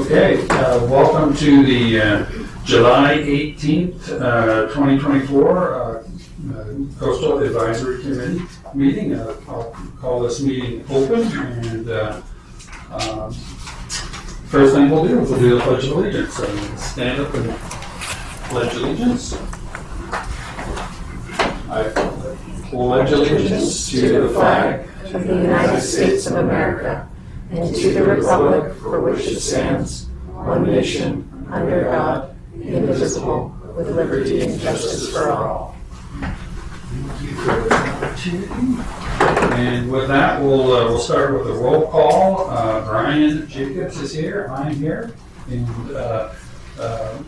Okay, welcome to the July 18th, 2024 Coastal Advisory Committee meeting. I'll call this meeting open, and first thing we'll do is we'll do the Pledge of Allegiance. So stand up and pledge allegiance. I pledge allegiance to the flag of the United States of America and to the republic for which it stands, one nation, under God, indivisible, with liberty and justice for all. And with that, we'll start with a roll call. Brian Jacobs is here. I'm here. And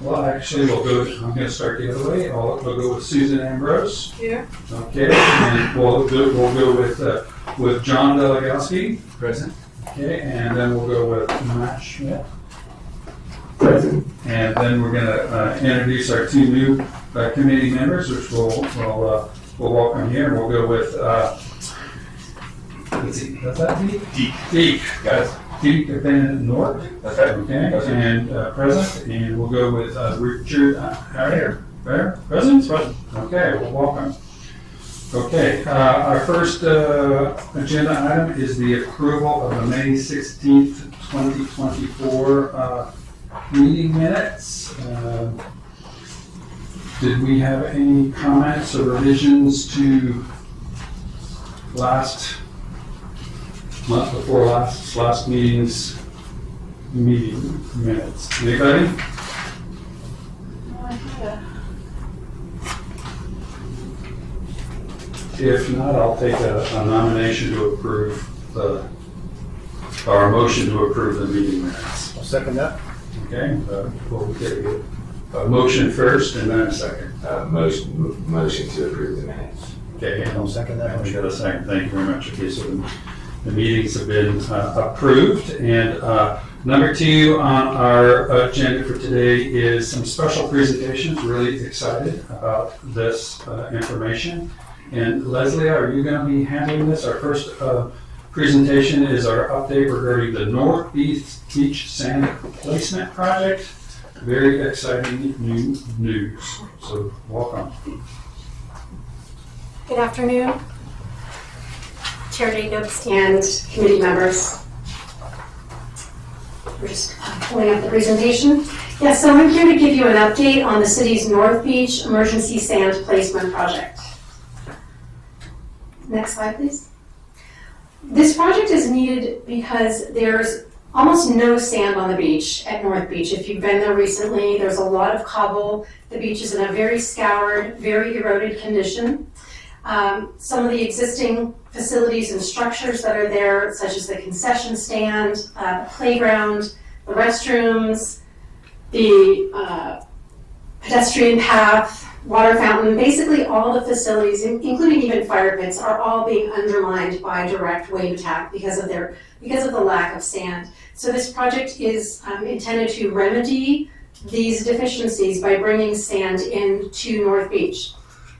well, actually, I'm going to start the other way. We'll go with Susan Ambrose. Here. Okay. And we'll go with John Delegowski. Present. Okay. And then we'll go with Matt Schmidt. Present. And then we're going to introduce our two new committee members, which we'll welcome here. And we'll go with, let's see, is that Deke? Deke, guys. Deke Van Noort. That's right. Okay, and present. And we'll go with Richard Harrier. Present? Present. Okay, well, welcome. Okay, our first agenda item is the approval of the May 16th, 2024 meeting minutes. Did we have any comments or revisions to last meeting's meeting minutes? Anybody? If not, I'll take a nomination to approve or a motion to approve the meeting minutes. I'll second that. Okay, we'll get a motion first and then a second. Motion to approve the minutes. Okay, I'll second that. we got a second. Thank you very much. Okay, so the meetings have been approved. And number two on our agenda for today is some special presentations. Really excited about this information. And Leslie, are you going to be handling this? Our first presentation is our update regarding the North Beach Sand Placement Project. Very exciting new news. So welcome. Good afternoon, Chair Jacobs and committee members. We're just pulling up the presentation. Yes, so I'm here to give you an update on the city's North Beach Emergency Sand Placement Project. Next slide, please. This project is needed because there's almost no sand on the beach at North Beach. If you've been there recently, there's a lot of cobble. The beach is in a very scoured, very eroded condition. Some of the existing facilities and structures that are there, such as the concession stand, the playground, the restrooms, the pedestrian path, water fountain, basically all the facilities, including even fire pits, are all being undermined by direct wave attack because of the lack of sand. So this project is intended to remedy these deficiencies by bringing sand into North Beach.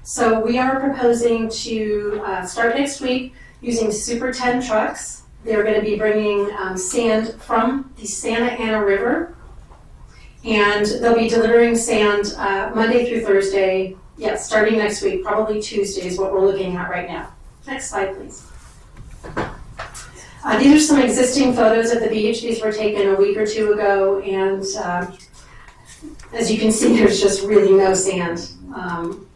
So we are proposing to start next week using Super 10 trucks. They're going to be bringing sand from the Santa Ana River, and they'll be delivering sand Monday through Thursday, starting next week, probably Tuesday is what we're looking at right now. Next slide, please. These are some existing photos of the beach. These were taken a week or two ago, and as you can see, there's just really no sand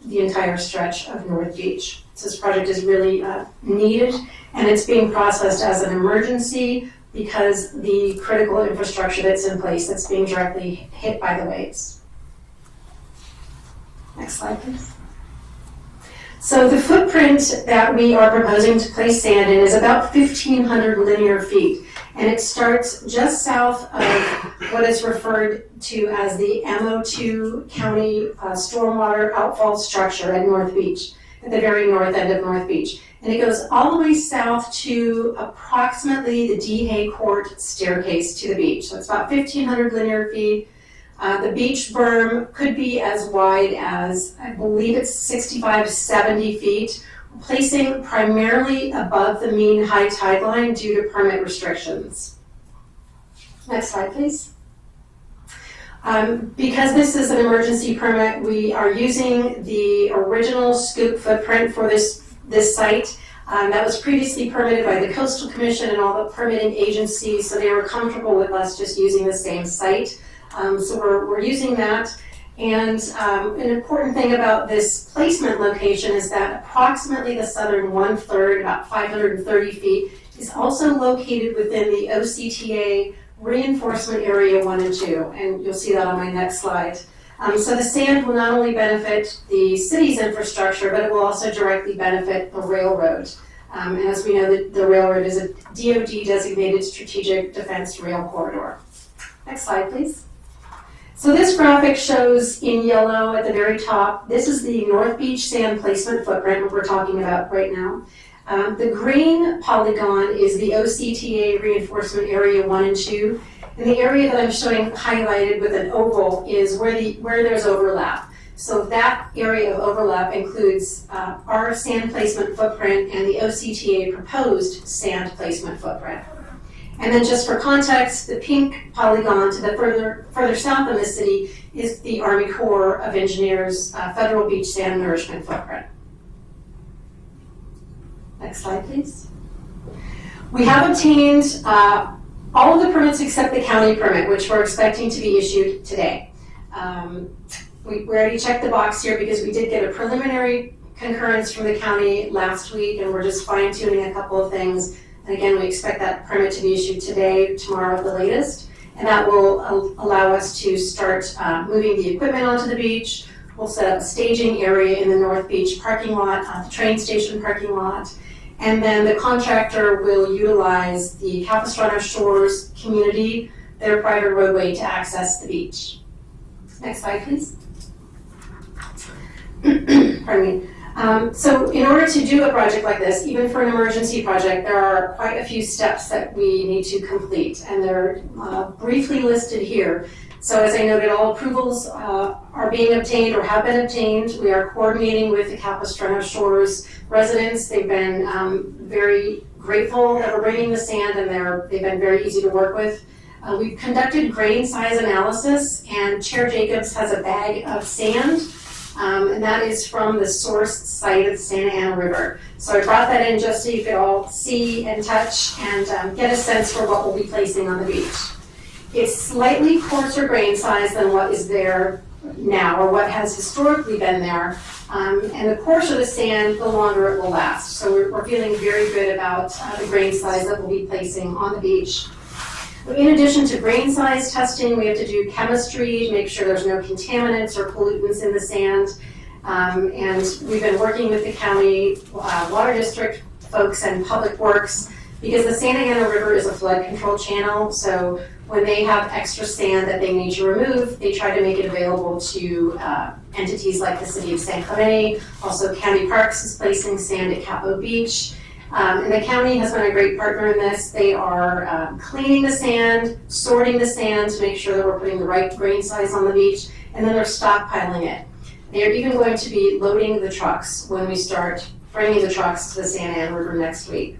the entire stretch of North Beach. So this project is really needed, and it's being processed as an emergency because the critical infrastructure that's in place that's being directly hit by the waves. Next slide, please. So the footprint that we are proposing to place sand in is about 1,500 linear feet, and it starts just south of what is referred to as the MO2 County Stormwater Outfall Structure at North Beach, at the very north end of North Beach. And it goes all the way south to approximately the DeHay Court staircase to the beach. So it's about 1,500 linear feet. The beach berm could be as wide as, I believe it's 65 to 70 feet, placing primarily above the mean high tide line due to permit restrictions. Next slide, please. Because this is an emergency permit, we are using the original scoop footprint for this site. That was previously permitted by the Coastal Commission and all the permitting agencies, so they were comfortable with us just using the same site. So we're using that. And an important thing about this placement location is that approximately the southern 1/3, about 530 feet, is also located within the OCTA Reinforcement Area 1 and 2, and you'll see that on my next slide. So the sand will not only benefit the city's infrastructure, but it will also directly benefit the railroad. And as we know, the railroad is a DoD designated strategic defense rail corridor. Next slide, please. So this graphic shows in yellow at the very top, this is the North Beach sand placement footprint, what we're talking about right now. The green polygon is the OCTA Reinforcement Area 1 and 2. And the area that I'm showing highlighted with an oval is where there's overlap. So that area of overlap includes our sand placement footprint and the OCTA proposed sand placement footprint. And then just for context, the pink polygon to the further south of the city is the Army Corps of Engineers Federal Beach Sand Nourishment footprint. Next slide, please. We have obtained all of the permits except the county permit, which we're expecting to be issued today. We already checked the box here because we did get a preliminary concurrence from the county last week, and we're just fine-tuning a couple of things. And again, we expect that permit to be issued today, tomorrow at the latest, and that will allow us to start moving the equipment onto the beach. We'll set up a staging area in the North Beach parking lot, the train station parking lot, and then the contractor will utilize the Capistrano Shores community, their private roadway, to access the beach. Next slide, please. Pardon me. So in order to do a project like this, even for an emergency project, there are quite a few steps that we need to complete, and they're briefly listed here. So as I noted, all approvals are being obtained or have been obtained. We are coordinating with the Capistrano Shores residents. They've been very grateful that we're bringing the sand, and they've been very easy to work with. We've conducted grain size analysis, and Chair Jacobs has a bag of sand, and that is from the source site of the Santa Ana River. So I brought that in just so you could all see and touch and get a sense for what we'll be placing on the beach. It's slightly coarser grain size than what is there now, or what has historically been there. And the coarser the sand, the longer it will last. So we're feeling very good about the grain size that we'll be placing on the beach. In addition to grain size testing, we have to do chemistry to make sure there's no contaminants or pollutants in the sand. And we've been working with the county, water district folks, and public works, because the Santa Ana River is a flood control channel. So when they have extra sand that they need to remove, they try to make it available to entities like the city of San Clemente. Also, County Parks is placing sand at Capo Beach. And the county has been a great partner in this. They are cleaning the sand, sorting the sand to make sure that we're putting the right grain size on the beach, and then they're stockpiling it. They're even going to be loading the trucks when we start bringing the trucks to the Santa Ana River next week.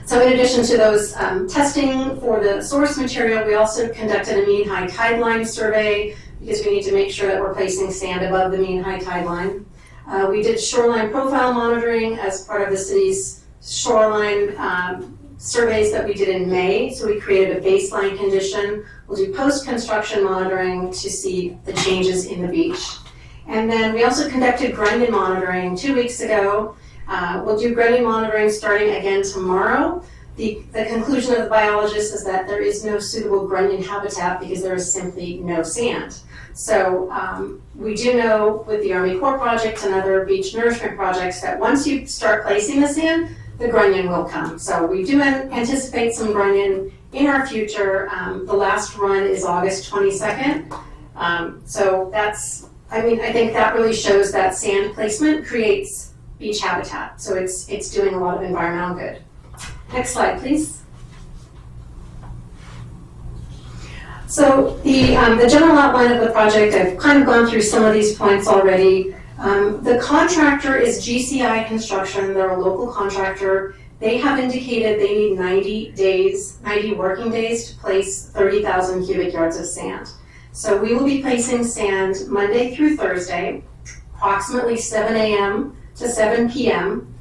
So in addition to those testing for the source material, we also conducted a mean high tide line survey, because we need to make sure that we're placing sand above the mean high tide line. We did shoreline profile monitoring as part of the city's shoreline surveys that we did in May. So we created a baseline condition. We'll do post-construction monitoring to see the changes in the beach. And then we also conducted grunion monitoring 2 weeks ago. We'll do grunion monitoring starting again tomorrow. The conclusion of the biologist is that there is no suitable grunion habitat because there is simply no sand. So we do know with the Army Corps project and other beach nourishment projects that once you start placing the sand, the grunion will come. So we do anticipate some grunion in our future. The last run is August 22nd. So I think that really shows that sand placement creates beach habitat. So it's doing a lot of environmental good. Next slide, please. So the general outline of the project, I've kind of gone through some of these points already. The contractor is GCI Construction. They're a local contractor. They have indicated they need 90 working days to place 30,000 cubic yards of sand. So we will be placing sand Monday through Thursday, approximately 7 a.m. to 7 p.m.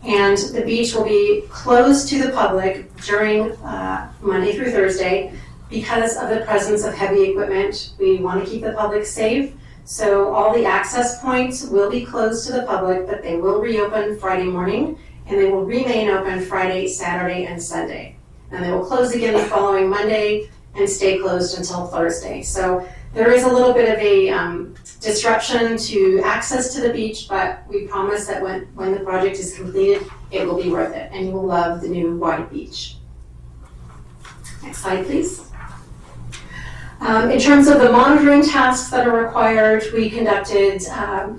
And the beach will be closed to the public during Monday through Thursday because of the presence of heavy equipment. We want to keep the public safe. So all the access points will be closed to the public, but they will reopen Friday morning, and they will remain open Friday, Saturday, and Sunday. And they will close again the following Monday and stay closed until Thursday. So there is a little bit of a disruption to access to the beach, but we promise that when the project is completed, it will be worth it, and you will love the new wide beach. Next slide, please. In terms of the monitoring tasks that are required, we conducted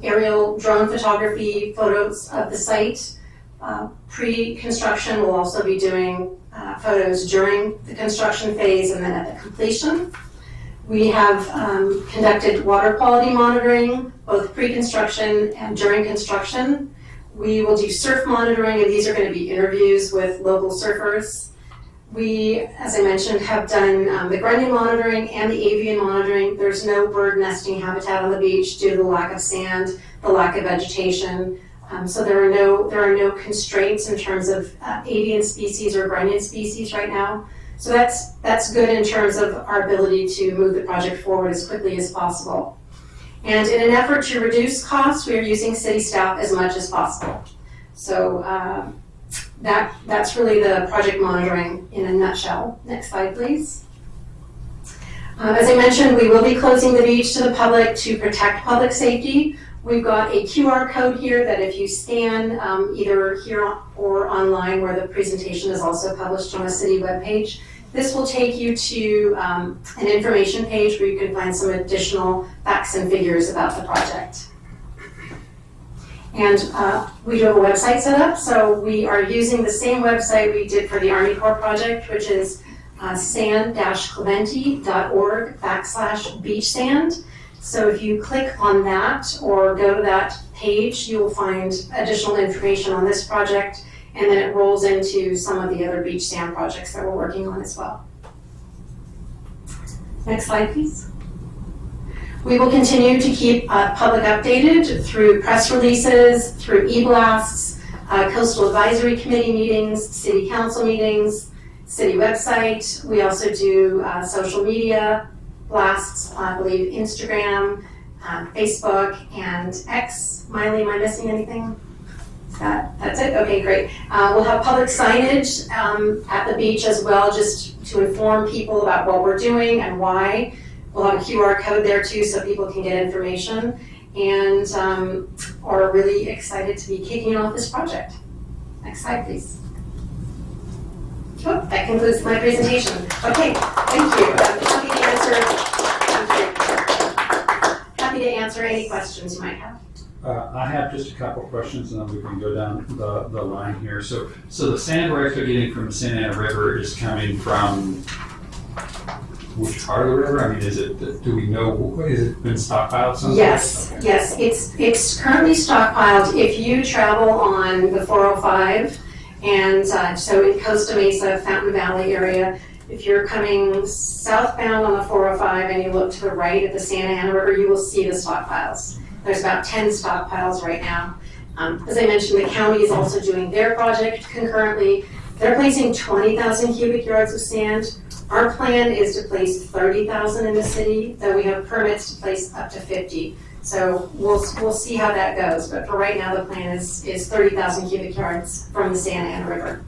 aerial drone photography photos of the site. Pre-construction, we'll also be doing photos during the construction phase and then at the completion. We have conducted water quality monitoring, both pre-construction and during construction. We will do surf monitoring, and these are going to be interviews with local surfers. We, as I mentioned, have done the grunion monitoring and the avian monitoring. There's no bird nesting habitat on the beach due to the lack of sand, the lack of vegetation. So there are no constraints in terms of avian species or grunion species right now. So that's good in terms of our ability to move the project forward as quickly as possible. And in an effort to reduce costs, we are using city staff as much as possible. So that's really the project monitoring in a nutshell. Next slide, please. As I mentioned, we will be closing the beach to the public to protect public safety. We've got a QR code here that if you scan either here or online, where the presentation is also published on a city webpage, this will take you to an information page where you can find some additional facts and figures about the project. And we do have a website set up, so we are using the same website we did for the Army Corps project, which is san-clemente.org/beachsand. So if you click on that or go to that page, you will find additional information on this project, and then it rolls into some of the other beach sand projects that we're working on as well. Next slide, please. We will continue to keep public updated through press releases, through e-blasts, coastal advisory committee meetings, city council meetings, city website. We also do social media blasts, I believe Instagram, Facebook, and X. Miley, am I missing anything? That's it? Okay, great. We'll have public signage at the beach as well, just to inform people about what we're doing and why. We'll have a QR code there too, so people can get information, and are really excited to be kicking off this project. Next slide, please. Oh, that concludes my presentation. Okay, thank you. Happy to answer any questions you might have. I have just a couple questions, and then we can go down the line here. So the sand we're actually getting from the Santa Ana River is coming from which part of the river? I mean, do we know, is it been stockpiled somewhere? Yes, okay. Yes, it's currently stockpiled. If you travel on the 405, and so in Costa Mesa, Fountain Valley area, if you're coming southbound on the 405 and you look to the right at the Santa Ana River, you will see the stockpiles. There's about 10 stockpiles right now. As I mentioned, the county is also doing their project concurrently. They're placing 20,000 cubic yards of sand. Our plan is to place 30,000 in the city, though we have permits to place up to 50. So we'll see how that goes. But for right now, the plan is 30,000 cubic yards from the Santa Ana River.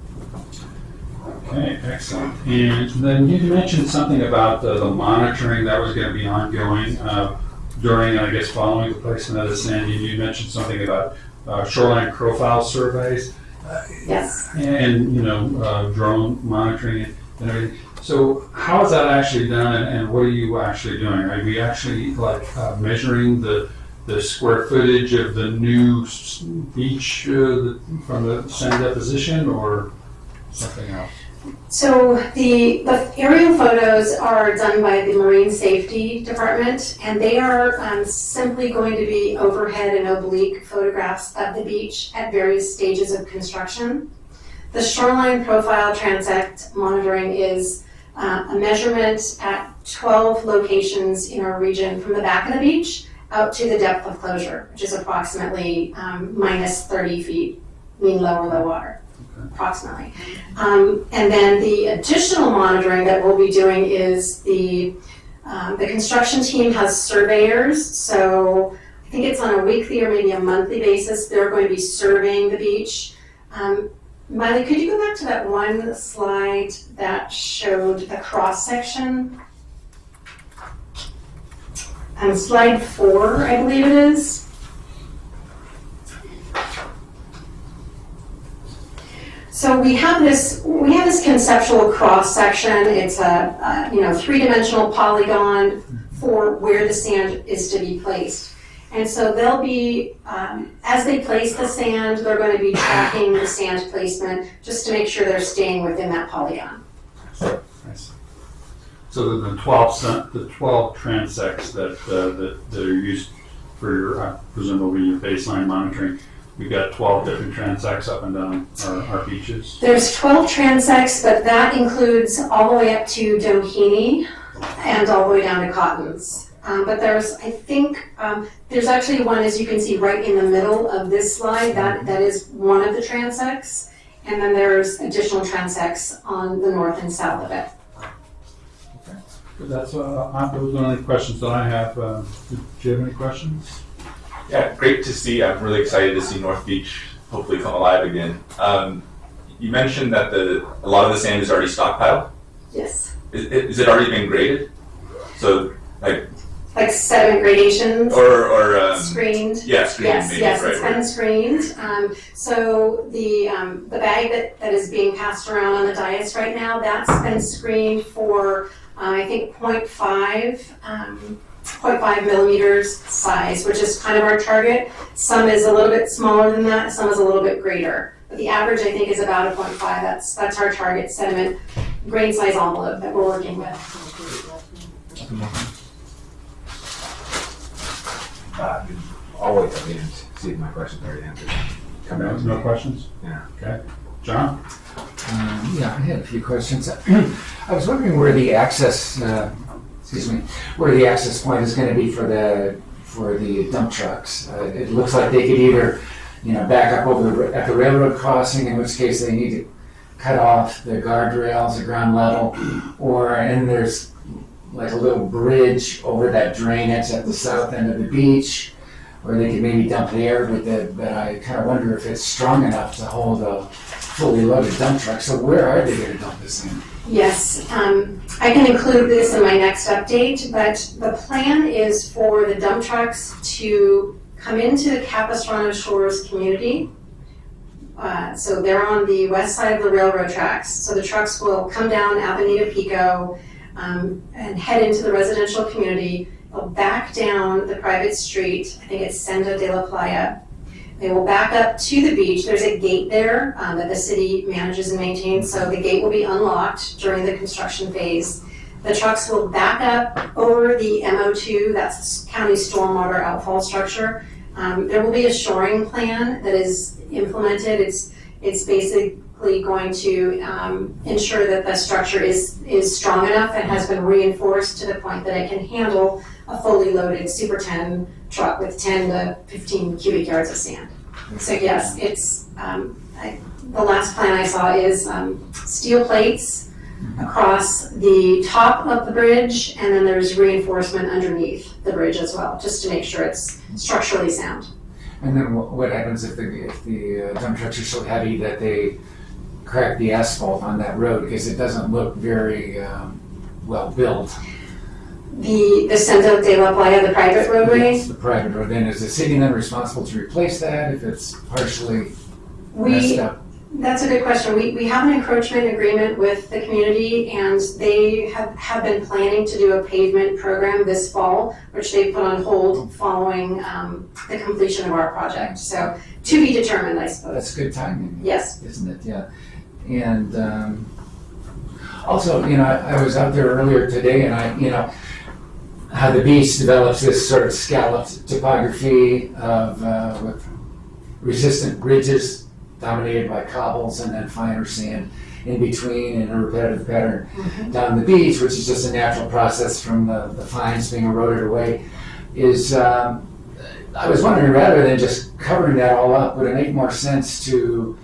Okay, excellent. And then you mentioned something about the monitoring that was going to be ongoing during, I guess, following the placement of the sand. You mentioned something about shoreline profile surveys. Yes. And, drone monitoring and everything. So how is that actually done, and what are you actually doing? Are we actually measuring the square footage of the new beach from the sand deposition, or something else? So the aerial photos are done by the Marine Safety Department, and they are simply going to be overhead and oblique photographs of the beach at various stages of construction. The shoreline profile transect monitoring is a measurement at 12 locations in our region from the back of the beach out to the depth of closure, which is approximately minus 30 feet, mean low water, approximately. And then the additional monitoring that we'll be doing is the construction team has surveyors, so I think it's on a weekly or maybe a monthly basis. They're going to be surveying the beach. Miley, could you go back to that one slide that showed the cross section? Slide 4, I believe it is. So we have this conceptual cross section. It's a 3-dimensional polygon for where the sand is to be placed. And so they'll be, as they place the sand, they're going to be tracking the sand placement just to make sure they're staying within that polygon. I see. So the 12 transects that are used for your, presumably your baseline monitoring, we've got 12 different transects up and down our beaches. There's 12 transects, but that includes all the way up to Doheny and all the way down to Cottons. But there's actually one, as you can see, right in the middle of this slide. That is one of the transects. And then there's additional transects on the north and south of it. Okay. That's those are the only questions that I have. Do you have any questions? Yeah, great to see. I'm really excited to see North Beach hopefully come alive again. You mentioned that a lot of the sand is already stockpiled. Yes. Is it already been graded? So Like sediment gradations? Or screened? Yeah, screened. Yes, maybe, yes, right, it's been screened. So the bag that is being passed around on the dais right now, that's been screened for, I think, 0.5 millimeters size, which is kind of our target. Some is a little bit smaller than that, some is a little bit greater. But the average, I think, is about a 0.5. That's our target sediment grain size envelope that we're working with. I'll wait till the end to see if my question's already answered. Come back to No me. questions? Yeah. Okay. John? Yeah, I had a few questions. I was wondering where the access, where the access point is going to be for the dump trucks. It looks like they could either, back up over at the railroad crossing, in which case they need to cut off the guardrails at ground level, and there's like a little bridge over that drainage at the south end of the beach, where they could maybe dump there, but I kind of wonder if it's strong enough to hold a fully loaded dump truck. So where are they going to dump this in? Yes, I can include this in my next update, but the plan is for the dump trucks to come into the Capistrano Shores community. So they're on the west side of the railroad tracks. So the trucks will come down Avenida Pico and head into the residential community. They'll back down the private street. I think it's Senda de la Playa. They will back up to the beach. There's a gate there that the city manages and maintains, so the gate will be unlocked during the construction phase. The trucks will back up over the MO2, that's the county stormwater outfall structure. There will be a shoring plan that is implemented. It's basically going to ensure that the structure is strong enough and has been reinforced to the point that it can handle a fully loaded Super 10 truck with 10 to 15 cubic yards of sand. So yes, it's the last plan I saw is steel plates across the top of the bridge, and then there's reinforcement underneath the bridge as well, just to make sure it's structurally sound. And then what happens if the dump trucks are so heavy that they crack the asphalt on that road, because it doesn't look very well built? The Senda de la Playa, the private roadway, It's the private road. Then is the city then responsible to replace that if it's partially messed up? that's a good question. We have an encroachment agreement with the community, and they have been planning to do a pavement program this fall, which they put on hold following the completion of our project. So to be determined, I suppose. That's good timing. Yes. Isn't it? Yeah. And also, I was out there earlier today, and how the beach develops this sort of scalloped topography of with resistant ridges dominated by cobbles and then finer sand. in between in a repetitive pattern down the beach, which is just a natural process from the fines being eroded away, is I was wondering, rather than just covering that all up, would it make more sense to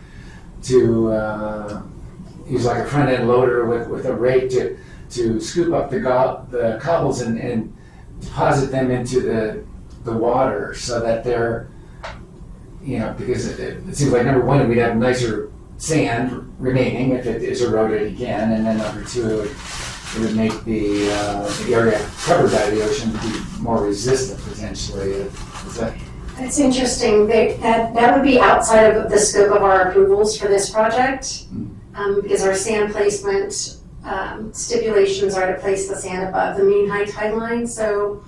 use like a front end loader with a rake to scoop up the cobbles and deposit them into the water so that they're, because it seems like number one, we'd have nicer sand remaining if it is eroded again, and then number two, it would make the area covered by the ocean be more resistant potentially. Is that? It's interesting, that would be outside of the scope of our approvals for this project, because our sand placement stipulations are to place the sand above the mean high tide line, so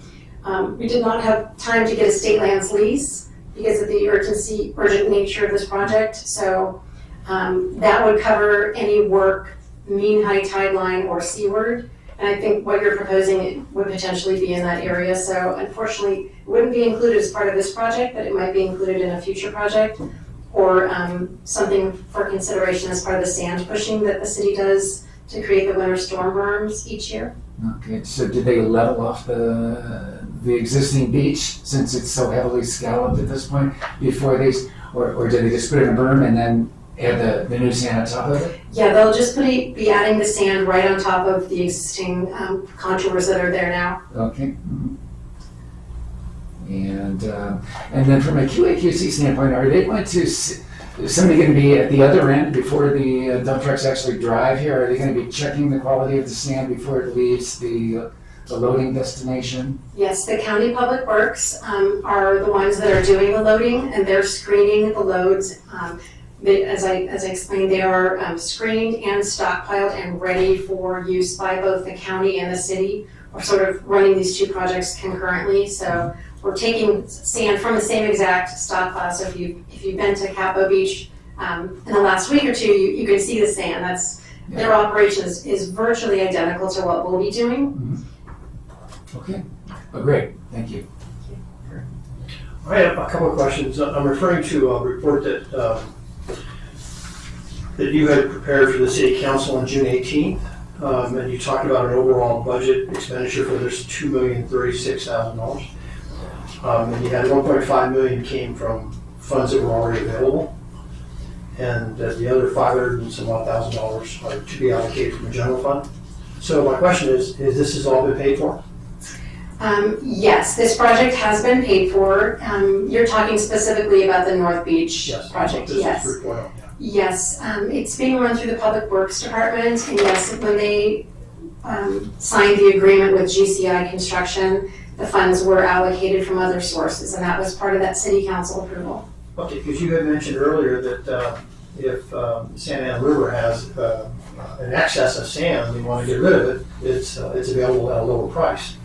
we did not have time to get a state lands lease because of the urgent nature of this project, so that would cover any work mean high tide line or seaward, and I think what you're proposing would potentially be in that area, so unfortunately it wouldn't be included as part of this project, but it might be included in a future project, or something for consideration as part of the sand pushing that the city does to create the winter storm berms each year. Okay, so did they level off the existing beach since it's so heavily scalloped at this point before or did they just put in a berm and then add the new sand on top of it? Yeah, they'll just be adding the sand right on top of the existing contours that are there now. Okay. And then from a QA/QC standpoint, are they going to? Is somebody going to be at the other end before the dump trucks actually drive here? Are they going to be checking the quality of the sand before it leaves the loading destination? Yes, the county public works are the ones that are doing the loading, and they're screening the loads. As I explained, they are screened and stockpiled and ready for use by both the county and the city. We're sort of running these two projects concurrently, so we're taking sand from the same exact stockpile. So if you've been to Capo Beach in the last week or two, you can see the sand. Their operation is virtually identical to what we'll be doing. Mm-hmm. Okay, great, thank you. I have a couple of questions. I'm referring to a report that you had prepared for the city council on June 18th, and you talked about an overall budget expenditure for this $2,036,000. And you had $1.5 million came from funds that were already available, and the other $500 and some odd $1,000 are to be allocated from the general fund. So my question is this has all been paid for? Yes, this project has been paid for. You're talking specifically about the North Beach project. This Yes. is 3.0. Yes, it's being run through the Public Works Department, and yes, when they signed the agreement with GCI Construction, the funds were allocated from other sources, and that was part of that city council approval. Okay, because you had mentioned earlier that if Santa Ana River has an excess of sand, and they want to get rid of it, it's available at a lower price.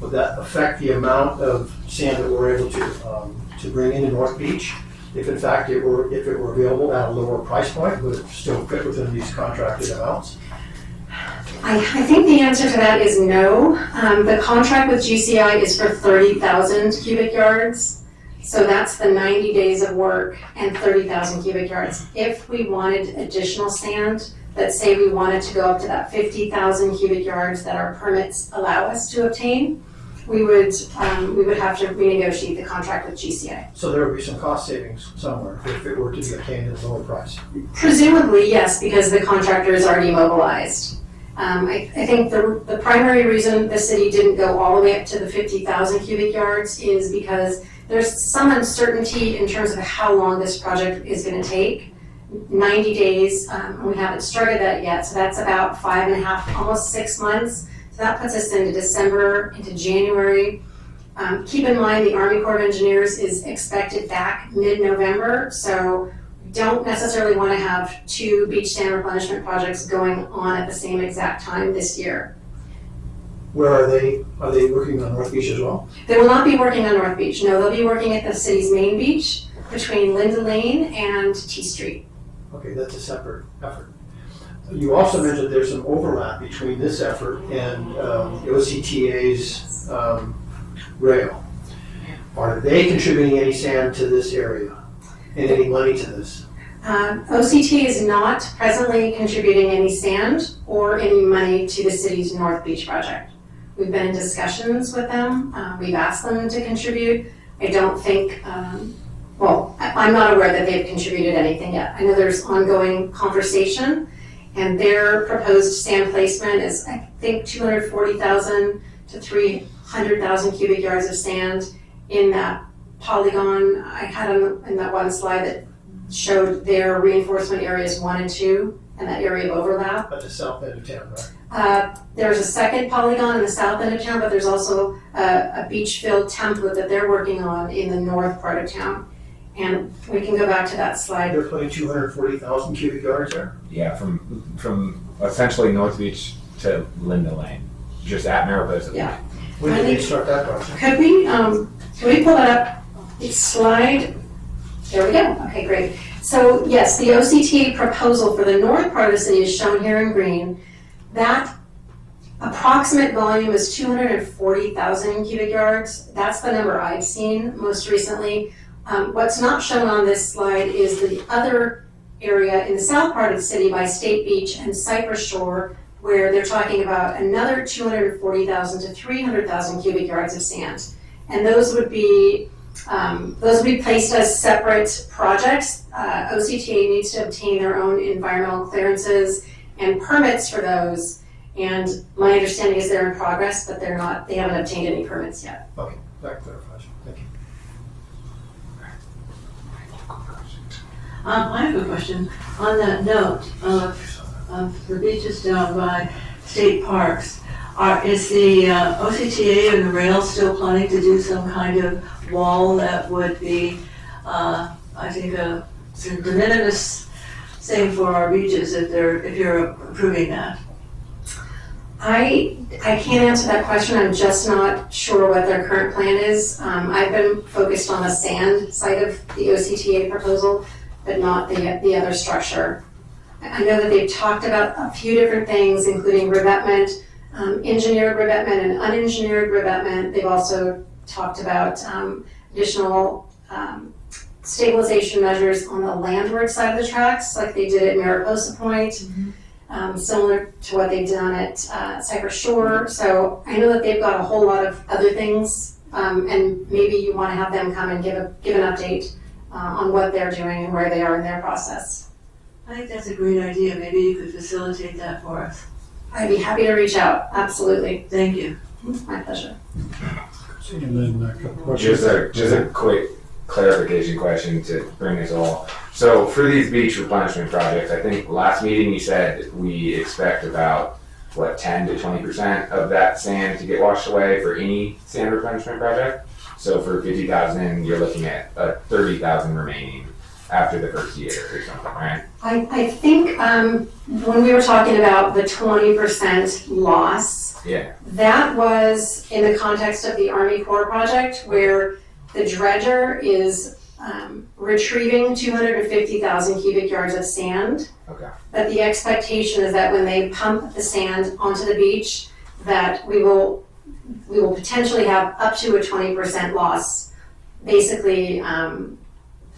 Would that affect the amount of sand that we're able to bring into North Beach? If in fact if it were available at a lower price point, would it still fit within these contracted amounts? I think the answer to that is no. The contract with GCI is for 30,000 cubic yards. So that's the 90 days of work and 30,000 cubic yards. If we wanted additional sand, let's say we wanted to go up to that 50,000 cubic yards that our permits allow us to obtain, we would have to renegotiate the contract with GCI. So there would be some cost savings somewhere if it were to be obtained at a lower price. Presumably, yes, because the contractor is already mobilized. I think the primary reason the city didn't go all the way up to the 50,000 cubic yards is because there's some uncertainty in terms of how long this project is going to take. 90 days, we haven't started that yet, so that's about 5.5, almost 6 months. So that puts us into December, into January. Keep in mind the Army Corps of Engineers is expected back mid-November, so we don't necessarily want to have two beach sand replenishment projects going on at the same exact time this year. Where are they? Are they working on North Beach as well? They will not be working on North Beach. No, they'll be working at the city's main beach between Linda Lane and T Street. Okay, that's a separate effort. You also mentioned there's some overlap between this effort and OCTA's rail. Are they contributing any sand to this area and any money to this? OCT is not presently contributing any sand or any money to the city's North Beach project. We've been in discussions with them. We've asked them to contribute. I don't think, I'm not aware that they've contributed anything yet. I know there's ongoing conversation, and their proposed sand placement is, I think, 240,000 to 300,000 cubic yards of sand in that polygon. I had them in that one slide that showed their reinforcement areas 1 and 2 and that area of overlap. At the south end of town, right? There's a second polygon in the south end of town, but there's also a beach-filled template that they're working on in the north part of town. And we can go back to that slide. They're putting 240,000 cubic yards there? Yeah, from essentially North Beach to Linda Lane, just at Mariposa. Yeah. When did they start that project? Could we pull that up? It's slide, there we go. Okay, great. So yes, the OCT proposal for the north part of the city is shown here in green. That approximate volume is 240,000 cubic yards. That's the number I've seen most recently. What's not shown on this slide is the other area in the south part of the city by State Beach and Cypress Shore, where they're talking about another 240,000 to 300,000 cubic yards of sand. And those would be placed as separate projects. OCTA needs to obtain their own environmental clearances and permits for those. And my understanding is they're in progress, but they haven't obtained any permits yet. Okay, that clarifies. Thank you. I have a question. On that note of the beaches down by state parks, is the OCTA and the rail still planning to do some kind of wall that would be, I think, a de minimis thing for our beaches if you're approving that? I can't answer that question. I'm just not sure what their current plan is. I've been focused on the sand side of the OCTA proposal, but not the other structure. I know that they've talked about a few different things, including revetment, engineered revetment and unengineered revetment. They've also talked about additional stabilization measures on the landward side of the tracks, like they did at Mariposa Point, similar to what they've done at Cypress Shore. So I know that they've got a whole lot of other things, and maybe you want to have them come and give an update on what they're doing and where they are in their process. I think that's a great idea. Maybe you could facilitate that for us. I'd be happy to reach out, absolutely. Thank you. My pleasure. And then a couple questions. Just a quick clarification question to bring this all. So for these beach replenishment projects, I think last meeting you said we expect about 10 to 20% of that sand to get washed away for any sand replenishment project. So for 50,000, you're looking at 30,000 remaining after the first year or something, right? I think when we were talking about the 20% loss, Yeah. that was in the context of the Army Corps project, where the dredger is retrieving 250,000 cubic yards of sand. Okay. But the expectation is that when they pump the sand onto the beach, that we will potentially have up to a 20% loss, basically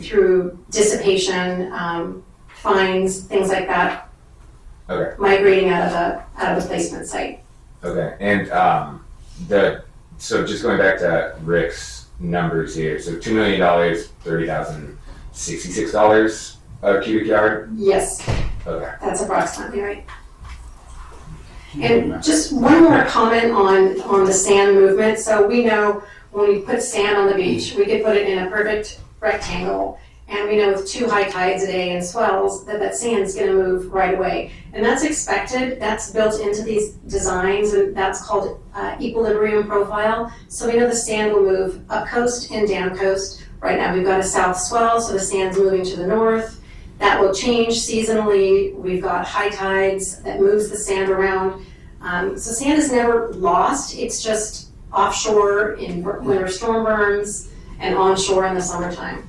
through dissipation, fines, things like that, Okay. migrating out of the placement site. Okay. And so just going back to Rick's numbers here. So $2 million, $30,066 a cubic yard. Yes, Okay. that's approximately right. And just one more comment on the sand movement. So we know when we put sand on the beach, we could put it in a perfect rectangle. And we know with 2 high tides a day and swells that sand's gonna move right away. And that's expected, that's built into these designs, and that's called equilibrium profile. So we know the sand will move up coast and down coast. Right now we've got a south swell, so the sand's moving to the north. That will change seasonally. We've got high tides that moves the sand around. So sand is never lost, it's just offshore in winter storm burns and onshore in the summertime.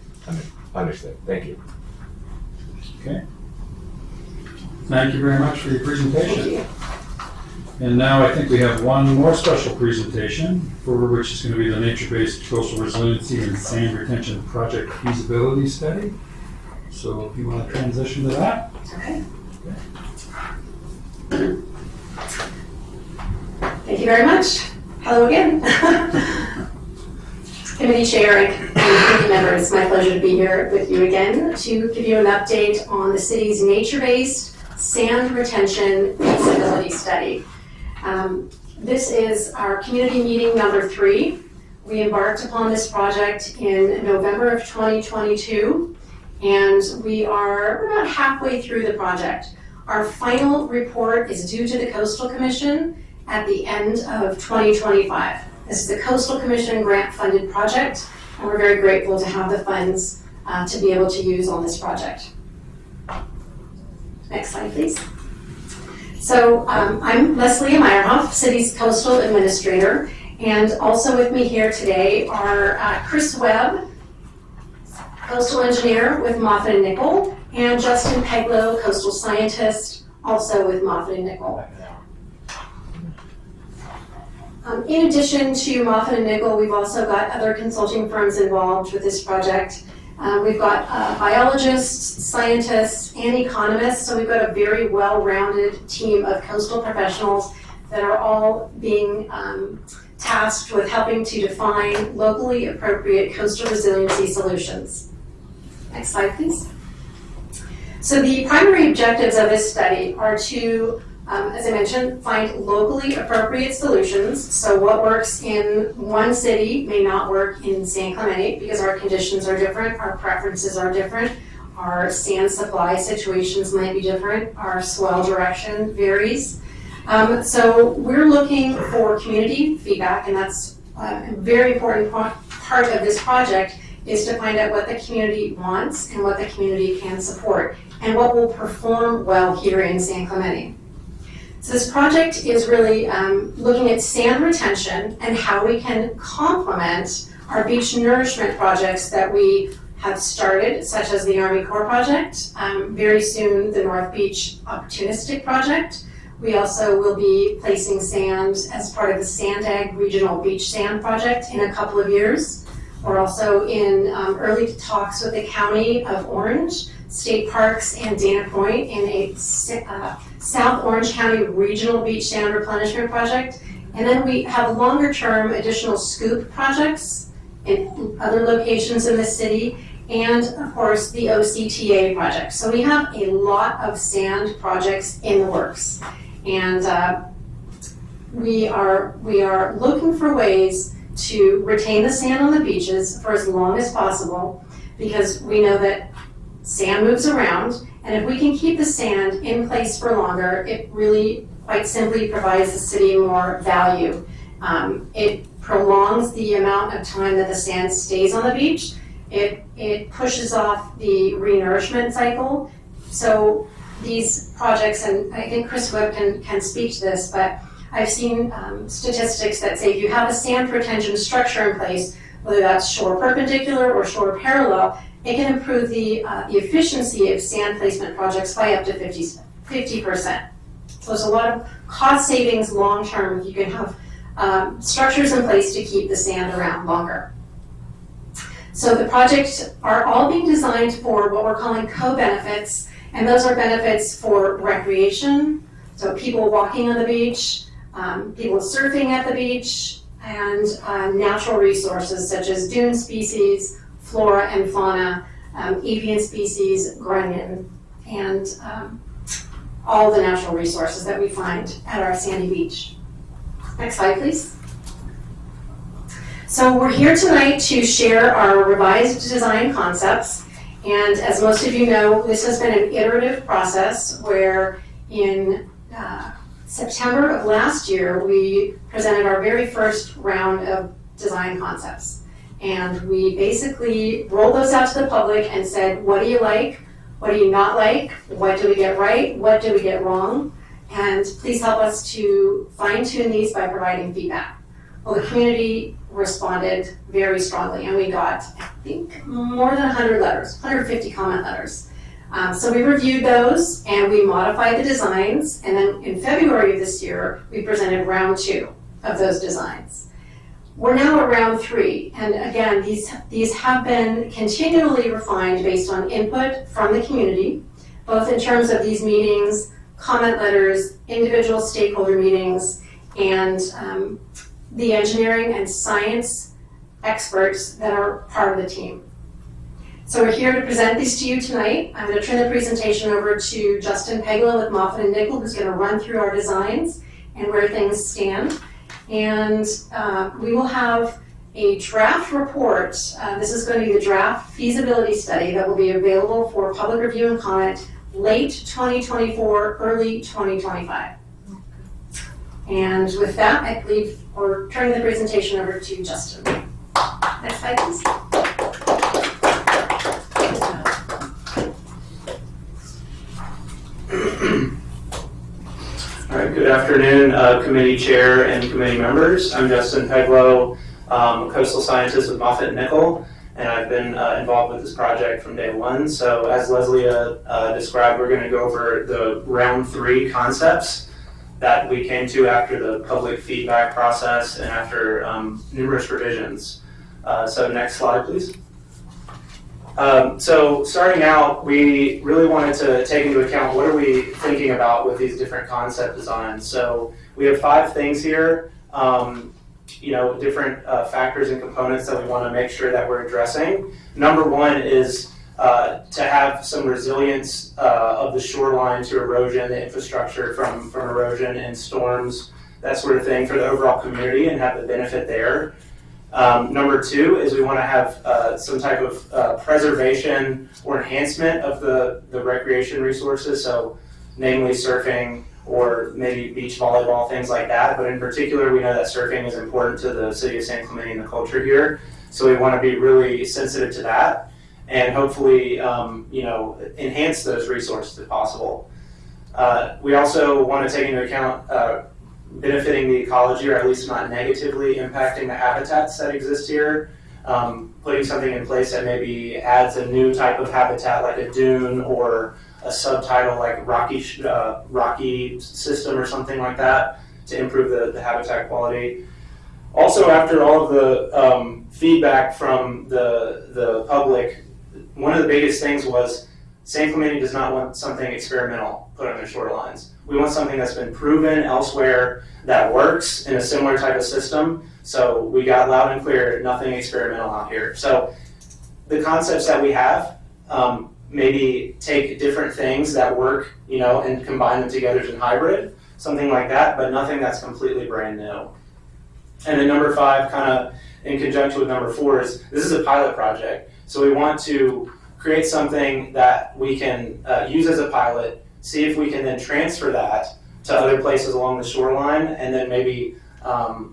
Understood. Thank you. Okay. Thank you very much for your presentation. Thank you. And now I think we have one more special presentation, for which is going to be the Nature-Based Coastal Resiliency and Sand Retention Project Feasibility Study. So if you want to transition to that. Okay. Thank you very much. Hello again. Committee Chair and committee members, it's my pleasure to be here with you again to give you an update on the city's nature-based sand retention feasibility study. This is our community meeting number 3. We embarked upon this project in November of 2022, and we're about halfway through the project. Our final report is due to the Coastal Commission at the end of 2025. This is the Coastal Commission grant-funded project, and we're very grateful to have the funds to be able to use on this project. Next slide, please. So I'm Leslie Meyerhoff, City's Coastal Administrator, and also with me here today are Chris Webb, Coastal Engineer with Moffitt & Nichol, and Justin Peglow, Coastal Scientist, also with Moffitt & Nichol. In addition to Moffitt & Nichol, we've also got other consulting firms involved with this project. We've got biologists, scientists, and economists, so we've got a very well-rounded team of coastal professionals that are all being tasked with helping to define locally appropriate coastal resiliency solutions. Next slide, please. So the primary objectives of this study are to, as I mentioned, find locally appropriate solutions. So what works in one city may not work in San Clemente because our conditions are different, our preferences are different, our sand supply situations might be different, our swell direction varies. So we're looking for community feedback, and that's a very important part of this project is to find out what the community wants and what the community can support and what will perform well here in San Clemente. So this project is really looking at sand retention and how we can complement our beach nourishment projects that we have started, such as the Army Corps project, very soon the North Beach Opportunistic Project. We also will be placing sand as part of the Sandag Regional Beach Sand Project in a couple of years. We're also in early talks with the County of Orange, State Parks, and Dana Point in a South Orange County Regional Beach Sand Replenishment Project. And then we have longer-term additional SCOOP projects in other locations in the city, and of course the OCTA project. So we have a lot of sand projects in the works. And we are looking for ways to retain the sand on the beaches for as long as possible, because we know that sand moves around, and if we can keep the sand in place for longer, it really quite simply provides the city more value. It prolongs the amount of time that the sand stays on the beach. It pushes off the renourishment cycle. So these projects, and I think Chris Webb can speak to this, but I've seen statistics that say if you have a sand retention structure in place, whether that's shore perpendicular or shore parallel, it can improve the efficiency of sand placement projects by up to 50%. So there's a lot of cost savings long term if you can have structures in place to keep the sand around longer. So the projects are all being designed for what we're calling co-benefits, and those are benefits for recreation, so people walking on the beach, people surfing at the beach, and natural resources such as dune species, flora and fauna, avian species, grunion, and all the natural resources that we find at our sandy beach. Next slide, please. So we're here tonight to share our revised design concepts, and as most of you know, this has been an iterative process where in September of last year, we presented our very first round of design concepts. And we basically rolled those out to the public and said, what do you like? What do you not like? What do we get right? What do we get wrong? And please help us to fine tune these by providing feedback. Well, the community responded very strongly, and we got, I think, more than 100 letters, 150 comment letters. So we reviewed those and we modified the designs, and then in February of this year, we presented round 2 of those designs. We're now at round 3, and again, these have been continually refined based on input from the community, both in terms of these meetings, comment letters, individual stakeholder meetings, and the engineering and science experts that are part of the team. So we're here to present these to you tonight. I'm going to turn the presentation over to Justin Pegler with Moffitt and Nickel, who's going to run through our designs and where things stand. And we will have a draft report. This is going to be the draft feasibility study that will be available for public review and comment late 2024, early 2025. And with that, I believe we're turning the presentation over to Justin. Next slide, please. All right, good afternoon, committee chair and committee members. I'm Justin Peglow, coastal scientist with Moffitt and Nickel, and I've been involved with this project from day one. So as Leslie described, we're going to go over the round 3 concepts that we came to after the public feedback process and after numerous revisions. So next slide, please. So starting out, we really wanted to take into account what are we thinking about with these different concept designs. So we have 5 things here, different factors and components that we want to make sure that we're addressing. Number 1 is to have some resilience of the shoreline to erosion, the infrastructure from erosion and storms, that sort of thing for the overall community and have the benefit there. Number 2 is we want to have some type of preservation or enhancement of the recreation resources, so namely surfing or maybe beach volleyball, things like that. But in particular, we know that surfing is important to the city of San Clemente and the culture here, so we want to be really sensitive to that and hopefully enhance those resources if possible. We also want to take into account benefiting the ecology, or at least not negatively impacting the habitats that exist here. Putting something in place that maybe adds a new type of habitat like a dune or a subtidal like rocky system or something like that to improve the habitat quality. Also, after all of the feedback from the public, one of the biggest things was San Clemente does not want something experimental put on their shorelines. We want something that's been proven elsewhere that works in a similar type of system. So we got loud and clear, nothing experimental out here. So the concepts that we have, maybe take different things that work, and combine them together in hybrid, something like that, but nothing that's completely brand new. And then number 5, kind of in conjunction with number 4, is this is a pilot project. So we want to create something that we can use as a pilot, see if we can then transfer that to other places along the shoreline, and then maybe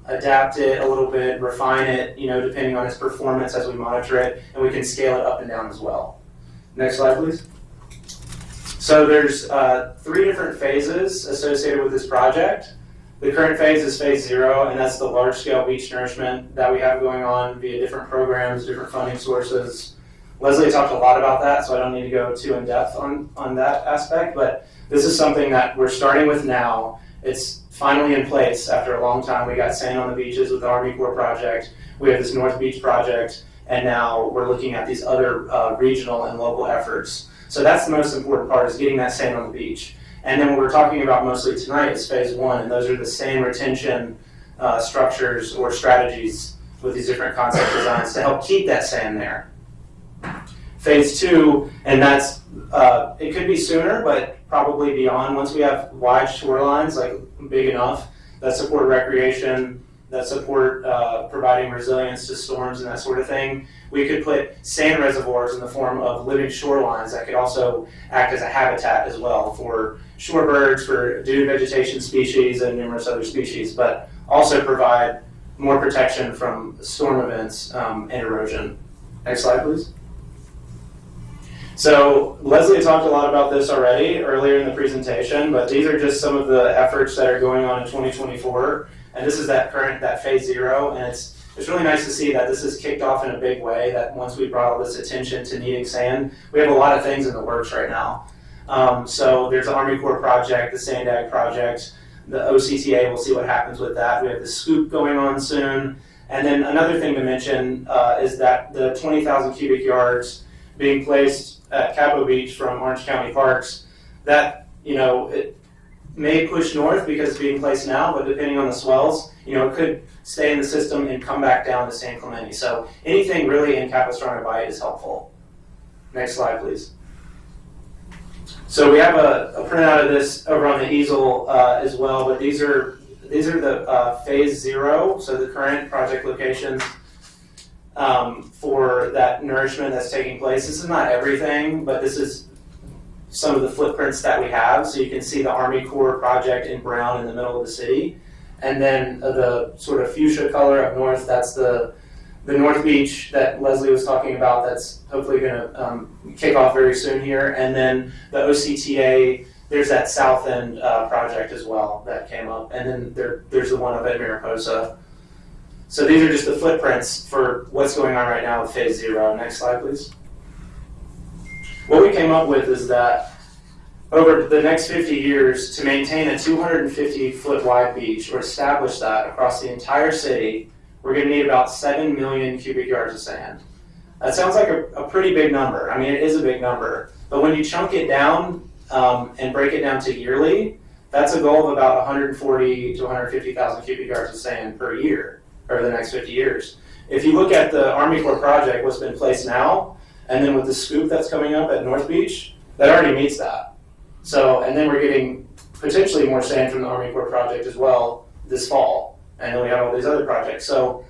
adapt it a little bit, refine it, depending on its performance as we monitor it, and we can scale it up and down as well. Next slide, please. So there's 3 different phases associated with this project. The current phase is phase 0, and that's the large-scale beach nourishment that we have going on via different programs, different funding sources. Leslie talked a lot about that, so I don't need to go too in-depth on that aspect, but this is something that we're starting with now. It's finally in place after a long time. We got sand on the beaches with the Army Corps project. We have this North Beach project, and now we're looking at these other regional and local efforts. So that's the most important part, is getting that sand on the beach. And then what we're talking about mostly tonight is phase 1, and those are the sand retention structures or strategies with these different concept designs to help keep that sand there. Phase 2, and that's, it could be sooner, but probably beyond, once we have wide shorelines, like big enough, that support recreation, that support providing resilience to storms and that sort of thing. We could put sand reservoirs in the form of living shorelines that could also act as a habitat as well for shorebirds, for dune vegetation species, and numerous other species, but also provide more protection from storm events and erosion. Next slide, please. So Leslie talked a lot about this already earlier in the presentation, but these are just some of the efforts that are going on in 2024. And this is that phase 0, and it's really nice to see that this is kicked off in a big way, that once we brought all this attention to needing sand, we have a lot of things in the works right now. So there's the Army Corps project, the Sand Ag project, the OCTA, we'll see what happens with that. We have the SCOOP going on soon. And then another thing to mention is that the 20,000 cubic yards being placed at Capo Beach from Orange County Parks, that, it may push north because it's being placed now, but depending on the swells, it could stay in the system and come back down to San Clemente. So anything really in Capistrano Bight is helpful. Next slide, please. So we have a printout of this over on the easel as well, but these are the phase 0, so the current project locations for that nourishment that's taking place. This is not everything, but this is some of the footprints that we have. So you can see the Army Corps project in brown in the middle of the city. And then the sort of fuchsia color up north, that's the North Beach that Leslie was talking about, that's hopefully going to kick off very soon here. And then the OCTA, there's that South End project as well that came up. And then there's the one up at Mariposa. So these are just the footprints for what's going on right now with phase 0. Next slide, please. What we came up with is that over the next 50 years, to maintain a 250-foot wide beach or establish that across the entire city, we're going to need about 7 million cubic yards of sand. That sounds like a pretty big number. I mean, it is a big number. But when you chunk it down and break it down to yearly, that's a goal of about 140 to 150,000 cubic yards of sand per year over the next 50 years. If you look at the Army Corps project, what's been placed now, and then with the scoop that's coming up at North Beach, that already meets that. So, and then we're getting potentially more sand from the Army Corps project as well this fall. And then we have all these other projects. So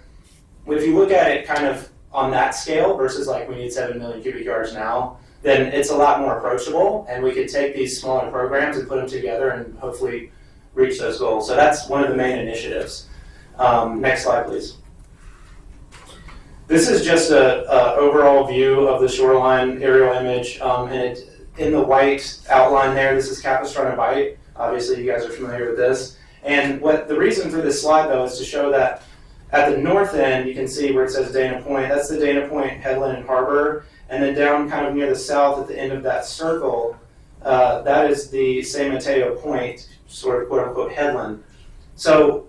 if you look at it kind of on that scale versus like we need 7 million cubic yards now, then it's a lot more approachable, and we could take these smaller programs and put them together and hopefully reach those goals. So that's one of the main initiatives. Next slide, please. This is just a overall view of the shoreline aerial image, and in the white outline there, this is Capistrano Bight. Obviously, you guys are familiar with this. And the reason for this slide, though, is to show that at the north end, you can see where it says Dana Point. That's the Dana Point Headland and Harbor. And then down kind of near the south at the end of that circle, that is the San Mateo Point, sort of quote-unquote headland. So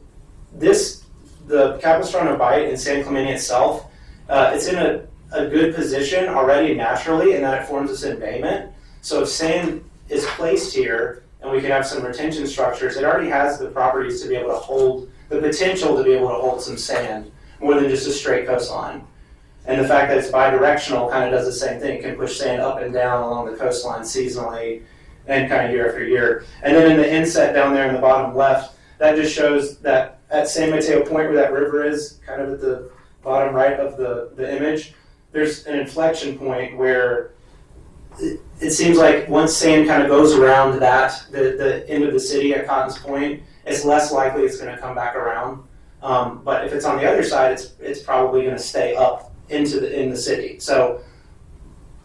the Capistrano Bight in San Clemente itself, it's in a good position already naturally in that it forms this embayment. So if sand is placed here, and we can have some retention structures, it already has the properties to be able to hold, the potential to be able to hold some sand more than just a straight coastline. And the fact that it's bidirectional kind of does the same thing. It can push sand up and down along the coastline seasonally and kind of year after year. And then in the inset down there in the bottom left, that just shows that at San Mateo Point where that river is, kind of at the bottom right of the image, there's an inflection point where it seems like once sand kind of goes around the end of the city at Cotton's Point, it's less likely it's going to come back around. But if it's on the other side, it's probably going to stay up in the city. So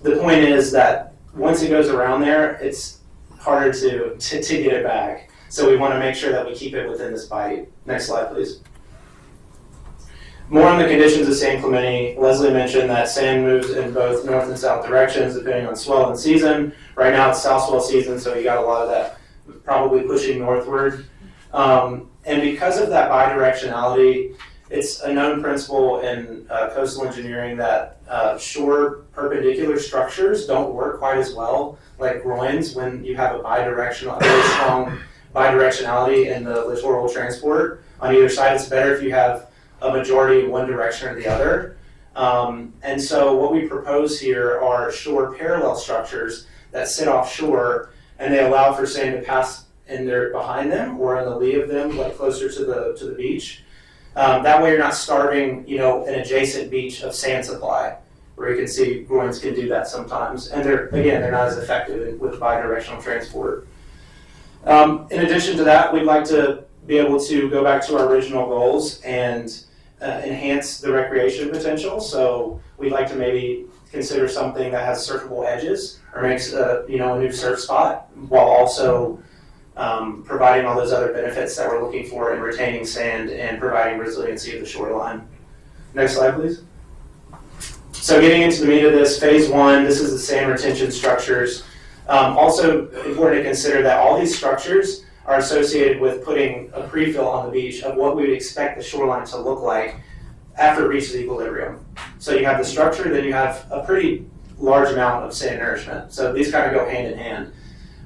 the point is that once it goes around there, it's harder to get it back. So we want to make sure that we keep it within this bight. Next slide, please. More on the conditions of San Clemente. Leslie mentioned that sand moves in both north and south directions depending on swell and season. Right now it's south swell season, so you got a lot of that probably pushing northward. And because of that bidirectionality, it's a known principle in coastal engineering that shore perpendicular structures don't work quite as well like groins when you have a very strong bidirectionality in the littoral transport. On either side, it's better if you have a majority in one direction or the other. And so what we propose here are shore parallel structures that sit offshore, and they allow for sand to pass in there behind them or in the lee of them, like closer to the beach. That way you're not starving, an adjacent beach of sand supply, where you can see groins can do that sometimes. And they're not as effective with bidirectional transport. In addition to that, we'd like to be able to go back to our original goals and enhance the recreation potential. So we'd like to maybe consider something that has surfable edges or makes a new surf spot while also providing all those other benefits that we're looking for in retaining sand and providing resiliency of the shoreline. Next slide, please. So getting into the meat of this, phase 1, this is the sand retention structures. Also important to consider that all these structures are associated with putting a pre-fill on the beach of what we would expect the shoreline to look like after it reaches equilibrium. So you have the structure, then you have a pretty large amount of sand nourishment. So these kind of go hand in hand.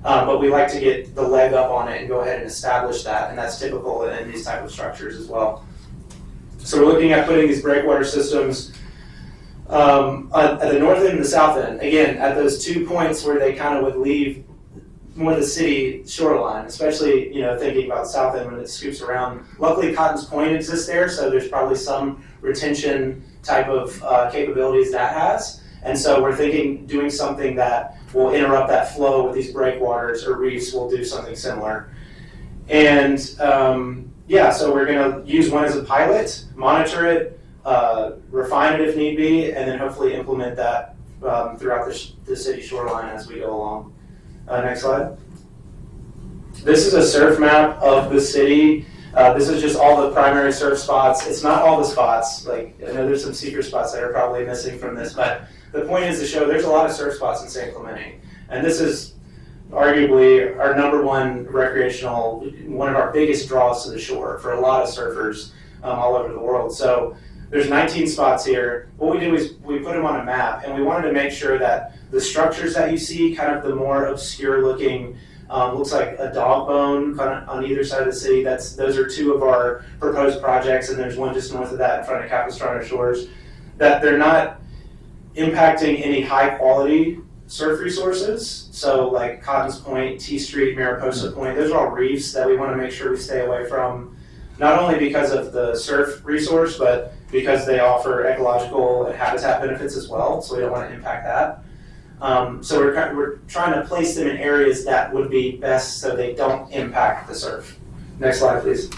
But we like to get the leg up on it and go ahead and establish that, and that's typical in these type of structures as well. So we're looking at putting these breakwater systems at the north end and the south end. Again, at those 2 points where they kind of would leave more the city shoreline, especially, thinking about the south end when it scoops around. Luckily, Cotton's Point exists there, so there's probably some retention type of capabilities that has. And so we're thinking doing something that will interrupt that flow with these breakwaters, or reefs will do something similar. And so we're going to use one as a pilot, monitor it, refine it if need be, and then hopefully implement that throughout the city shoreline as we go along. Next slide. This is a surf map of the city. This is just all the primary surf spots. It's not all the spots. I know there's some secret spots that are probably missing from this, but the point is to show there's a lot of surf spots in San Clemente. And this is arguably our number one recreational, one of our biggest draws to the shore for a lot of surfers all over the world. So there's 19 spots here. What we do is we put them on a map, and we wanted to make sure that the structures that you see, kind of the more obscure looking, looks like a dog bone kind of on either side of the city. Those are two of our proposed projects, and there's one just north of that in front of Capistrano Shores, that they're not impacting any high quality surf resources. So like Cotton's Point, T Street, Mariposa Point, those are all reefs that we want to make sure we stay away from, not only because of the surf resource, but because they offer ecological and habitat benefits as well, so we don't want to impact that. So we're trying to place them in areas that would be best so they don't impact the surf. Next slide, please.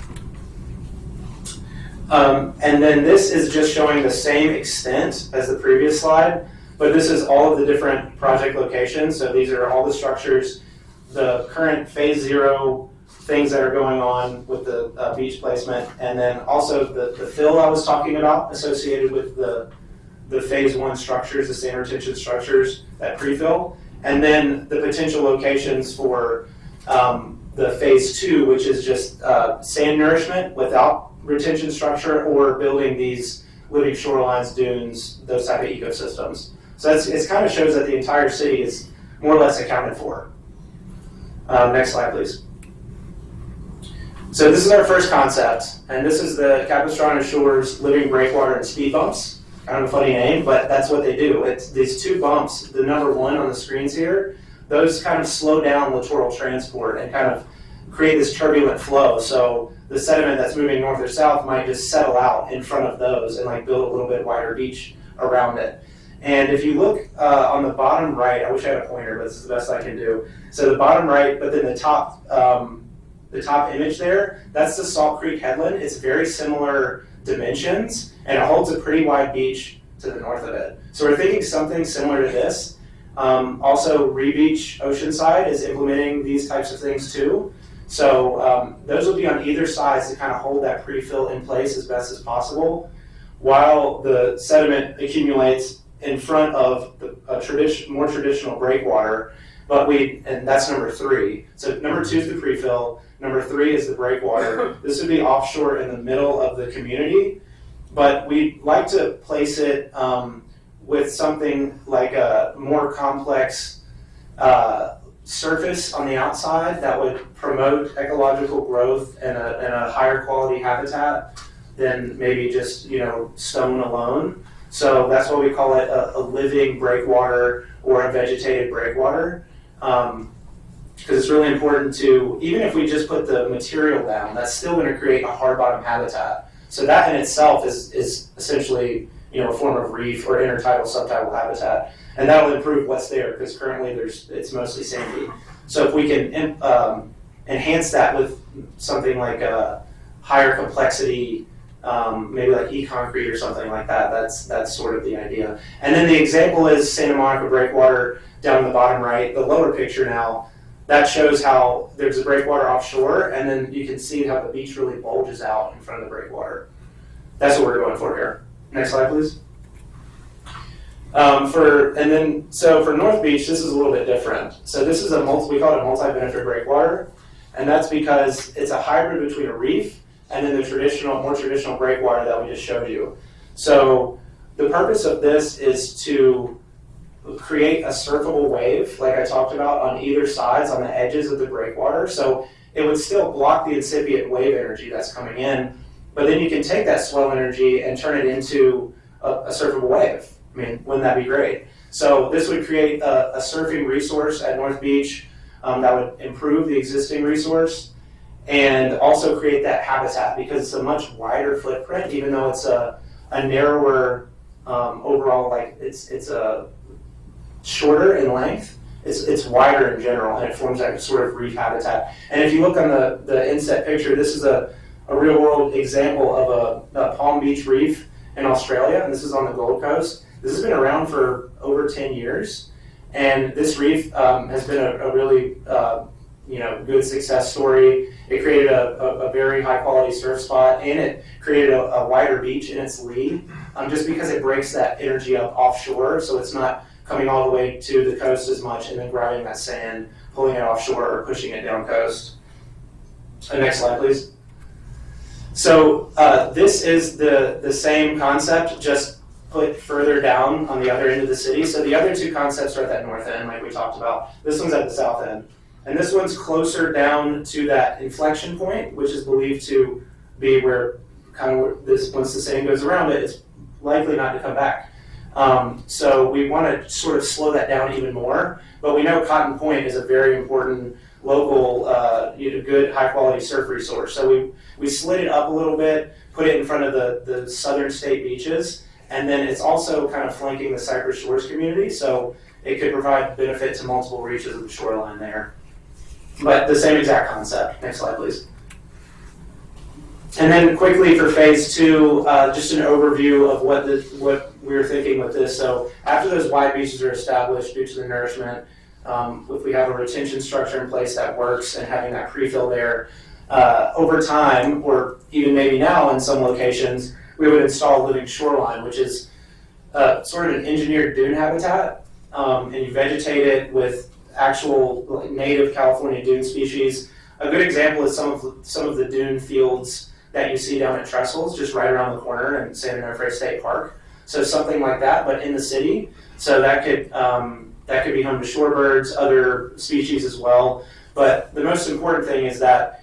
And then this is just showing the same extent as the previous slide, but this is all of the different project locations. So these are all the structures, the current phase 0 things that are going on with the beach placement, and then also the fill I was talking about associated with the phase 1 structures, the sand retention structures, that pre-fill, and then the potential locations for the phase 2, which is just sand nourishment without retention structure, or building these living shorelines, dunes, those type of ecosystems. So it kind of shows that the entire city is more or less accounted for. Next slide, please. So this is our first concept, and this is the Capistrano Shores living breakwater and speed bumps. Kind of a funny name, but that's what they do. It's these 2 bumps, the number 1 on the screens here, those kind of slow down littoral transport and kind of create this turbulent flow. So the sediment that's moving north or south might just settle out in front of those and build a little bit wider beach around it. And if you look on the bottom right, I wish I had a pointer, but this is the best I can do. So the bottom right, but then the top image there, that's the Salt Creek Headland. It's very similar dimensions, and it holds a pretty wide beach to the north of it. So we're thinking something similar to this. Also, Rebeach Oceanside is implementing these types of things too. So those will be on either side to kind of hold that pre-fill in place as best as possible, while the sediment accumulates in front of the more traditional breakwater. And that's number 3. So number 2 is the pre-fill. Number 3 is the breakwater. This would be offshore in the middle of the community, but we'd like to place it with something like a more complex surface on the outside that would promote ecological growth and a higher quality habitat than maybe just stone alone. So that's why we call it a living breakwater or a vegetated breakwater. Because it's really important to, even if we just put the material down, that's still going to create a hard bottom habitat. So that in itself is essentially a form of reef or intertidal subtidal habitat, and that will improve what's there, because currently it's mostly sandy. So if we can enhance that with something like a higher complexity, maybe like e-concrete or something like that, that's sort of the idea. And then the example is Santa Monica Breakwater down in the bottom right. The lower picture now, that shows how there's a breakwater offshore, and then you can see how the beach really bulges out in front of the breakwater. That's what we're going for here. Next slide, please. For North Beach, this is a little bit different. So this is we call it a multi-benefit breakwater, and that's because it's a hybrid between a reef and then the more traditional breakwater that we just showed you. So the purpose of this is to create a surfable wave, like I talked about, on either sides, on the edges of the breakwater. So it would still block the incipient wave energy that's coming in, but then you can take that swell energy and turn it into a surfable wave. I mean, wouldn't that be great? So this would create a surfing resource at North Beach that would improve the existing resource and also create that habitat, because it's a much wider footprint, even though it's a narrower overall, like it's a shorter in length. It's wider in general, and it forms that sort of reef habitat. And if you look on the inset picture, this is a real world example of a Palm Beach reef in Australia, and this is on the Gold Coast. This has been around for over 10 years, and this reef has been a really good success story. It created a very high quality surf spot, and it created a wider beach in its lee, just because it breaks that energy up offshore, so it's not coming all the way to the coast as much and then grabbing that sand, pulling it offshore or pushing it down coast. Next slide, please. So this is the same concept, just put further down on the other end of the city. So the other two concepts are at that north end, like we talked about. This one's at the south end. And this one's closer down to that inflection point, which is believed to be where this, once the sand goes around it, it's likely not to come back. So we want to sort of slow that down even more. But we know Cotton Point is a very important local, good, high-quality surf resource. So we slid it up a little bit, put it in front of the southern state beaches, and then it's also kind of flanking the Cypress Shores community, so it could provide benefit to multiple reaches of the shoreline there. But the same exact concept. Next slide, please. And then quickly for phase two, just an overview of what we were thinking with this. So after those wide beaches are established due to the nourishment, if we have a retention structure in place that works and having that pre-fill there, over time, or even maybe now in some locations, we would install a living shoreline, which is sort of an engineered dune habitat, and you vegetate it with actual native California dune species. A good example is some of the dune fields that you see down at Trestles, just right around the corner in San Onofre State Park. So something like that, but in the city. So that could be home to shorebirds, other species as well. But the most important thing is that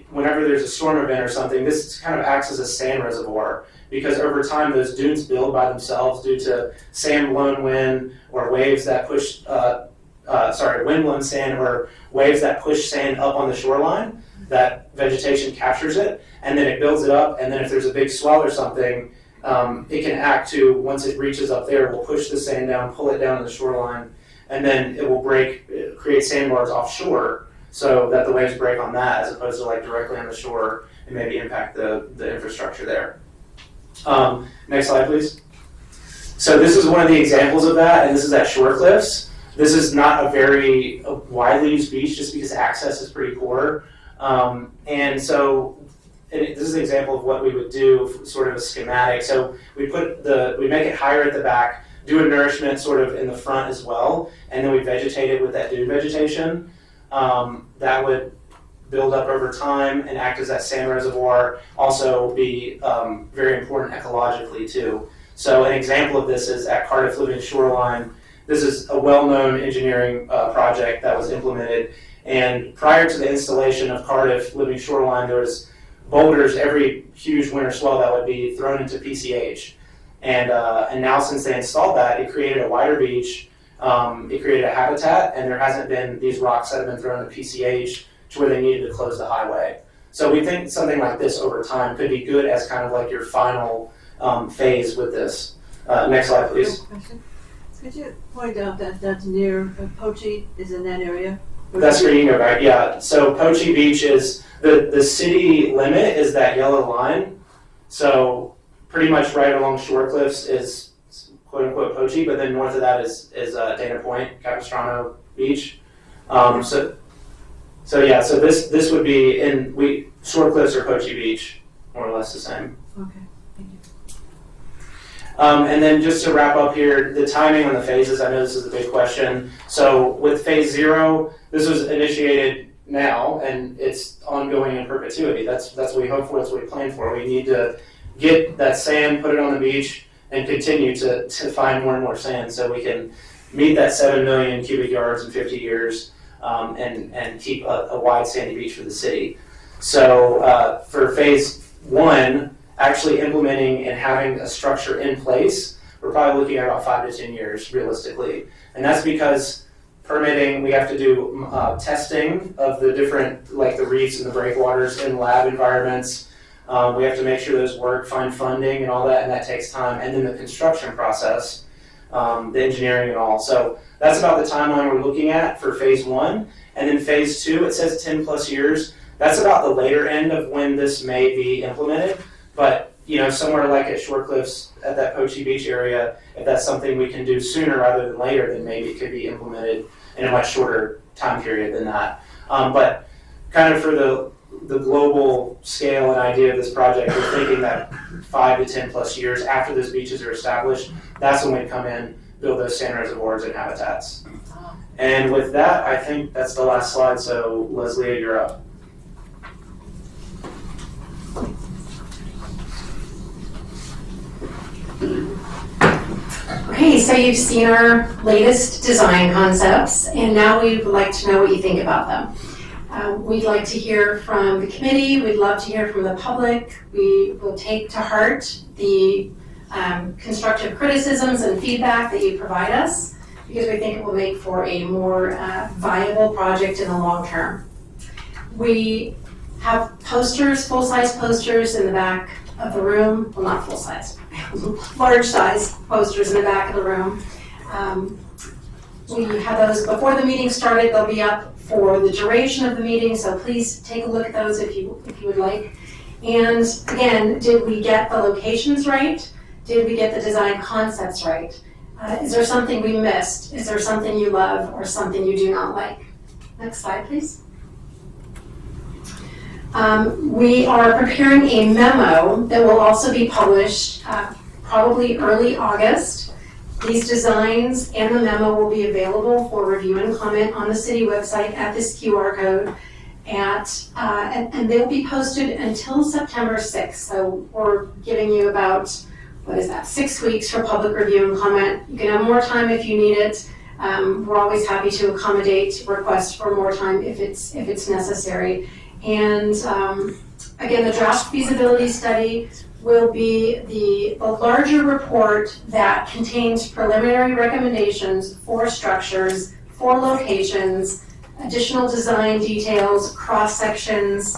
whenever there's a storm event or something, this kind of acts as a sand reservoir, because over time those dunes build by themselves due to sand-blown wind or waves that push, wind-blown sand or waves that push sand up on the shoreline. That vegetation captures it, and then it builds it up, and then if there's a big swell or something, it can act to, once it reaches up there, it will push the sand down, pull it down to the shoreline, and then it will create sandbars offshore, so that the waves break on that as opposed to like directly on the shore and maybe impact the infrastructure there. Next slide, please. So this is one of the examples of that, and this is at Shore Cliffs. This is not a very widely used beach just because access is pretty poor. And so this is an example of what we would do, sort of a schematic. So we make it higher at the back, do a nourishment sort of in the front as well, and then we vegetate it with that dune vegetation. That would build up over time and act as that sand reservoir, also be very important ecologically too. So an example of this is at Cardiff Living Shoreline. This is a well-known engineering project that was implemented, and prior to the installation of Cardiff Living Shoreline, there was boulders every huge winter swell that would be thrown into PCH. And now since they installed that, it created a wider beach, it created a habitat, and there hasn't been these rocks that have been thrown to PCH to where they needed to close the highway. So we think something like this over time could be good as kind of like your final phase with this. Next slide, please. Could you point out that that's near Pochi is in that area? That's where you go, right? Yeah. So Pochi Beach is the city limit is that yellow line. So pretty much right along Shore Cliffs is quote unquote Pochi, but then north of that is Dana Point, Capistrano Beach. So this would be Shore Cliffs or Pochi Beach, more or less the same. Okay, thank you. And then just to wrap up here, the timing on the phases, I know this is a big question. So with phase 0, this was initiated now, and it's ongoing in perpetuity. That's what we hope for, that's what we plan for. We need to get that sand, put it on the beach, and continue to find more and more sand so we can meet that 7 million cubic yards in 50 years and keep a wide sandy beach for the city. So for phase 1, actually implementing and having a structure in place, we're probably looking at about 5 to 10 years realistically. And that's because permitting, we have to do testing of the different, like the reefs and the breakwaters in lab environments. We have to make sure those work, find funding and all that, and that takes time. And then the construction process, the engineering and all. So that's about the timeline we're looking at for phase 1. And then phase 2, it says 10 plus years. That's about the later end of when this may be implemented. But somewhere like at Shore Cliffs, at that Poche Beach area, if that's something we can do sooner rather than later, then maybe it could be implemented in a much shorter time period than that. But kind of for the global scale and idea of this project, we're thinking that 5 to 10 plus years after those beaches are established, that's when we come in, build those sand reservoirs and habitats. And with that, I think that's the last slide. So Leslie, you're up. Okay, so you've seen our latest design concepts, and now we would like to know what you think about them. We'd like to hear from the committee. We'd love to hear from the public. We will take to heart the constructive criticisms and feedback that you provide us, because we think it will make for a more viable project in the long term. We have posters, full-size posters in the back of the room. Well, not full-size, large-size posters in the back of the room. We have those before the meeting started. They'll be up for the duration of the meeting, so please take a look at those if you would like. And again, did we get the locations right? Did we get the design concepts right? Is there something we missed? Is there something you love or something you do not like? Next slide, please. We are preparing a memo that will also be published probably early August. These designs and the memo will be available for review and comment on the city website at this QR code. And they'll be posted until September 6th. So we're giving you about, 6 weeks for public review and comment. You can have more time if you need it. We're always happy to accommodate requests for more time if it's necessary. And again, the draft feasibility study will be the larger report that contains preliminary recommendations for structures, for locations, additional design details, cross-sections,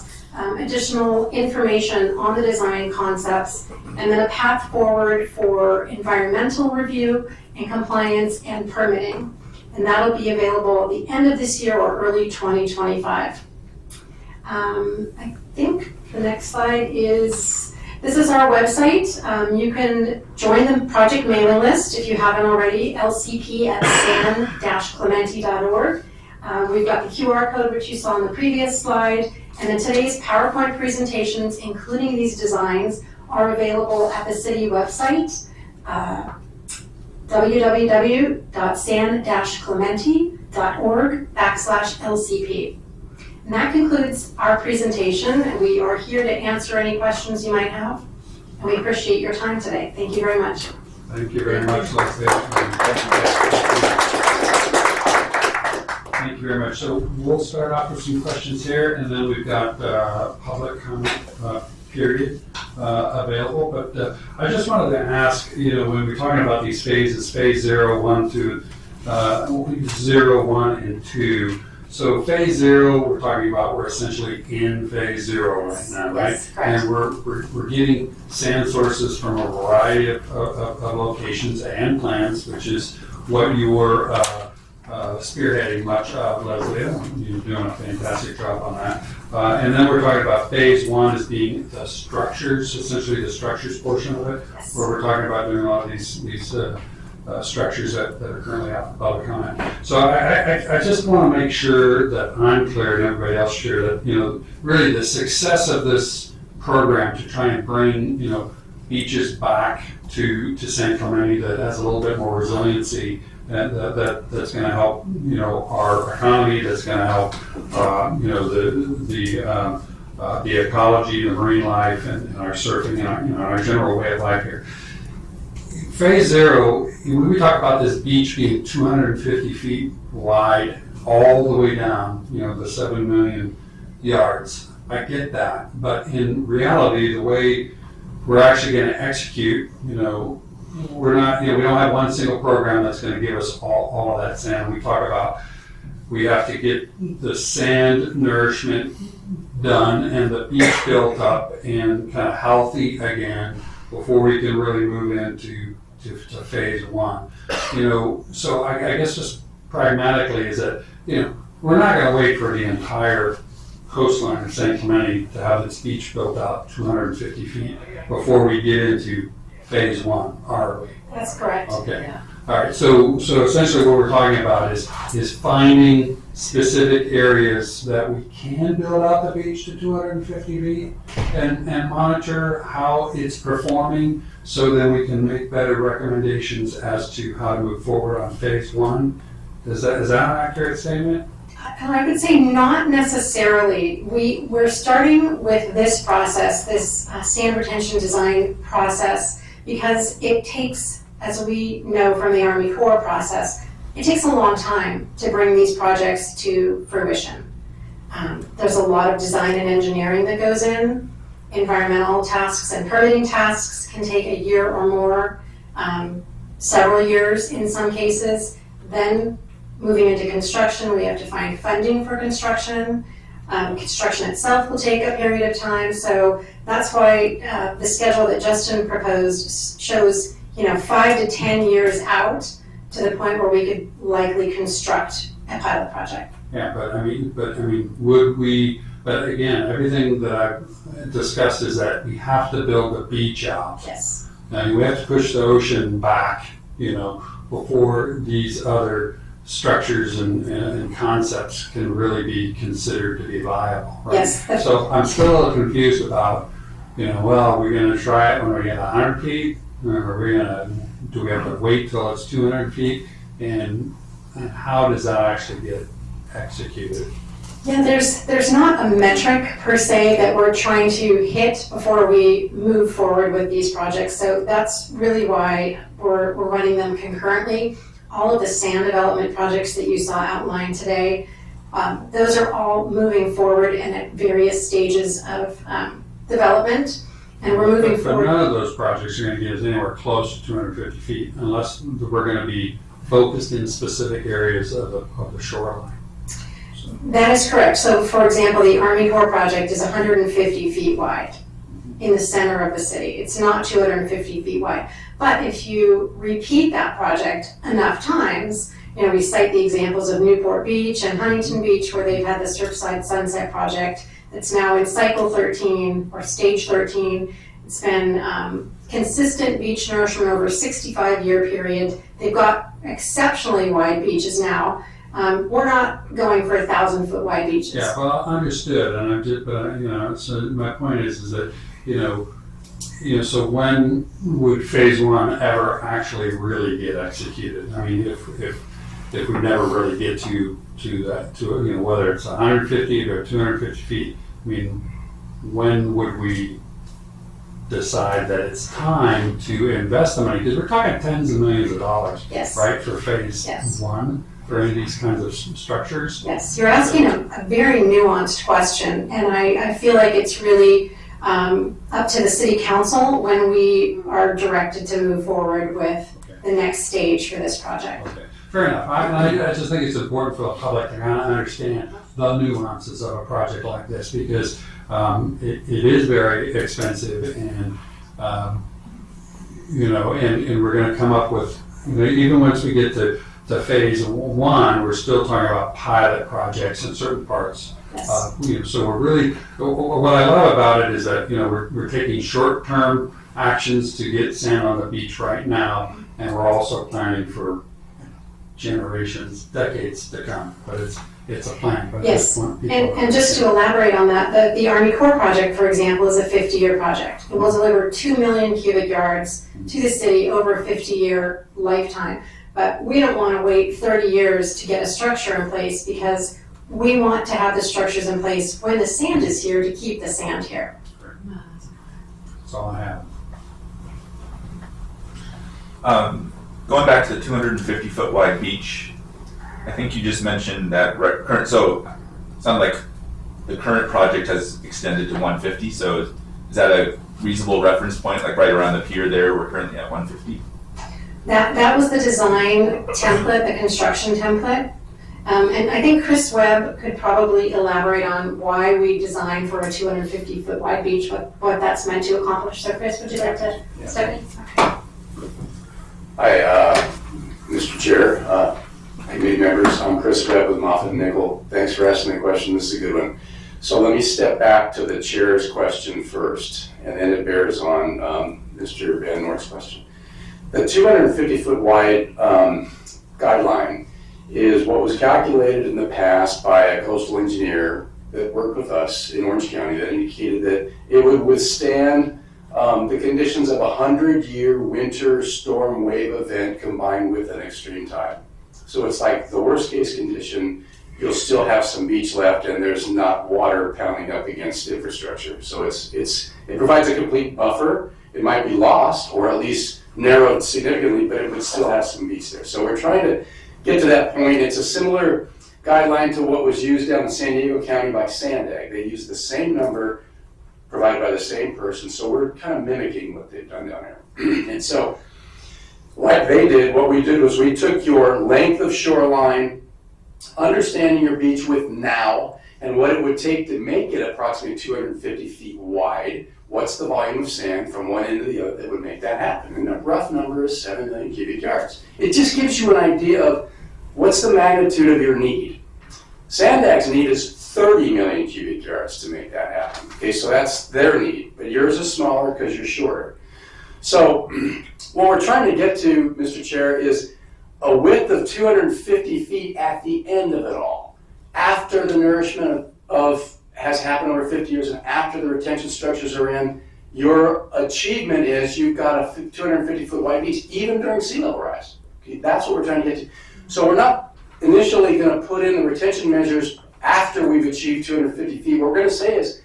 additional information on the design concepts, and then a path forward for environmental review and compliance and permitting. And that'll be available at the end of this year or early 2025. I think the next slide is, this is our website. You can join the project mailing list if you haven't already, lcp@san-clemente.org. We've got the QR code, which you saw on the previous slide, and then today's PowerPoint presentations, including these designs, are available at the city website, www.san-clemente.org/LCP. And that concludes our presentation, and we are here to answer any questions you might have. And we appreciate your time today. Thank you very much. Thank you very much, Leslie. Thank you very much. So we'll start off with some questions here, and then we've got public comment period available. But I just wanted to ask, when we're talking about these phases, phase 0, 1, 2, 0, 1, and 2. So phase 0, we're talking about, we're essentially in phase 0 right now, right? Yes, correct. And we're getting sand sources from a variety of locations and plants, which is what you were spearheading much of, Leslie. You're doing a fantastic job on that. And then we're talking about phase 1 as being the structures, essentially the structures portion of it, Yes. where we're talking about doing a lot of these structures that are currently out for public comment. So I just want to make sure that I'm clear and everybody else sure that, really the success of this program to try and bring, beaches back to San Clemente that has a little bit more resiliency that's going to help, our economy, that's going to help, the ecology, the marine life, and our surfing, and our, our general way of life here. Phase zero, when we talk about this beach being 250 feet wide all the way down, the 7 million yards, I get that. But in reality, the way we're actually going to execute, we're not, we don't have one single program that's going to give us all of that sand. We talk about we have to get the sand nourishment done and the beach built up and kind of healthy again before we can really move into to phase one. So I guess just pragmatically is that, we're not going to wait for the entire coastline of St. Clemente to have its beach built out 250 feet before we get into phase one, are we? That's correct. Okay. Yeah. All right. So essentially what we're talking about is finding specific areas that we can build out the beach to 250 feet and monitor how it's performing so then we can make better recommendations as to how to move forward on phase one. Is that an accurate statement? I would say not necessarily. We're starting with this process, this sand retention design process, because it takes, as we know from the Army Corps process, it takes a long time to bring these projects to fruition. There's a lot of design and engineering that goes in. Environmental tasks and permitting tasks can take a year or more, several years in some cases. Then moving into construction, we have to find funding for construction. Construction itself will take a period of time. So that's why the schedule that Justin proposed shows 5 to 10 years out to the point where we could likely construct a pilot project. Yeah, but I mean, would we? But again, everything that I've discussed is that we have to build the beach out. Yes. Now we have to push the ocean back, before these other structures and concepts can really be considered to be viable. Right? Yes. So I'm still a little confused about, well, we're going to try it when we get 100 feet, or do we have to wait till it's 200 feet, and how does that actually get executed? Yeah, there's not a metric per se that we're trying to hit before we move forward with these projects. So that's really why we're running them concurrently. All of the sand development projects that you saw outlined today, those are all moving forward and at various stages of development. And we're moving forward. But none of those projects are going to get us anywhere close to 250 feet unless we're going to be focused in specific areas of the shoreline. That is correct. So for example, the Army Corps project is 150 feet wide in the center of the city. It's not 250 feet wide. But if you repeat that project enough times, we cite the examples of Newport Beach and Huntington Beach where they've had the Surfside Sunset project that's now in cycle 13 or stage 13. It's been consistent beach nourishment over a 65-year period. They've got exceptionally wide beaches now. We're not going for 1,000-foot wide beaches. Yeah, well, understood, and I'm just, but so my point is that so when would phase one ever actually really get executed? I mean, if we never really get to that, whether it's 150 or 250 feet, I mean, when would we decide that it's time to invest the money? Because we're talking tens of millions of dollars, Yes. right, for phase Yes. one for any of these kinds of structures. Yes, you're asking a very nuanced question, and I feel like it's really up to the city council when we are directed to move forward with the next stage for this project. Okay, fair enough. I just think it's important for the public to kind of understand the nuances of a project like this because it is very expensive and and we're going to come up with, even once we get to phase one, we're still talking about pilot projects in certain parts. Yes. So we're really, what I love about it is that, we're taking short-term actions to get sand on the beach right now, and we're also planning for generations, decades to come, but it's a plan. But Yes, people and just to elaborate on that, the Army Corps project, for example, is a 50-year project. It will deliver 2 million cubic yards to the city over a 50-year lifetime. But we don't want to wait 30 years to get a structure in place because we want to have the structures in place when the sand is here to keep the sand here. That's all I have. Going back to the 250 foot wide beach, I think you just mentioned that so it sounded like the current project has extended to 150, so is that a reasonable reference point, like right around the pier there, we're currently at 150? That was the design template, the construction template. And I think Chris Webb could probably elaborate on why we designed for a 250 foot wide beach, what that's meant to accomplish. So Chris, would you like to step in? Hi, Mr. Chair, committee members. I'm Chris Webb with Moffett Nickel. Thanks for asking the question. This is a good one. So let me step back to the chair's question first, and then it bears on Mr. Van Noort's question. The 250 foot wide guideline is what was calculated in the past by a coastal engineer that worked with us in Orange County that indicated that it would withstand the conditions of a 100-year winter storm wave event combined with an extreme tide. So it's like the worst case condition, you'll still have some beach left and there's not water pounding up against infrastructure. So it provides a complete buffer. It might be lost or at least narrowed significantly, but it would still have some beach there. So we're trying to get to that point. It's a similar guideline to what was used down in San Diego County by Sandag. They used the same number provided by the same person, so we're kind of mimicking what they've done down there. And so, like they did, what we did was we took your length of shoreline, understanding your beach width now, and what it would take to make it approximately 250 feet wide. What's the volume of sand from one end to the other that would make that happen? And the rough number is 7 million cubic yards. It just gives you an idea of what's the magnitude of your need. Sandag's need is 30 million cubic yards to make that happen. Okay, so that's their need, but yours is smaller because you're shorter. So what we're trying to get to, Mr. Chair, is a width of 250 feet at the end of it all. After the nourishment has happened over 50 years and after the retention structures are in, your achievement is you've got a 250 foot wide beach even during sea level rise. Okay, that's what we're trying to get to. So we're not initially going to put in the retention measures after we've achieved 250 feet. What we're going to say is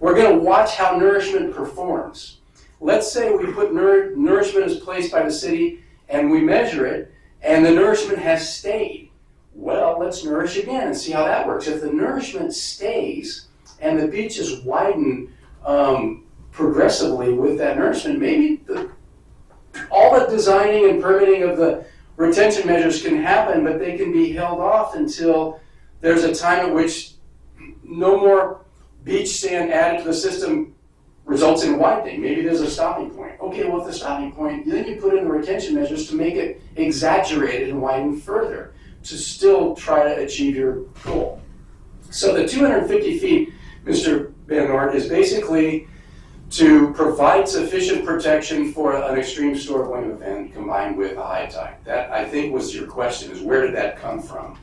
we're going to watch how nourishment performs. Let's say we put nourishment as placed by the city and we measure it and the nourishment has stayed. Well, let's nourish again and see how that works. If the nourishment stays and the beaches widen progressively with that nourishment, maybe all the designing and permitting of the retention measures can happen, but they can be held off until there's a time at which no more beach sand added to the system results in widening. Maybe there's a stopping point. Okay, well, at the stopping point, then you put in the retention measures to make it exaggerated and widen further to still try to achieve your goal. So the 250 feet, Mr. Van Noort, is basically to provide sufficient protection for an extreme storm wave event combined with a high tide. That, I think, was your question, is where did that come from?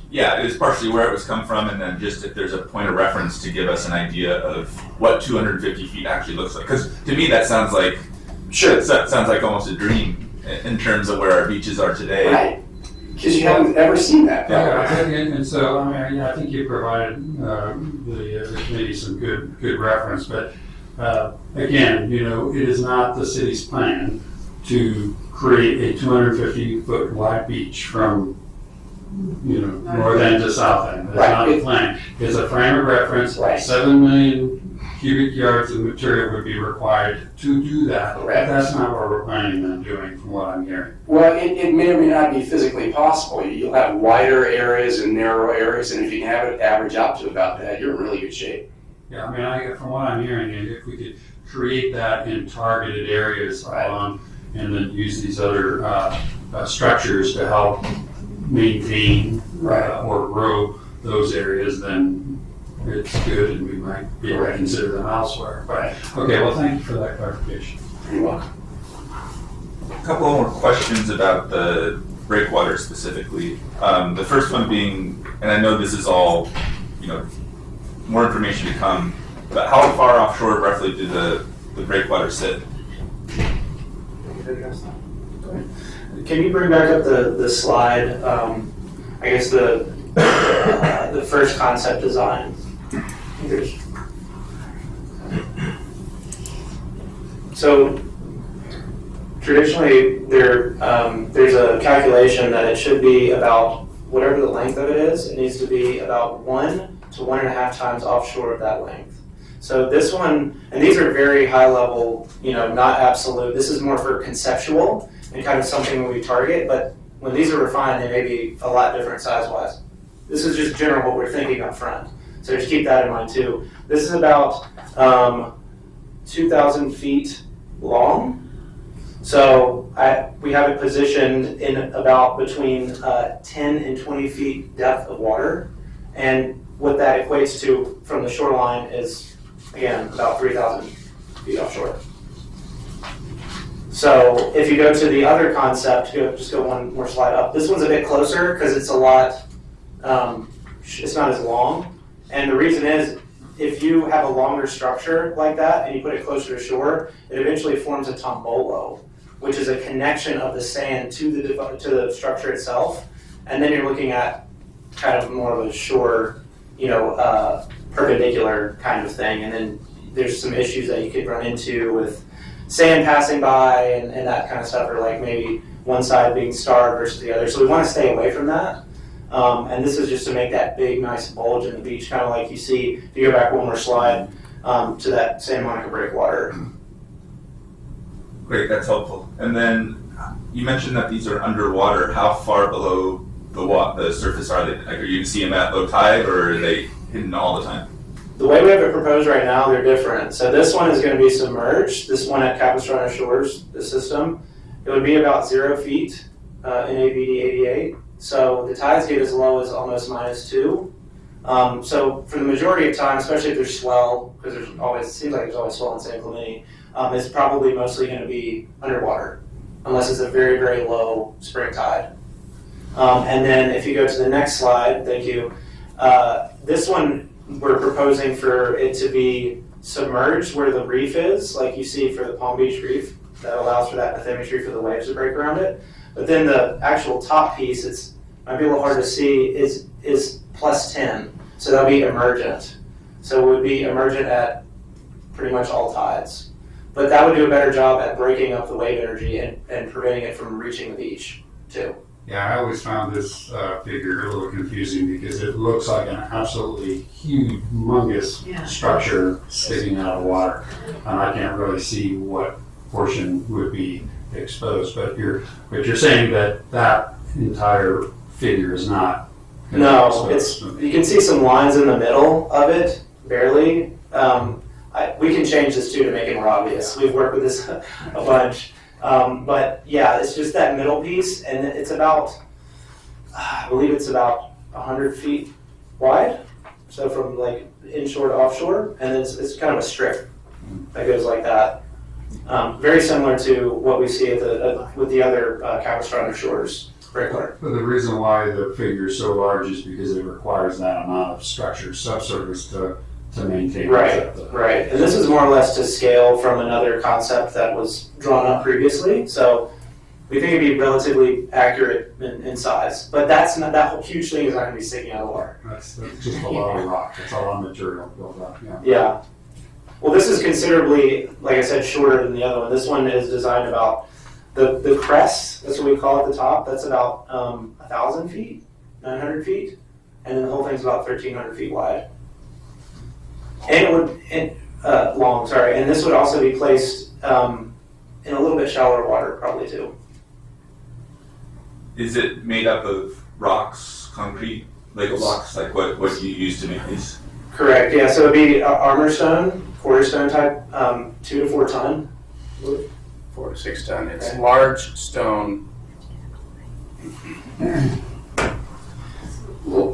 Yeah, it was partially where it was come from, and then just if there's a point of reference to give us an idea of what 250 feet actually looks like. Because to me, that sounds like sounds like almost a dream in terms of where our beaches are today. Right, because you haven't ever seen that. Yeah, and so I mean, I think you provided the committee some good reference, but again, it is not the city's plan to create a 250 foot wide beach from north end to south end. That's not the plan. It's a frame of reference. Right. 7 million cubic yards of material would be required to do that. Correct. That's not what we're planning on doing, from what I'm hearing. Well, it may or may not be physically possible. You'll have wider areas and narrow areas, and if you can have it average out to about that, you're in really good shape. Yeah, I mean, from what I'm hearing, if we could create that in targeted areas and then use these other structures to help maintain or grow those areas, then it's good and we might be able to consider them elsewhere. Right. Okay, well, thank you for that clarification. You're welcome. A couple more questions about the breakwater specifically. The first one being, and I know this is all, more information to come, but how far offshore roughly do the breakwater sit? Can you bring back up the slide? I guess the first concept design. So traditionally, there's a calculation that it should be about whatever the length of it is. It needs to be about 1 to 1.5 times offshore of that length. So this one, and these are very high level, not absolute. This is more for conceptual and kind of something we target, but when these are refined, they may be a lot different size-wise. This is just general what we're thinking up front. So just keep that in mind too. This is about 2,000 feet long. So we have it positioned in about between 10 and 20 feet depth of water. And what that equates to from the shoreline is, again, about 3,000 feet offshore. So if you go to the other concept, just go one more slide up. This one's a bit closer because it's a lot, it's not as long. And the reason is, if you have a longer structure like that and you put it closer to shore, it eventually forms a tombolo, which is a connection of the sand to the structure itself. And then you're looking at kind of more of a shore, perpendicular kind of thing. And then there's some issues that you could run into with sand passing by and that kind of stuff, or like maybe one side being starred versus the other. So we want to stay away from that. And this is just to make that big, nice bulge in the beach, kind of like you see, if you go back one more slide, to that Santa Monica breakwater. Great, that's helpful. And then you mentioned that these are underwater. How far below the surface are they? Like, are you see them at low tide, or are they hidden all the time? The way we have it proposed right now, they're different. So this one is going to be submerged. This one at Capistrano Shores, the system, it would be about 0 feet in ABD 88. So the tides get as low as almost -2. So for the majority of time, especially if there's swell, because it seems like there's always swell in San Clemente, it's probably mostly going to be underwater, unless it's a very, very low spring tide. And then if you go to the next slide, thank you. This one, we're proposing for it to be submerged where the reef is, like you see for the Palm Beach Reef. That allows for that bathymetry for the waves to break around it. But then the actual top piece, might be a little hard to see, is +10. So that'll be emergent. So it would be emergent at pretty much all tides. But that would do a better job at breaking up the wave energy and preventing it from reaching the beach, too. Yeah, I always found this figure a little confusing because it looks like an absolutely humongous structure sticking out of water. And I can't really see what portion would be exposed. But you're saying that entire figure is not. No, you can see some lines in the middle of it, barely. We can change this too to make it more obvious. We've worked with this a bunch. But yeah, it's just that middle piece, and it's about, I believe it's about 100 feet wide. So from like inshore to offshore, and it's kind of a strip that goes like that. Very similar to what we see with the other Capistrano Shores breakwater. But the reason why the figure is so large is because it requires that amount of structure subsurface to maintain. Right. And this is more or less to scale from another concept that was drawn up previously. So we think it'd be relatively accurate in size. But that whole huge thing is not going to be sticking out of the water. That's just a lot of rock. That's a lot of material built up. Yeah. Well, this is considerably, like I said, shorter than the other one. This one is designed about the crest. That's what we call it at the top. That's about 1,000 feet, 900 feet, and then the whole thing's about 1,300 feet wide. And long, sorry. And this would also be placed in a little bit shallower water, probably too. Is it made up of rocks, concrete, Lego blocks? Like what do you use to make these? Correct. Yeah. So it'd be armor stone, quarter stone type, 2 to 4 ton. 4 to 6 ton. It's Okay. large stone.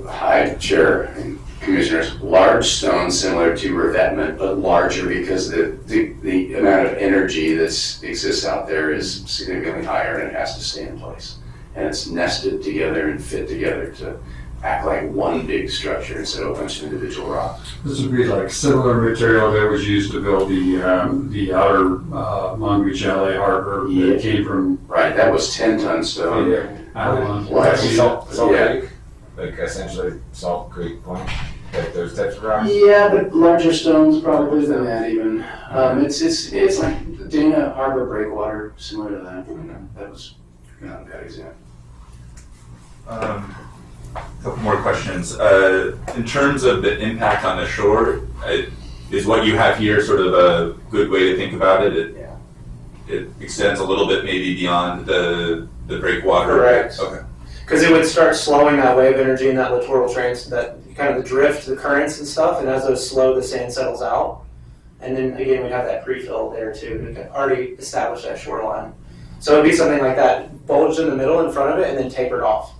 Hi, Chair and Commissioners. Large stone similar to revetment, but larger because the amount of energy that exists out there is significantly higher and it has to stay in place. And it's nested together and fit together to act like one big structure instead of a bunch of individual rocks. This would be like similar material that was used to build the outer Long Beach LA harbor Yeah. that came from Right, that was 10-ton stone. Avalon. Less. Salt Yeah. Lake? like essentially Salt Creek Point, like those types of rocks? Yeah, but larger stones probably than that even. It's like the Dana Harbor breakwater, similar to that. That was not a bad example. Couple more questions. In terms of the impact on the shore, is what you have here sort of a good way to think about it? Yeah. It extends a little bit maybe beyond the breakwater. Correct. Okay. Because it would start slowing that wave energy and that littoral that kind of the drift, the currents and stuff, and as those slow, the sand settles out. And then again, we'd have that pre-fill there too to already establish that shoreline. So it'd be something like that, bulged in the middle in front of it and then tapered off.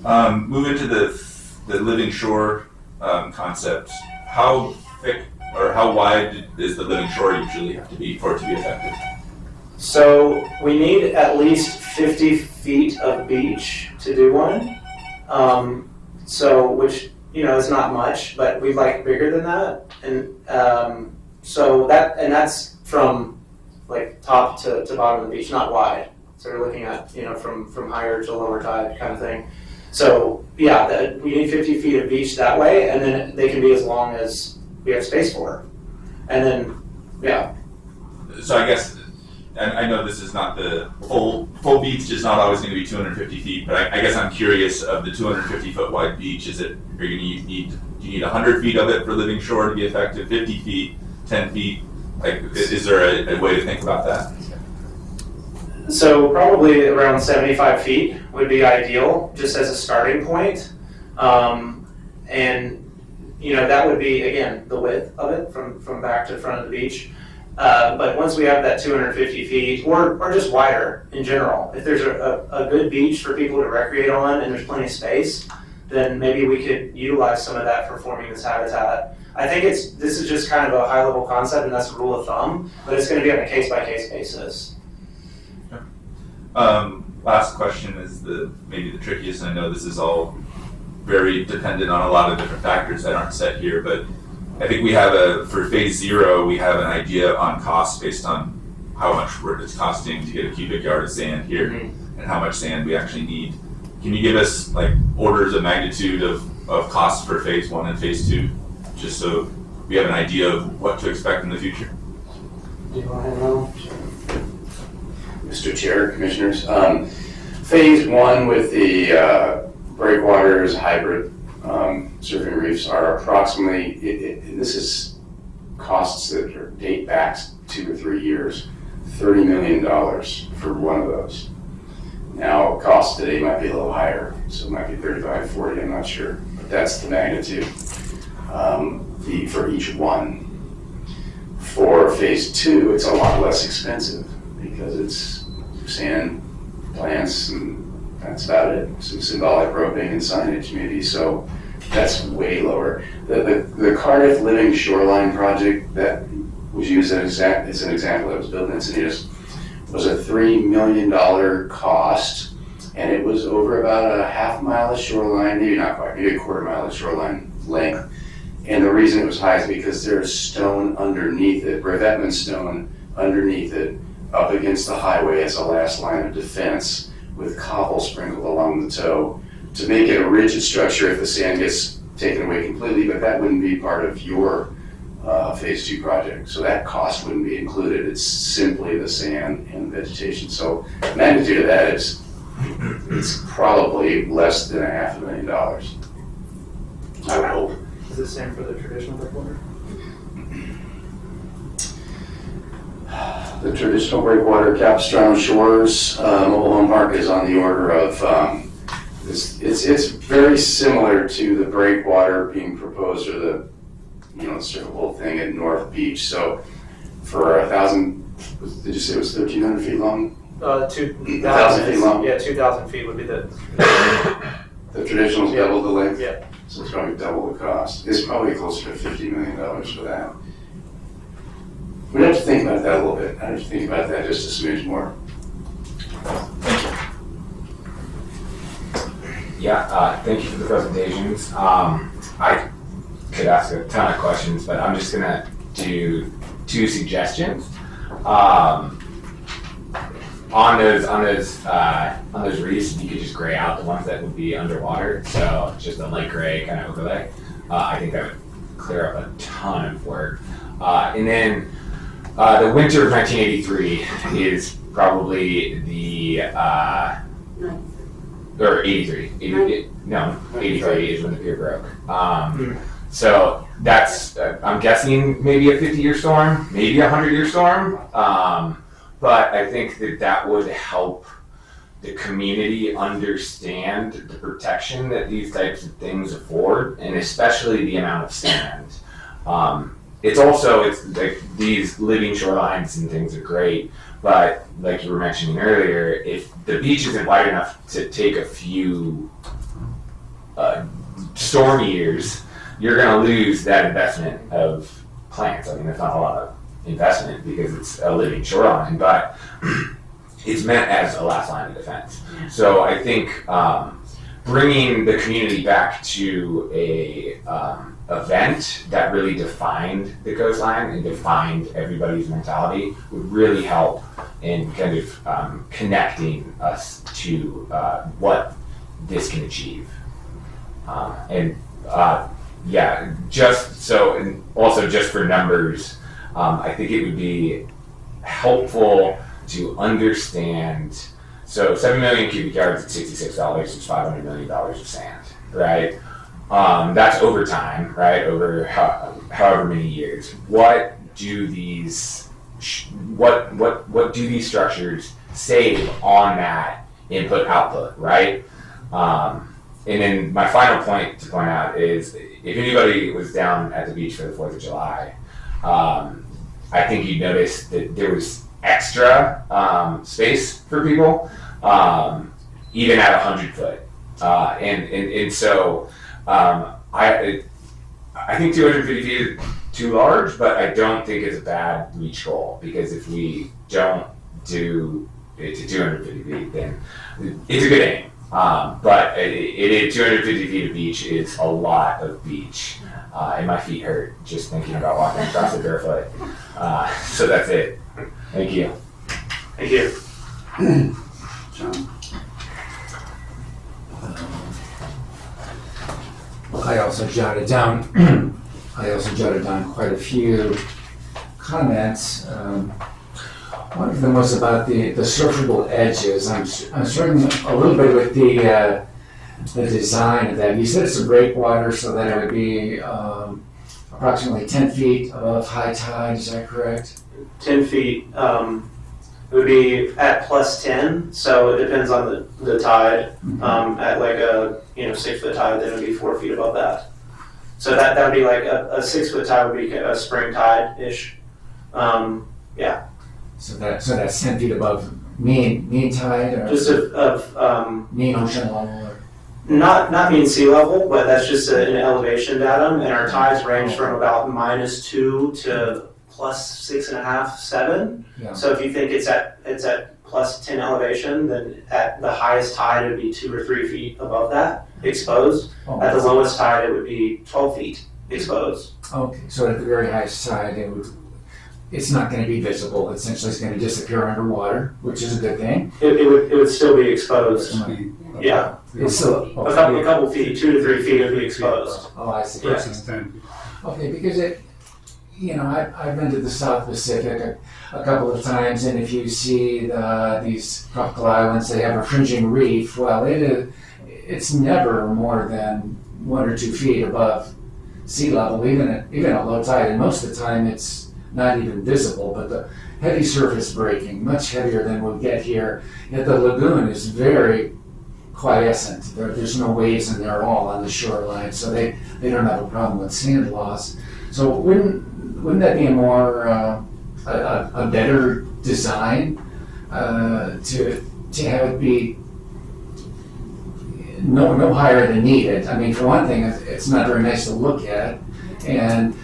Moving to the living shore concept, how thick or how wide does the living shore usually have to be for it to be effective? So we need at least 50 feet of beach to do one. Which, is not much, but we'd like bigger than that. And that's from like top to bottom of the beach, not wide. So we're looking at, from higher to lower tide kind of thing. So yeah, we need 50 feet of beach that way, and then they can be as long as we have space for. And then, yeah. So I guess, and I know this is not the full beach is not always going to be 250 feet, but I guess I'm curious of the 250 foot wide beach, do you need 100 feet of it for living shore to be effective, 50 feet, 10 feet? Like, is there a way to think about that? So probably around 75 feet would be ideal, just as a starting point. That would be, again, the width of it from back to front of the beach. But once we have that 250 feet, or just wider in general, if there's a good beach for people to recreate on and there's plenty of space, then maybe we could utilize some of that for forming this habitat. I think this is just kind of a high level concept and that's a rule of thumb, but it's going to be on a case by case basis. Last question is maybe the trickiest, and I know this is all very dependent on a lot of different factors that aren't set here, but I think for phase 0, we have an idea on cost based on how much it's costing to get a cubic yard of sand here and how much sand we actually need. Can you give us like orders of magnitude of costs for phase 1 and phase 2, just so we have an idea of what to expect in the future? Do you want to know? Mr. Chair, Commissioners, phase 1 with the breakwaters, hybrid surfing reefs are approximately, this is costs that date back 2 or 3 years, $30 million for one of those. Now, cost today might be a little higher, so it might be 35, 40, I'm not sure, but that's the magnitude for each one. For phase 2, it's a lot less expensive because it's sand, plants, and that's about it. Some symbolic roping and signage maybe, so that's way lower. The Cardiff Living Shoreline project that was used as an example that was built in Encinitas was a $3 million cost, and it was over about a half mile of shoreline, maybe not quite, maybe a quarter mile of shoreline length. And the reason it was high is because there's stone underneath it, revetment stone underneath it, up against the highway as a last line of defense with cobble sprinkled along the toe to make it a rigid structure if the sand gets taken away completely, but that wouldn't be part of your phase 2 project. So that cost wouldn't be included. It's simply the sand and vegetation. So the magnitude of that it's probably less than $500,000. I would hope. Is the same for the traditional breakwater? The traditional breakwater Capistrano Shores mobile home park is on the order of, it's very similar to the breakwater being proposed or the circle thing at North Beach. So for 1,000, did you say it was 1,300 feet long? 2,000 feet long? Yeah, 2,000 feet would be the traditional is double the length? Yeah. So it's probably double the cost. It's probably closer to $50 million for that. We'd have to think about that a little bit. I'd have to think about that just a smidge more. Yeah, thank you for the presentations. I could ask a ton of questions, but I'm just gonna do 2 suggestions. on those reefs, you could just gray out the ones that would be underwater. So just a light gray kind of overlay. I think that would clear up a ton of work. And then the winter of 1983 is probably the or 83. 83 is when the pier broke. So that's, I'm guessing, maybe a 50-year storm, maybe a 100-year storm. But I think that would help the community understand the protection that these types of things afford, and especially the amount of sand. It's like these living shorelines and things are great, but like you were mentioning earlier, if the beach isn't wide enough to take a few storm years, you're going to lose that investment of plants. I mean, that's not a lot of investment because it's a living shoreline, but it's meant as a last line of defense. So I think bringing the community back to a event that really defined the coastline and defined everybody's mentality would really help in kind of connecting us to what this can achieve. Just so, and also just for numbers, I think it would be helpful to understand. So 7 million cubic yards at $66 is $500 million of sand, right? That's over time, right? Over however many years. What do these what do these structures save on that input output, right? And then my final point to point out is, if anybody was down at the beach for the 4th of July, I think you'd notice that there was extra space for people, even at 100 foot. And so I think 250 feet is too large, but I don't think it's a bad reach goal, because if we don't do it to 250 feet, then it's a good aim. But 250 feet of beach is a lot of beach, and my feet hurt just thinking about walking across it barefoot. So that's it. Thank you. Thank you. John? I also jotted down quite a few comments. One of them was about the surfable edges. I'm struggling a little bit with the design of that. You said it's a breakwater, so that it would be approximately 10 feet above high tide. Is that correct? 10 feet. It would be at plus 10, so it depends on the tide. At like a 6 foot tide, then it would be 4 feet above that. So that would be like a 6 foot tide would be a spring tide ish. Yeah. So that's 10 feet above mean tide, or Just of mean ocean level. Or? not mean sea level, but that's just an elevation datum, and our tides range from about -2 to plus 6.5, 7. Yeah. So if you think it's at plus 10 elevation, then at the highest tide it would be 2 or 3 feet above that, exposed. Oh, At the lowest tide it would be 12 feet exposed. okay, so at the very highest tide, it's not going to be visible. Essentially, it's going to disappear underwater, which is a good thing. It would still be exposed. Yeah, It's still a couple feet, 2 to 3 feet would be exposed. Oh, I see. Yeah. Okay, because I've been to the South Pacific a couple of times, and if you see these tropical islands, they have a fringing reef. Well, it's never more than 1 or 2 feet above sea level, even at low tide, and most of the time it's not even visible. But the heavy surface breaking, much heavier than we'll get here. Yet the lagoon is very quiescent. There's no waves in there at all on the shoreline, so they don't have a problem with sand loss. So wouldn't that be a more a better design to have it be no higher than needed? I mean, for one thing, it's not very nice to look at, and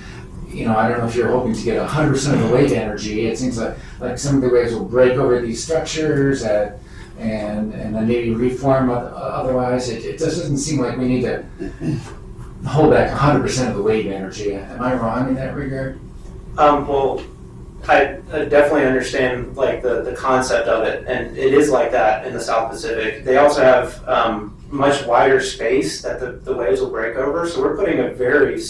I don't know if you're hoping to get 100% of the wave energy. It seems like some of the waves will break over these structures and then maybe reform otherwise. It just doesn't seem like we need to hold back 100% of the wave energy. Am I wrong in that regard? Well, I definitely understand like the concept of it, and it is like that in the South Pacific. They also have much wider space that the waves will break over, so we're putting a very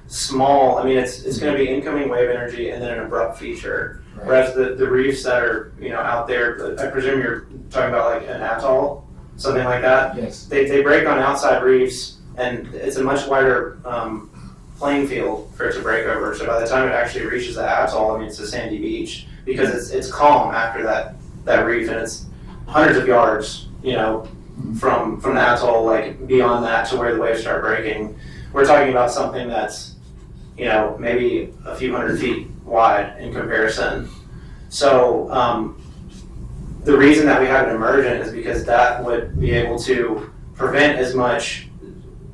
small, I mean, it's going to be incoming wave energy and then an abrupt feature. Right. Whereas the reefs that are, you know, out there, I presume you're talking about like an atoll, something like that. Yes. They break on outside reefs, and it's a much wider playing field for it to break over. So by the time it actually reaches the atoll, I mean, it's a sandy beach because it's calm after that reef, and it's hundreds of yards, you know, from the atoll, like beyond that to where the waves start breaking. We're talking about something that's, you know, maybe a few hundred feet wide in comparison. So the reason that we have an emergent is because that would be able to prevent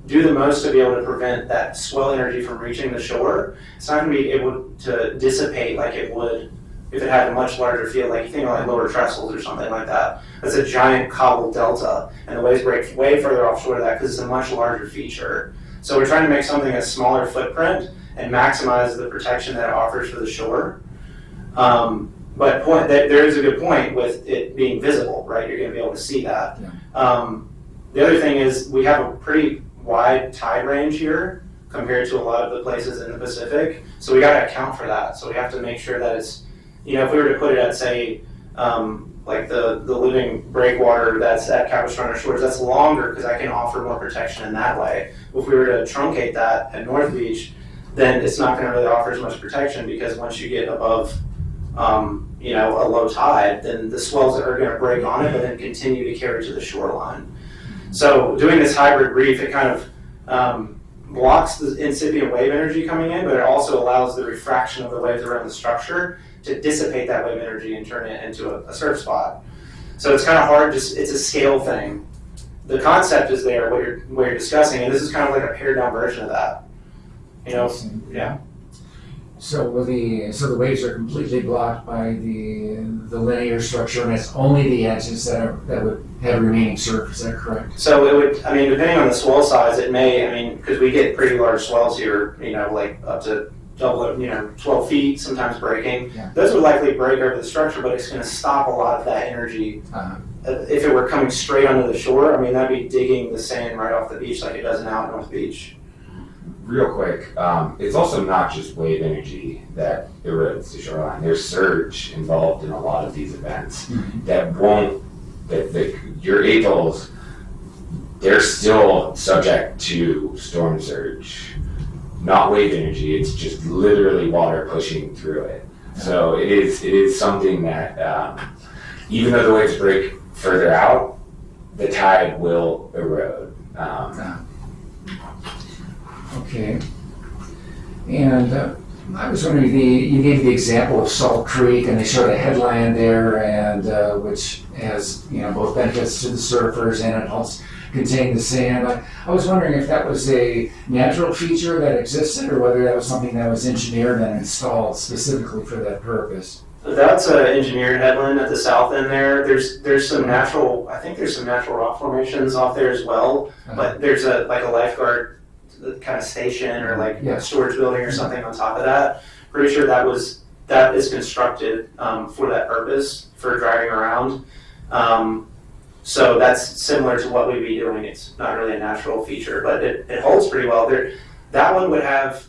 do the most to be able to prevent that swell energy from reaching the shore. It's not going to be able to dissipate like it would if it had a much larger field, like you think of like Lower Trestles or something like that. That's a giant cobbled delta, and the waves break way further offshore of that because it's a much larger feature. So we're trying to make something a smaller footprint and maximize the protection that it offers for the shore. But there is a good point with it being visible, right? You're going to be able to see that. Yeah. The other thing is we have a pretty wide tide range here compared to a lot of the places in the Pacific. So we got to account for that. So we have to make sure that it's, you know, if we were to put it at, say, like the living breakwater that's at Capistrano Shores, that's longer because I can offer more protection in that way. If we were to truncate that at North Beach, then it's not going to really offer as much protection because once you get above, you know, a low tide, then the swells are going to break on it, but then continue to carry to the shoreline. So doing this hybrid reef, it kind of blocks the incipient wave energy coming in, but it also allows the refraction of the waves around the structure to dissipate that wave energy and turn it into a surf spot. So it's kind of hard, it's a scale thing. The concept is there, what you're discussing, and this is kind of like a pared down version of that. You know, yeah. So the waves are completely blocked by the linear structure, and it's only the edges that would have remaining surf. Is that correct? So it would, I mean, depending on the swell size, it may, I mean, because we get pretty large swells here, you know, like up to double, you know, 12 feet, sometimes breaking. Yeah. Those would likely break over the structure, but it's going to stop a lot of that energy. If it were coming straight onto the shore, I mean, that'd be digging the sand right off the beach like it does now at North Beach. Real quick, it's also not just wave energy that erodes the shoreline. There's surge involved in a lot of these events that won't, your atolls, they're still subject to storm surge, not wave energy. It's just literally water pushing through it. So it is something that even though the waves break further out, the tide will erode. Okay. And I was wondering, you gave the example of Salt Creek, and they showed a headland there, and which has, you know, both benefits to the surfers and it helps contain the sand. I was wondering if that was a natural feature that existed, or whether that was something that was engineered and installed specifically for that purpose. That's an engineered headland at the south end there. There's some natural, I think there's some natural rock formations off there as well, but there's a lifeguard kind of station or like a storage building or something on top of that. Pretty sure that is constructed for that purpose, for driving around. So that's similar to what we'd be doing. It's not really a natural feature, but it holds pretty well. That one would have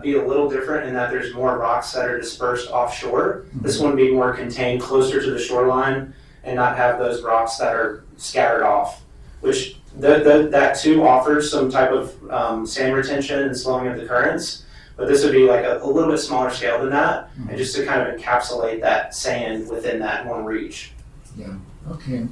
be a little different in that there's more rocks that are dispersed offshore. This one would be more contained closer to the shoreline and not have those rocks that are scattered off, which that too offers some type of sand retention and slowing of the currents, but this would be like a little bit smaller scale than that, and just to kind of encapsulate that sand within that one reach. Yeah, okay.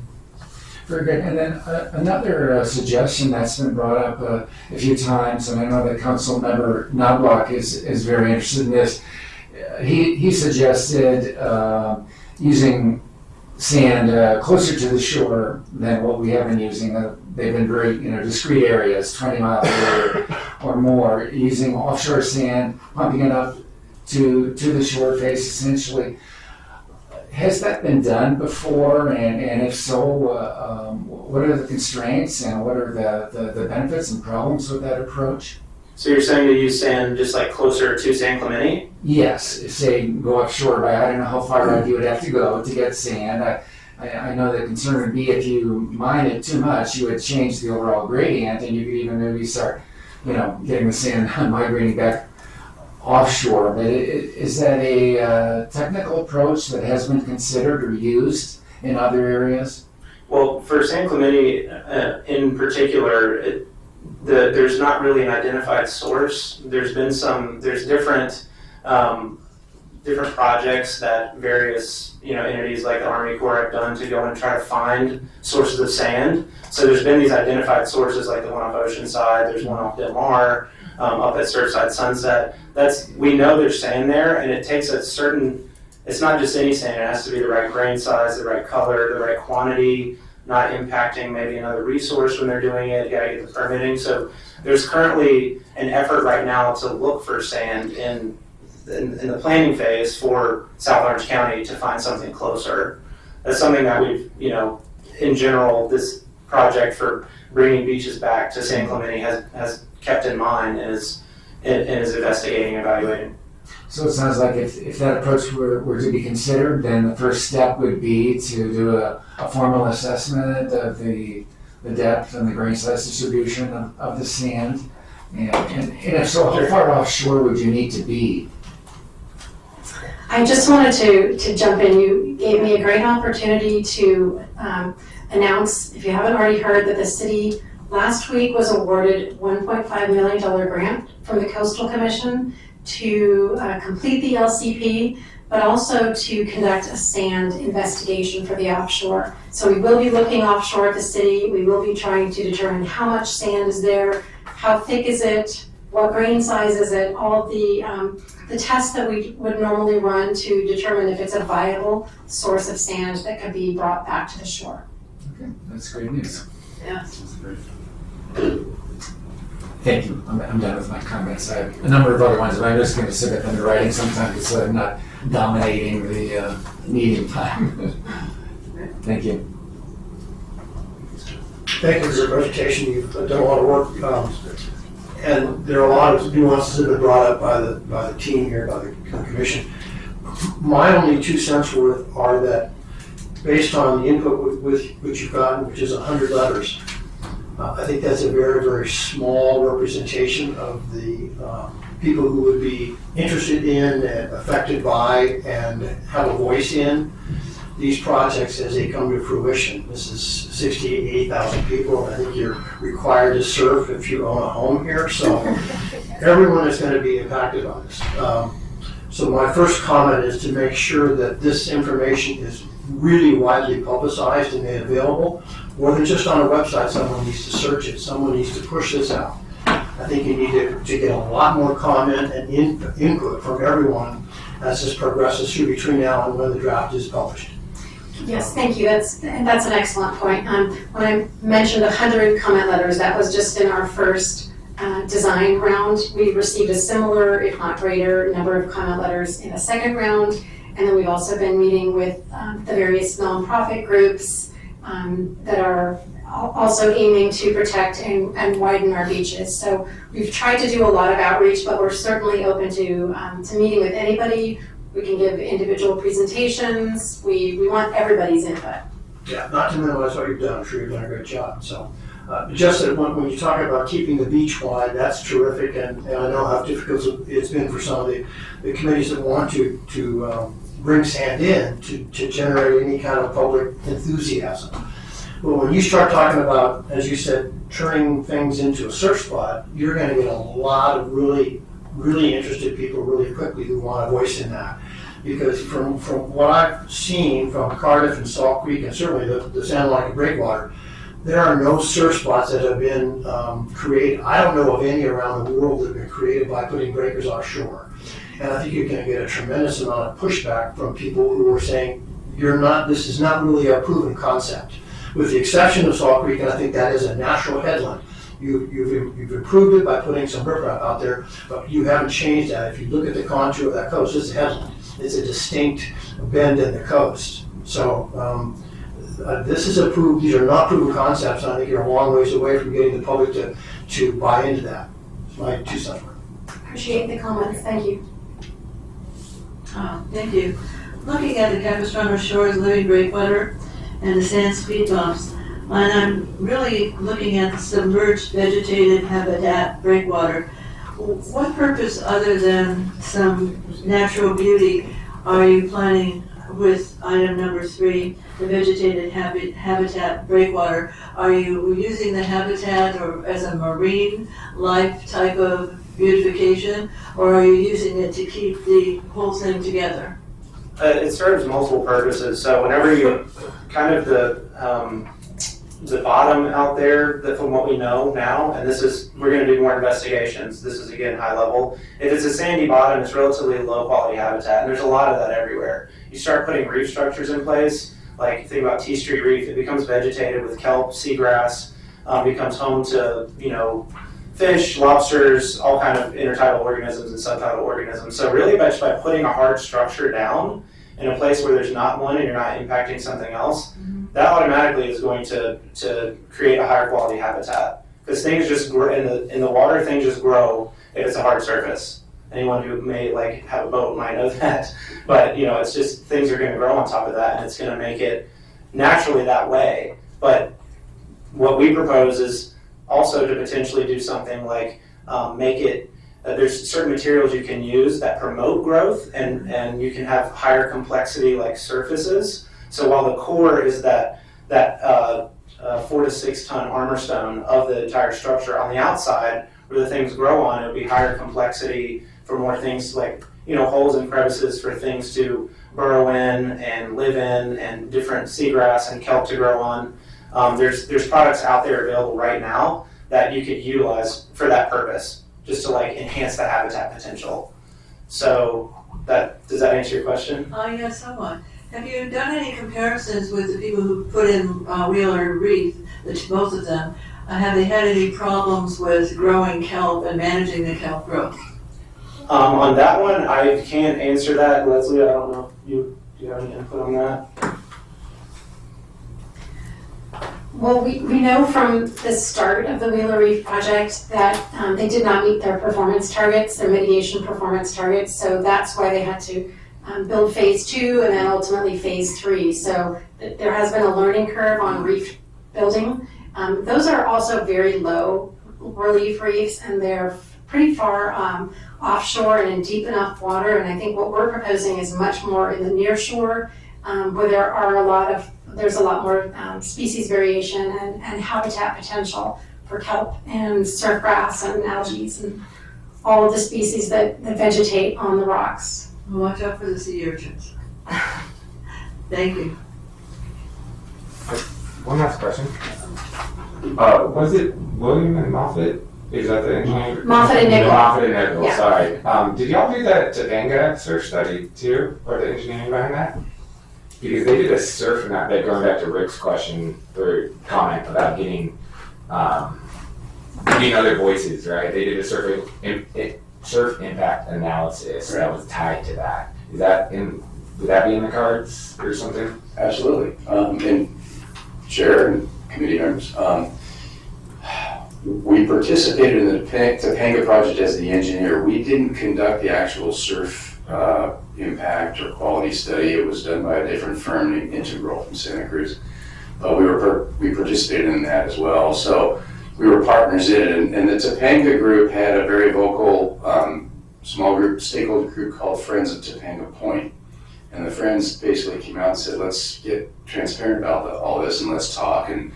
Very good. And then another suggestion that's been brought up a few times, and I know that Council Member Knobloch is very interested in this. He suggested using sand closer to the shore than what we have been using. They've been very, discrete areas, 20 miles or more, using offshore sand, pumping it up to the shore face, essentially. Has that been done before? And if so, what are the constraints and what are the benefits and problems with that approach? So you're saying to use sand just like closer to San Clemente? Yes, say go offshore by, I don't know how far out you would have to go to get sand. I know the concern would be if you mine it too much, you would change the overall gradient and you could even maybe start, getting the sand migrating back offshore. But is that a technical approach that has been considered or used in other areas? Well, for San Clemente in particular, there's not really an identified source. There's different projects that various entities like the Army Corps have done to go and try to find sources of sand. So there's been these identified sources like the one off Oceanside, there's one off Del Mar, up at Surfside Sunset. We know there's sand there, and it takes it's not just any sand, it has to be the right grain size, the right color, the right quantity, not impacting maybe another resource when they're doing it. You gotta get the permitting. So there's currently an effort right now to look for sand in the planning phase for South Orange County to find something closer. That's something that we've, in general, this project for bringing beaches back to San Clemente has kept in mind and is investigating and evaluating. So it sounds like if that approach were to be considered, then the first step would be to do a formal assessment of the depth and the grain size distribution of the sand. And if so, how far offshore would you need to be? I just wanted to jump in. You gave me a great opportunity to announce, if you haven't already heard, that the city last week was awarded $1.5 million grant from the Coastal Commission to complete the LCP, but also to conduct a sand investigation for the offshore. So we will be looking offshore at the city. We will be trying to determine how much sand is there, how thick is it, what grain size is it, all the tests that we would normally run to determine if it's a viable source of sand that could be brought back to the shore. Okay, that's great news. Yeah. Thank you. I'm done with my comments. I have a number of other ones, but I'm just going to submit them in writing sometimes so I'm not dominating the meeting time. Thank you. Thank you for your presentation. You've done a lot of work, and there are a lot of nuances that have been brought up by the team here, by the commission. My only 2 cents worth are that, based on the input which you've gotten, which is 100 letters, I think that's a very, very small representation of the people who would be interested in and affected by and have a voice in these projects as they come to fruition. This is 68,000 people, and I think you're required to serve if you own a home here, so everyone is going to be impacted on this. So my first comment is to make sure that this information is really widely publicized and made available, more than just on a website. Someone needs to search it, someone needs to push this out. I think you need to get a lot more comment and input from everyone as this progresses through between now and when the draft is published. Yes, thank you. That's an excellent point. When I mentioned 100 comment letters, that was just in our first design round. We received a similar, if not greater, number of comment letters in the second round. And then we've also been meeting with the various nonprofit groups that are also aiming to protect and widen our beaches. So we've tried to do a lot of outreach, but we're certainly open to meeting with anybody. We can give individual presentations. We want everybody's input. Yeah, not to minimize what you've done. I'm sure you've done a great job. So just that when you talk about keeping the beach wide, that's terrific. And I know how difficult it's been for some of the committees that want to bring sand in to generate any kind of public enthusiasm. But when you start talking about, as you said, turning things into a surf spot, you're going to get a lot of really, really interested people really quickly who want a voice in that. Because from what I've seen from Cardiff and Salt Creek, and certainly the Santa Monica Breakwater, there are no surf spots that have been created. I don't know of any around the world that have been created by putting breakers offshore. And I think you're going to get a tremendous amount of pushback from people who are saying, this is not really a proven concept. With the exception of Salt Creek, and I think that is a natural headland. You've improved it by putting some riprap out there, but you haven't changed that. If you look at the contour of that coast, it's a headland. It's a distinct bend in the coast. So these are not proven concepts, and I think you're a long ways away from getting the public to buy into that. my 2 cents worth. Appreciate the comments, thank you. Thank you. Looking at the Capistrano Shores living breakwater and the sand speed bumps, and I'm really looking at the submerged vegetated habitat breakwater. What purpose other than some natural beauty are you planning with item number 3, the vegetated habitat breakwater? Are you using the habitat or as a marine life type of beautification, or are you using it to keep the whole thing together? It serves multiple purposes. So whenever you kind of the bottom out there, that from what we know now, and this is, we're going to do more investigations. This is again high level. If it's a sandy bottom, it's relatively low quality habitat, and there's a lot of that everywhere. You start putting reef structures in place, like think about T Street Reef. It becomes vegetated with kelp, seagrass, becomes home to fish, lobsters, all kind of intertidal organisms and subtidal organisms. So really by putting a hard structure down in a place where there's not one and you're not impacting something else, that automatically is going to create a higher quality habitat. Because things just grow, in the water, things just grow if it's a hard surface. Anyone who may have a boat might know that. But it's just things are going to grow on top of that, and it's going to make it naturally that way. But what we propose is also to potentially do something like make it, there's certain materials you can use that promote growth, and you can have higher complexity like surfaces. So while the core is that 4 to 6 ton armor stone of the entire structure, on the outside where the things grow on, it would be higher complexity for more things like holes and crevices for things to burrow in and live in, and different seagrass and kelp to grow on. There's products out there available right now that you could utilize for that purpose, just to enhance the habitat potential. So does that answer your question? Yes, somewhat. Have you done any comparisons with the people who put in Wheeler and Reef, both of them? Have they had any problems with growing kelp and managing the kelp growth? On that one, I can't answer that, Leslie. I don't know if do you have any input on that? Well, we know from the start of the Wheeler Reef project that they did not meet their performance targets, their mitigation performance targets, so that's why they had to build phase 2 and then ultimately phase 3. So there has been a learning curve on reef building. Those are also very low relief reefs, and they're pretty far offshore and in deep enough water, and I think what we're proposing is much more in the near shore, where there's a lot more species variation and habitat potential for kelp and surf grass and algae and all of the species that vegetate on the rocks. Watch out for the sea urchins. Thank you. One last question. Was it William and Moffett? Is that the engineer? Moffett and Nickel. Moffett and Nickel, Yeah. sorry. Did y'all do that Topanga surf study too, or the engineering behind that? Because they did a surf map, going back to Rick's question or comment about getting other voices, right? They did a surf impact analysis that was tied to that. Would that be in the cards or something? Absolutely. And Chair and committee members, we participated in the Topanga project as the engineer. We didn't conduct the actual surf impact or quality study. It was done by a different firm named Integral from Santa Cruz. But we participated in that as well. So we were partners in it. And the Topanga group had a very vocal small group, stakeholder group called Friends of Topanga Point. And the Friends basically came out and said, let's get transparent about all this and let's talk. And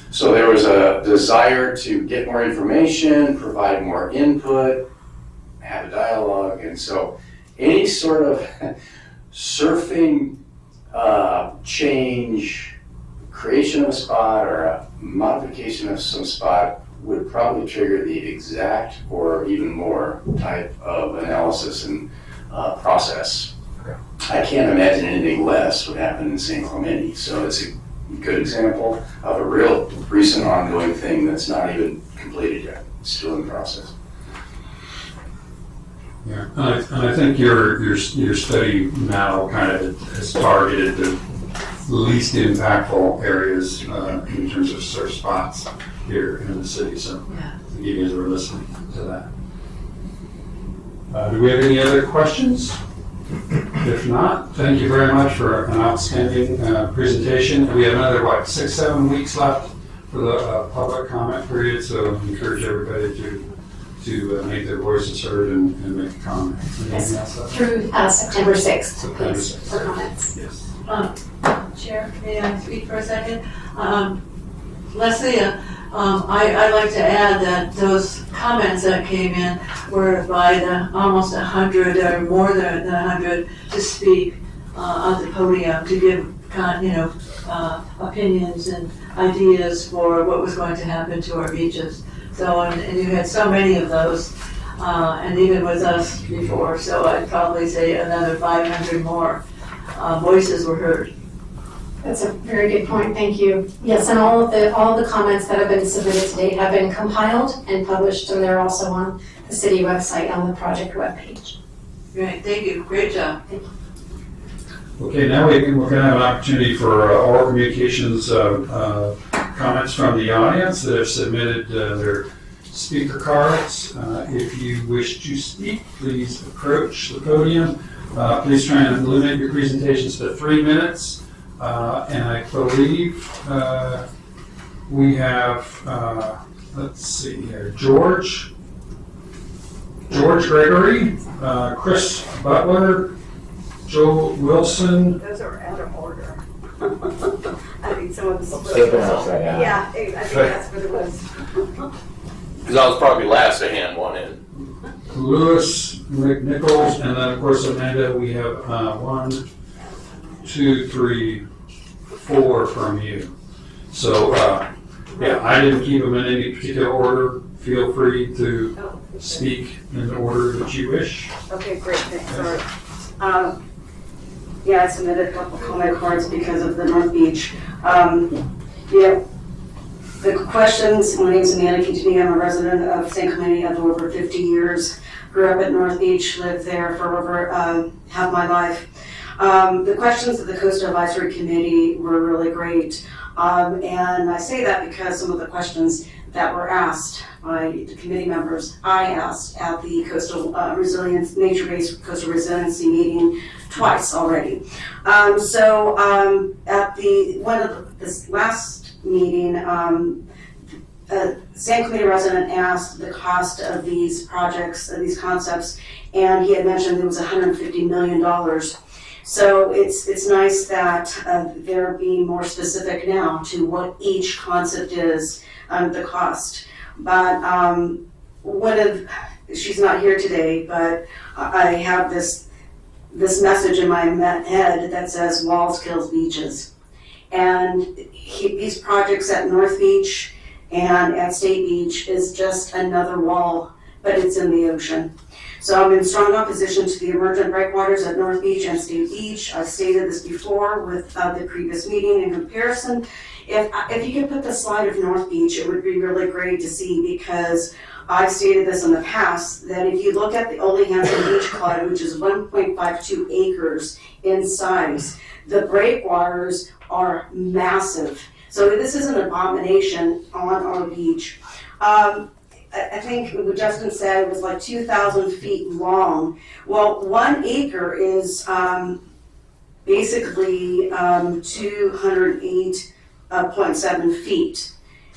so there was a desire to get more information, provide more input, have a dialogue. And so any sort of surfing change, creation of a spot or a modification of some spot would probably trigger the exact or even more type of analysis and process. Okay. I can't imagine anything less would happen in San Clemente. So it's a good example of a real recent ongoing thing that's not even completed yet. It's still in process. Yeah, and I think your study now kind of has targeted the least impactful areas in terms of surf spots here in the city. So Yeah. you guys were listening to that. Do we have any other questions? If not, thank you very much for an outstanding presentation. We have another, 6-7 weeks left for the public comment period, so I encourage everybody to make their voices heard and make a comment. Anything else? Through September 6th, September please, 6th. for comments. Yes. Chair, may I speak for a second? Leslie, I'd like to add that those comments that came in were by the almost 100 or more than 100 to speak on the podium to give opinions and ideas for what was going to happen to our beaches. So, and you had so many of those, and even with us before, so I'd probably say another 500 more voices were heard. That's a very good point, thank you. Yes, and all the comments that have been submitted to date have been compiled and published, and they're also on the city website on the project webpage. Great, thank you, great job. Okay, now we're going to have an opportunity for oral communications comments from the audience that have submitted their speaker cards. If you wish to speak, please approach the podium. Please try and limit your presentations to 3 minutes. And I believe we have, let's see here, George Gregory, Chris Butler, Joe Wilson. Those are out of order. I think some of them. Flipping upside down. Yeah, I think that's what it was. Because I was probably last to hand one in. Lewis McNichols, and then of course Amanda, we have 1, 2, 3, 4 from you. So yeah, I didn't keep them in any particular order. Feel free to speak in the order that you wish. Okay, great, thanks, sorry. Yeah, I submitted a couple comment cards because of the North Beach. Yeah, the questions, my name is Amanda Kitchini, I'm a resident of St. Clemente of over 50 years. Grew up at North Beach, lived there for over half my life. The questions of the Coastal Advisory Committee were really great. And I say that because some of the questions that were asked by the committee members, I asked at the Nature-Based Coastal Resiliency meeting twice already. At this last meeting, San Clemente resident asked the cost of these projects, of these concepts, and he had mentioned it was $150 million. So it's nice that they're being more specific now to what each concept is, the cost. But she's not here today, but I have this message in my head that says walls kills beaches. And these projects at North Beach and at State Beach is just another wall, but it's in the ocean. So I'm in strong opposition to the emergent breakwaters at North Beach and State Beach. I've stated this before with the previous meeting in comparison. If you could put the slide of North Beach, it would be really great to see, because I've stated this in the past, that if you look at the Ole Hansen Beach Club, which is 1.52 acres in size, the breakwaters are massive. So this is an abomination on our beach. I think what Justin said was like 2,000 feet long. Well, 1 acre is basically 208.7 feet.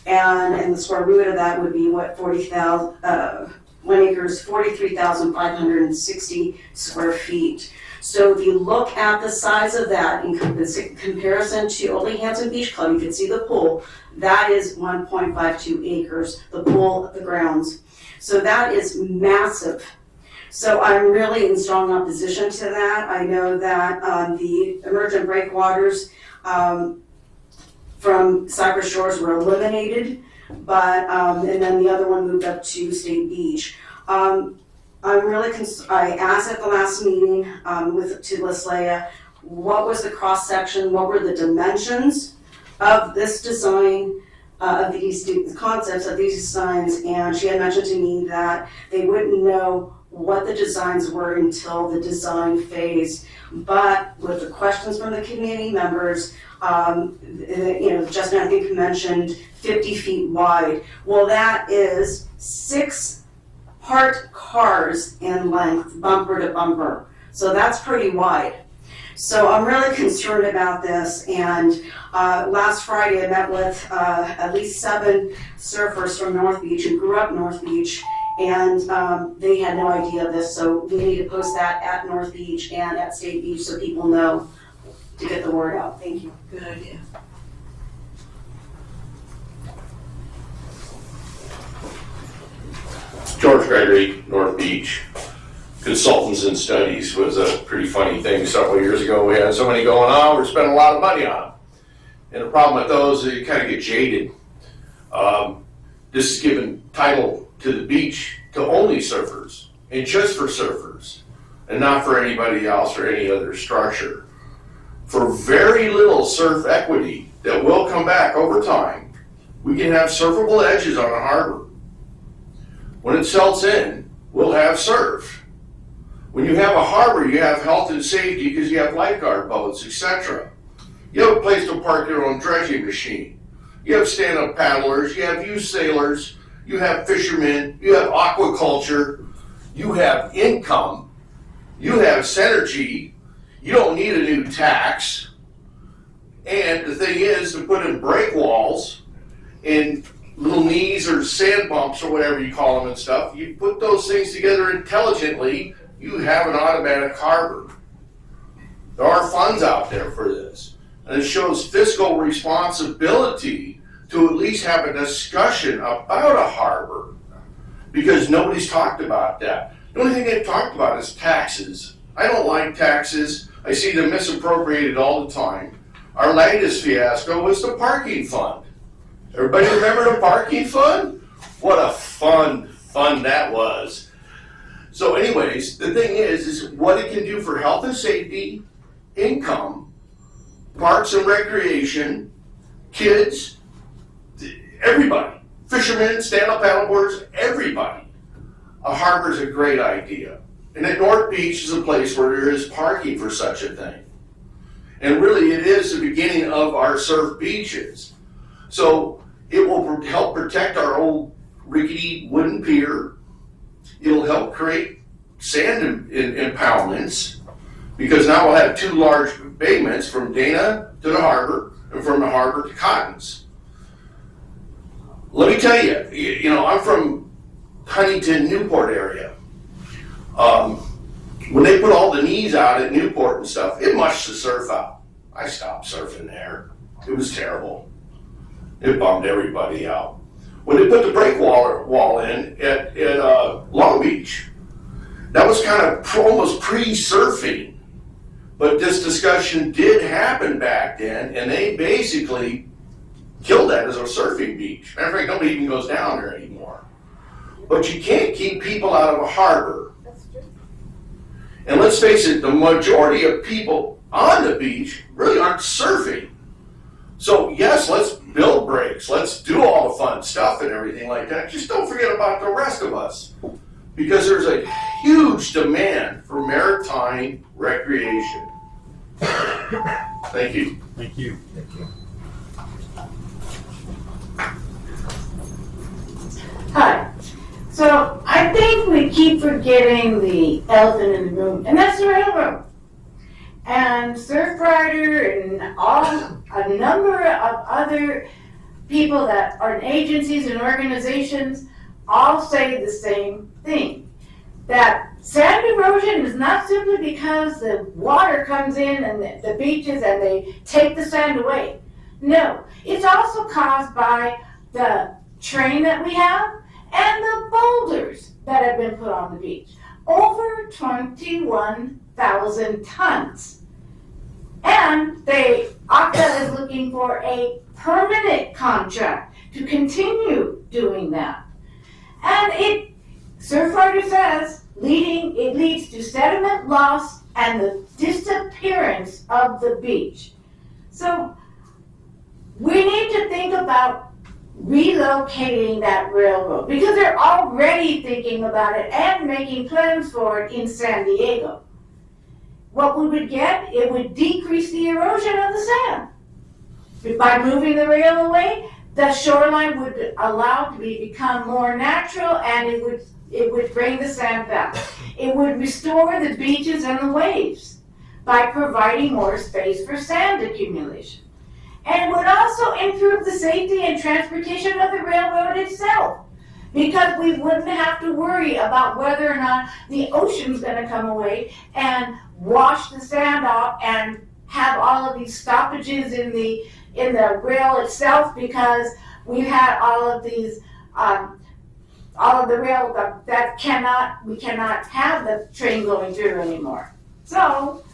And the square root of that would be what, 40,000, 1 acre is 43,560 square feet. So if you look at the size of that in comparison to Ole Hansen Beach Club, you can see the pool. That is 1.52 acres, the pool, the grounds. So that is massive. So I'm really in strong opposition to that. I know that the emergent breakwaters from Cypress Shores were eliminated, but and then the other one moved up to State Beach. I asked at the last meeting to Leslia, what was the cross section, what were the dimensions of this design, of these concepts of these designs, and she had mentioned to me that they wouldn't know what the designs were until the design phase. But with the questions from the community members, Justin, I think, mentioned 50 feet wide. Well, that is 6 parked cars in length, bumper to bumper. So that's pretty wide. So I'm really concerned about this, and last Friday I met with at least 7 surfers from North Beach who grew up North Beach, and they had no idea of this, so we need to post that at North Beach and at State Beach so people know to get the word out. Thank you. Good idea. George Gregory, North Beach. Consultants and Studies was a pretty funny thing several years ago. We had so many going on, we're spending a lot of money on them. And the problem with those is you kind of get jaded. This is giving title to the beach to only surfers, and just for surfers, and not for anybody else or any other structure. For very little surf equity that will come back over time, we can have surfable edges on a harbor. When it selts in, we'll have surf. When you have a harbor, you have health and safety because you have lifeguard boats, etc. You have a place to park your own dredging machine. You have stand-up paddlers, you have youth sailors, you have fishermen, you have aquaculture, you have income, you have synergy, you don't need a new tax. And the thing is, to put in break walls and little knees or sand bumps or whatever you call them and stuff, you put those things together intelligently, you have an automatic harbor. There are funds out there for this. And it shows fiscal responsibility to at least have a discussion about a harbor, because nobody's talked about that. The only thing they've talked about is taxes. I don't like taxes. I see them misappropriated all the time. Our latest fiasco was the parking fund. Everybody remember the parking fund? What a fun that was. So anyways, the thing is what it can do for health and safety, income, parks and recreation, kids, everybody, fishermen, stand-up paddleboarders, everybody. A harbor is a great idea. And at North Beach is a place where there is parking for such a thing. And really it is the beginning of our surf beaches. So it will help protect our old rickety wooden pier. It'll help create sand impoundments, because now we'll have 2 large embayments from Dana to the harbor and from the harbor to Cottons. Let me tell you, I'm from Huntington, Newport area. When they put all the knees out at Newport and stuff, it mushed the surf out. I stopped surfing there. It was terrible. It bummed everybody out. When they put the break wall in at Long Beach, that was kind of almost pre-surfing. But this discussion did happen back then, and they basically killed that as a surfing beach. Matter of fact, nobody even goes down there anymore. But you can't keep people out of a harbor. And let's face it, the majority of people on the beach really aren't surfing. So yes, let's build breaks, let's do all the fun stuff and everything like that. Just don't forget about the rest of us, because there's a huge demand for maritime recreation. Thank you. Thank you. Thank you. Hi. So I think we keep forgetting the elephant in the room, and that's the railroad. And Surfrider and a number of other people that are in agencies and organizations all say the same thing. That sand erosion is not simply because the water comes in and the beaches and they take the sand away. No, it's also caused by the train that we have and the boulders that have been put on the beach. Over 21,000 tons. And OCTA is looking for a permanent contract to continue doing that. And Surfrider says, it leads to sediment loss and the disappearance of the beach. So we need to think about relocating that railroad, because they're already thinking about it and making plans for it in San Diego. What we would get, it would decrease the erosion of the sand. By moving the rail away, the shoreline would allow it to become more natural, and it would It would bring the sand back. It would restore the beaches and the waves by providing more space for sand accumulation. And it would also improve the safety and transportation of the railroad itself, because we wouldn't have to worry about whether or not the ocean's gonna come away and wash the sand off and have all of these stoppages in the rail itself, because we've had all of these all of the rail we cannot have the train going through anymore. So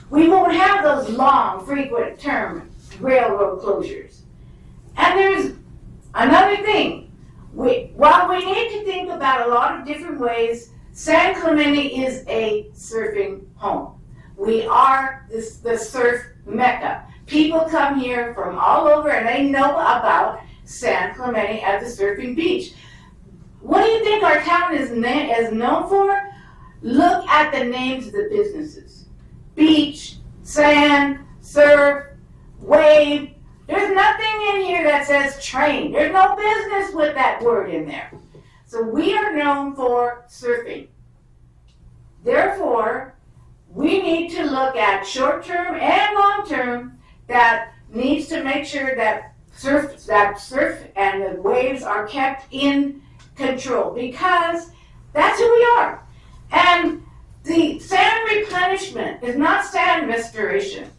we won't have those long, frequent term railroad closures. And there's another thing. While we need to think about a lot of different ways, San Clemente is a surfing home. We are the surf mecca. People come here from all over and they know about San Clemente as a surfing beach. What do you think our town is known for? Look at the names of the businesses. Beach, sand, surf, wave. There's nothing in here that says train. There's no business with that word in there. So we are known for surfing. Therefore, we need to look at short-term and long-term that needs to make sure that surf and the waves are kept in control, because that's who we are. And the sand replenishment is not sand restoration.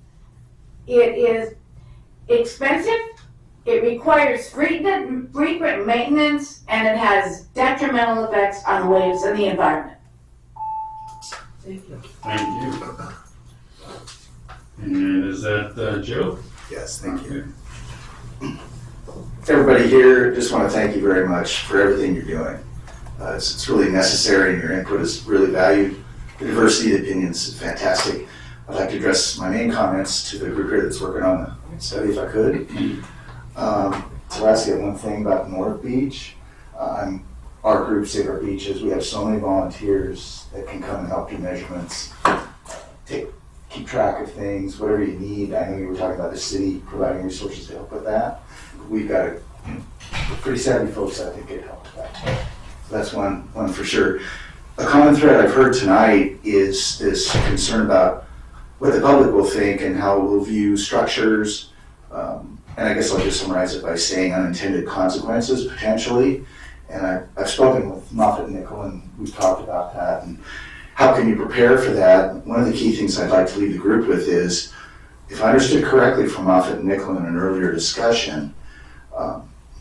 It is expensive, it requires frequent maintenance, and it has detrimental effects on the waves and the environment. Thank you. Thank you. And is that Joe? Yes, thank you. Everybody here, just want to thank you very much for everything you're doing. It's really necessary, and your input is really valued. The diversity of opinions is fantastic. I'd like to address my main comments to the group here that's working on the study, if I could. So ask you one thing about North Beach. Our group, Save Our Beaches, we have so many volunteers that can come and help do measurements, keep track of things, whatever you need. I know you were talking about the city providing resources to help with that. We've got pretty savvy folks that I think could help with that. So that's one for sure. A common thread I've heard tonight is this concern about what the public will think and how we'll view structures. And I guess I'll just summarize it by saying unintended consequences, potentially. And I've spoken with Moffatt and Nichol, and we've talked about that. And how can you prepare for that? One of the key things I'd like to leave the group with is, if I understood correctly from Moffatt and Nichol in an earlier discussion,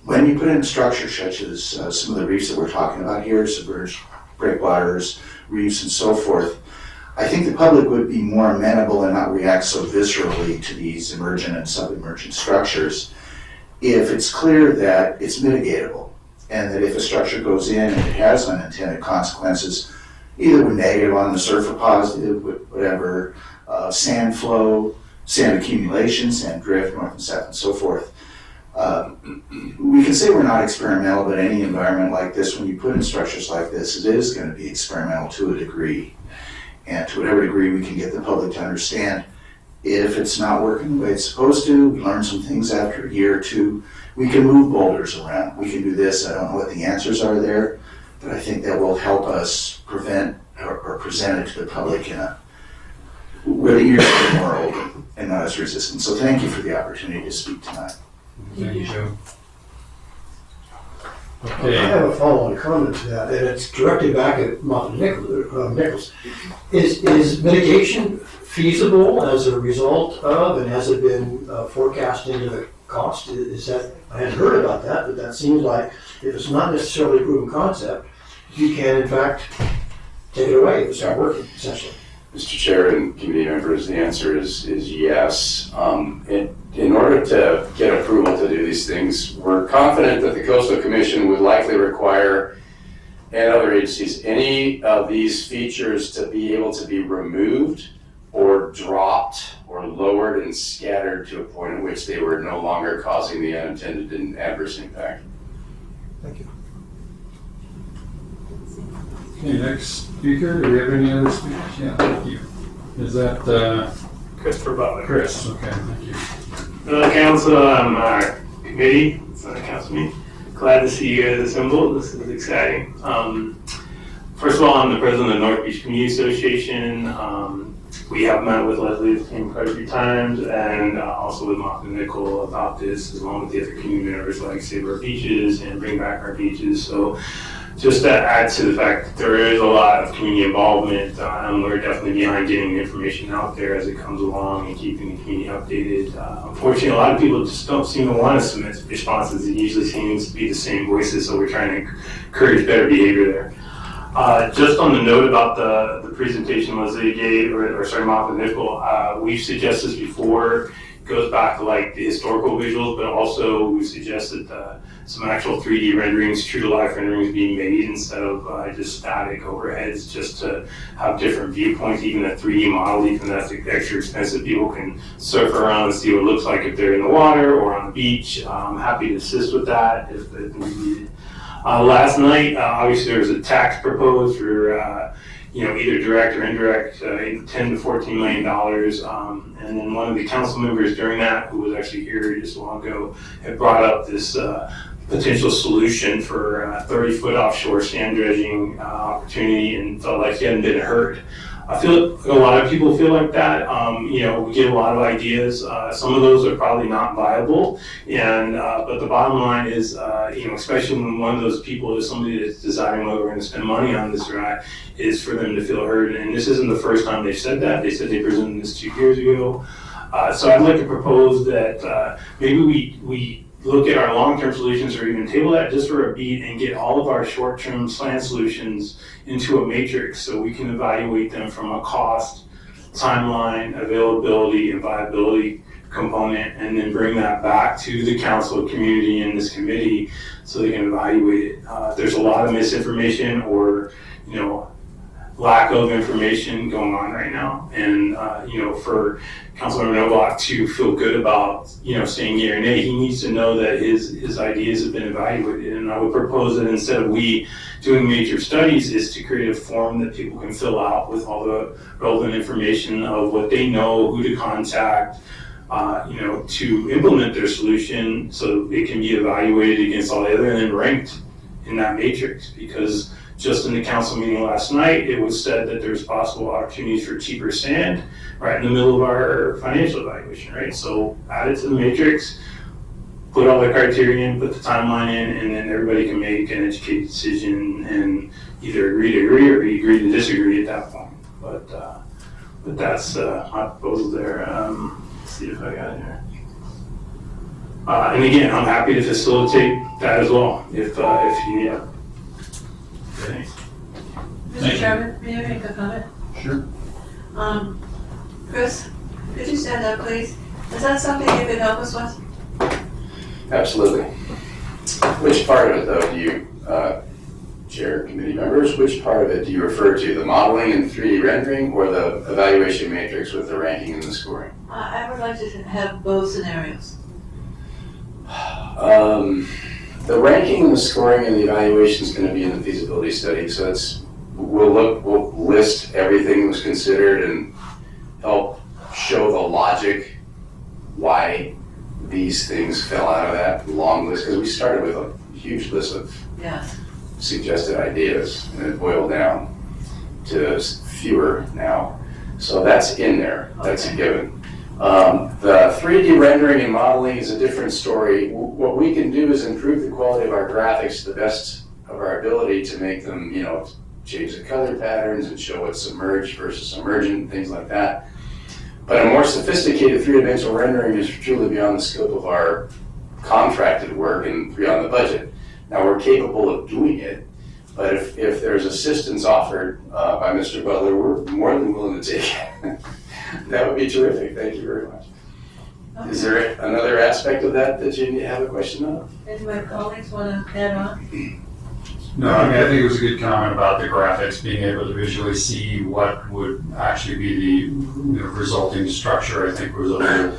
when you put in structures such as some of the reefs that we're talking about here, submerged breakwaters, reefs, and so forth, I think the public would be more amenable and not react so viscerally to these emergent and subemergent structures if it's clear that it's mitigatable, and that if a structure goes in and it has unintended consequences, either we're negative on the surf or positive, whatever, sand flow, sand accumulation, sand drift, north and south, and so forth. We can say we're not experimental, but any environment like this, when you put in structures like this, it is going to be experimental to a degree. And to whatever degree we can get the public to understand, if it's not working the way it's supposed to, we learn some things after a year or two, we can move boulders around. We can do this. I don't know what the answers are there, but I think that will help us prevent or present it to the public in where the ears are more open and not as resistant. So thank you for the opportunity to speak tonight. Thank you, Joe. I Okay. have a follow-on comment to that, and it's directed back at Moffatt Nichols. Is mitigation feasible as a result of, and has it been forecast into the cost? Is that, I hadn't heard about that, but that seems like if it's not necessarily a proven concept, you can in fact take it away and start working, essentially. Mr. Chair and committee members, the answer is yes. In order to get approval to do these things, we're confident that the Coastal Commission would likely require, and other agencies, any of these features to be able to be removed or dropped or lowered and scattered to a point at which they were no longer causing the unintended and adverse impact. Thank you. Okay, next speaker. Do we have any other speakers? Yeah, thank you. Is that Christopher Butler. Chris? Okay, thank you. Council, committee, it's not a council meeting. Glad to see you guys assembled. This is exciting. First of all, I'm the president of the North Beach Community Association. We have met with Leslie quite a few times, and also with Mark and Nicole about this, along with the other community members like Save Our Beaches and Bring Back Our Beaches. So just to add to the fact that there is a lot of community involvement, and we're definitely behind getting the information out there as it comes along and keeping the community updated. Unfortunately, a lot of people just don't seem to want to submit responses. It usually seems to be the same voices, so we're trying to encourage better behavior there. Just on the note about the presentation Leslie gave, Mark and Nicole, we've suggested this before. It goes back to like the historical visuals, but also we suggested some actual 3D renderings, true to life renderings being made instead of just static overheads, just to have different viewpoints, even a 3D model, even that's extra expensive. People can surf around and see what it looks like if they're in the water or on the beach. I'm happy to assist with that if needed. Last night, obviously there was a tax proposed for, either direct or indirect, $10 to $14 million. And then one of the council members during that, who was actually here just a while ago, had brought up this potential solution for 30-foot offshore sand dredging opportunity and felt like he hadn't been heard. I feel like a lot of people feel like that. We get a lot of ideas. Some of those are probably not viable, and but the bottom line is, especially when one of those people is somebody that's deciding whether we're going to spend money on this or not, is for them to feel heard. And this isn't the first time they've said that. They said they presented this 2 years ago. So I'd like to propose that maybe we look at our long-term solutions or even table that just for a beat and get all of our short-term plan solutions into a matrix so we can evaluate them from a cost, timeline, availability, and viability component, and then bring that back to the council, community, and this committee so they can evaluate it. There's a lot of misinformation or, lack of information going on right now. And, for Councilmember Noblock to feel good about, saying yea or nay, he needs to know that his ideas have been evaluated. And I would propose that instead of we doing major studies is to create a form that people can fill out with all the relevant information of what they know, who to contact, to implement their solution so it can be evaluated against all the other and then ranked in that matrix. Because just in the council meeting last night, it was said that there's possible opportunities for cheaper sand right in the middle of our financial evaluation, right? So add it to the matrix, put all the criteria in, put the timeline in, and then everybody can make an educated decision and either agree to agree or agree to disagree at that point. But that's my proposal there. Let's see if I got it here. And again, I'm happy to facilitate that as well if you need it. Thanks. Mr. Chairman, may I make a comment? Sure. Chris, could you stand up, please? Is that something you could help us with? Absolutely. Which part of it, though, do you, Chair, committee members, which part of it do you refer to? The modeling and 3D rendering or the evaluation matrix with the ranking and the scoring? I would like to have both scenarios. The ranking and the scoring and the evaluation is going to be in the feasibility study, so we'll list everything that was considered and help show the logic why these things fell out of that long list, because we started with a huge list of suggested ideas and it boiled down to fewer now. So that's in there, that's a given. The 3D rendering and modeling is a different story. What we can do is improve the quality of our graphics to the best of our ability to make them, change the color patterns and show what's submerged versus emergent, things like that. But a more sophisticated three-dimensional rendering is truly beyond the scope of our contracted work and beyond the budget. Now, we're capable of doing it, but if there's assistance offered by Mr. Butler, we're more than willing to take it. That would be terrific. Thank you very much. Okay. Is there another aspect of that you have a question on? And my colleagues want to add on? No, I think it was a good comment about the graphics, being able to visually see what would actually be the resulting structure. I think was a little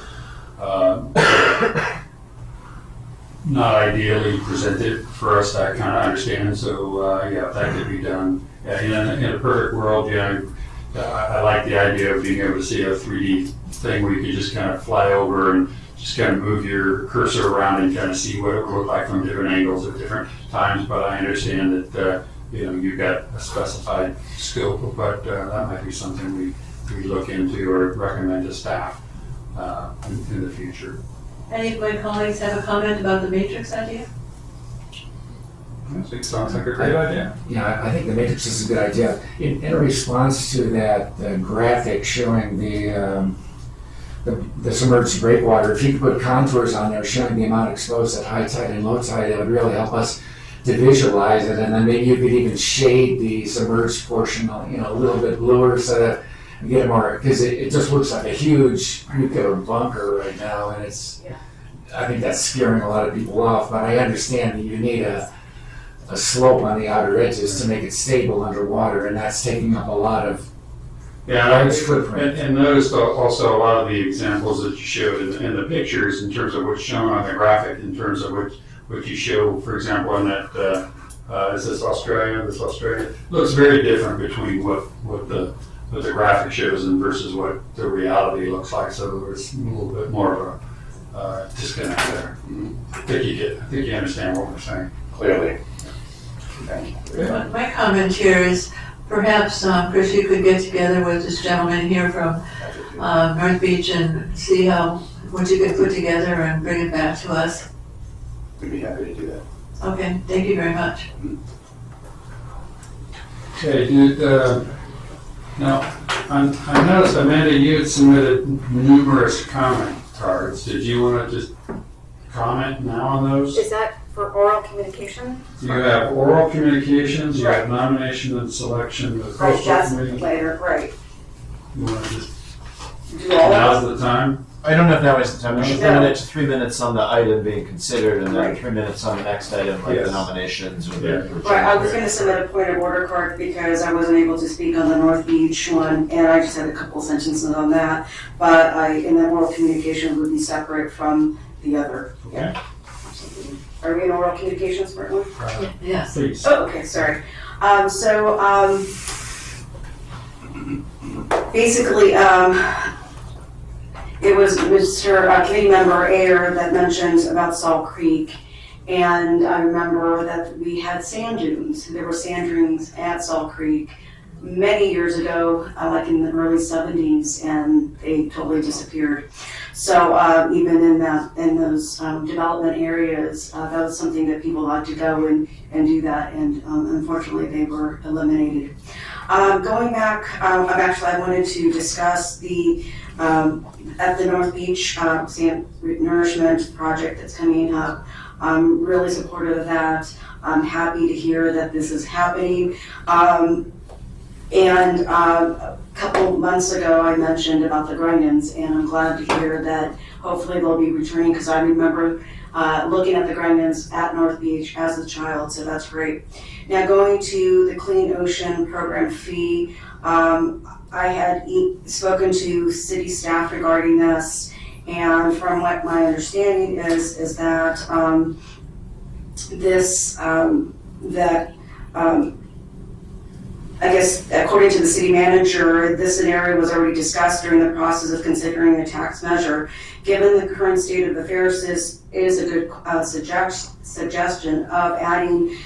not ideally presented for us to kind of understand. So if that could be done. In a perfect world, I like the idea of being able to see a 3D thing where you could just kind of fly over and just kind of move your cursor around and kind of see what it would look like from different angles at different times. But I understand that you've got a specified scope, but that might be something we look into or recommend to staff in the future. Any of my colleagues have a comment about the matrix idea? I think it sounds like a great idea. Yeah, I think the matrix is a good idea. In response to that graphic showing the submerged breakwater, if you could put contours on there showing the amount exposed at high tide and low tide, that would really help us to visualize it. And then maybe you could even shade the submerged portion, a little bit bluer so that you get more, because it just looks like a huge nuclear bunker right now, and I think that's scaring a lot of people off. But I understand that you need a slope on the outer edges to make it stable underwater, and that's taking up a lot of large footprint. And notice also a lot of the examples that you showed in the pictures in terms of what's shown on the graphic, in terms of what you show, for example, in that, is this Australia? This Australia looks very different between what the graphic shows and versus what the reality looks like. So there's a little bit more of a disconnect there. I think you understand what we're saying. Clearly. Thank you. My comment here is perhaps, Chris, you could get together with this gentleman here from North Beach and see what you could put together and bring it back to us. We'd be happy to do that. Okay, thank you very much. Okay, now, I noticed, Amanda, you had submitted numerous comment cards. Did you want to just comment now on those? Is that for oral communication? You have oral communications, you have nomination and selection, the Right, coastal that's committee. later, right. You want to just, Do all now's of the time? I don't know if now is the time. We should No. limit it to 3 minutes on the item being considered and then Right. 3 minutes on the next item, like Yes. the nominations or Yeah. the. Right, I was gonna submit a point of order card because I wasn't able to speak on the North Beach one, and I just had a couple sentences on that. But in that oral communication would be separate from the other. Okay. Are we in oral communications, Britton? Yes. Please. Oh, okay, sorry. Basically, it was Mr. Committee Member Ayer that mentioned about Salt Creek. And I remember that we had sand dunes. There were sand dunes at Salt Creek many years ago, like in the early 70s, and they totally disappeared. So even in those development areas, that was something that people like to go and do that, and unfortunately they were eliminated. Going back, I wanted to discuss the at the North Beach sand nourishment project that's coming up. I'm really supportive of that. I'm happy to hear that this is happening. And a couple months ago, I mentioned about the Grunions, and I'm glad to hear that hopefully they'll be returning, because I remember looking at the Grunions at North Beach as a child, so that's great. Now, going to the Clean Ocean Program fee, I had spoken to city staff regarding this, and from what my understanding is that I guess according to the city manager, this scenario was already discussed during the process of considering a tax measure. Given the current state of affairs, this is a good suggestion of having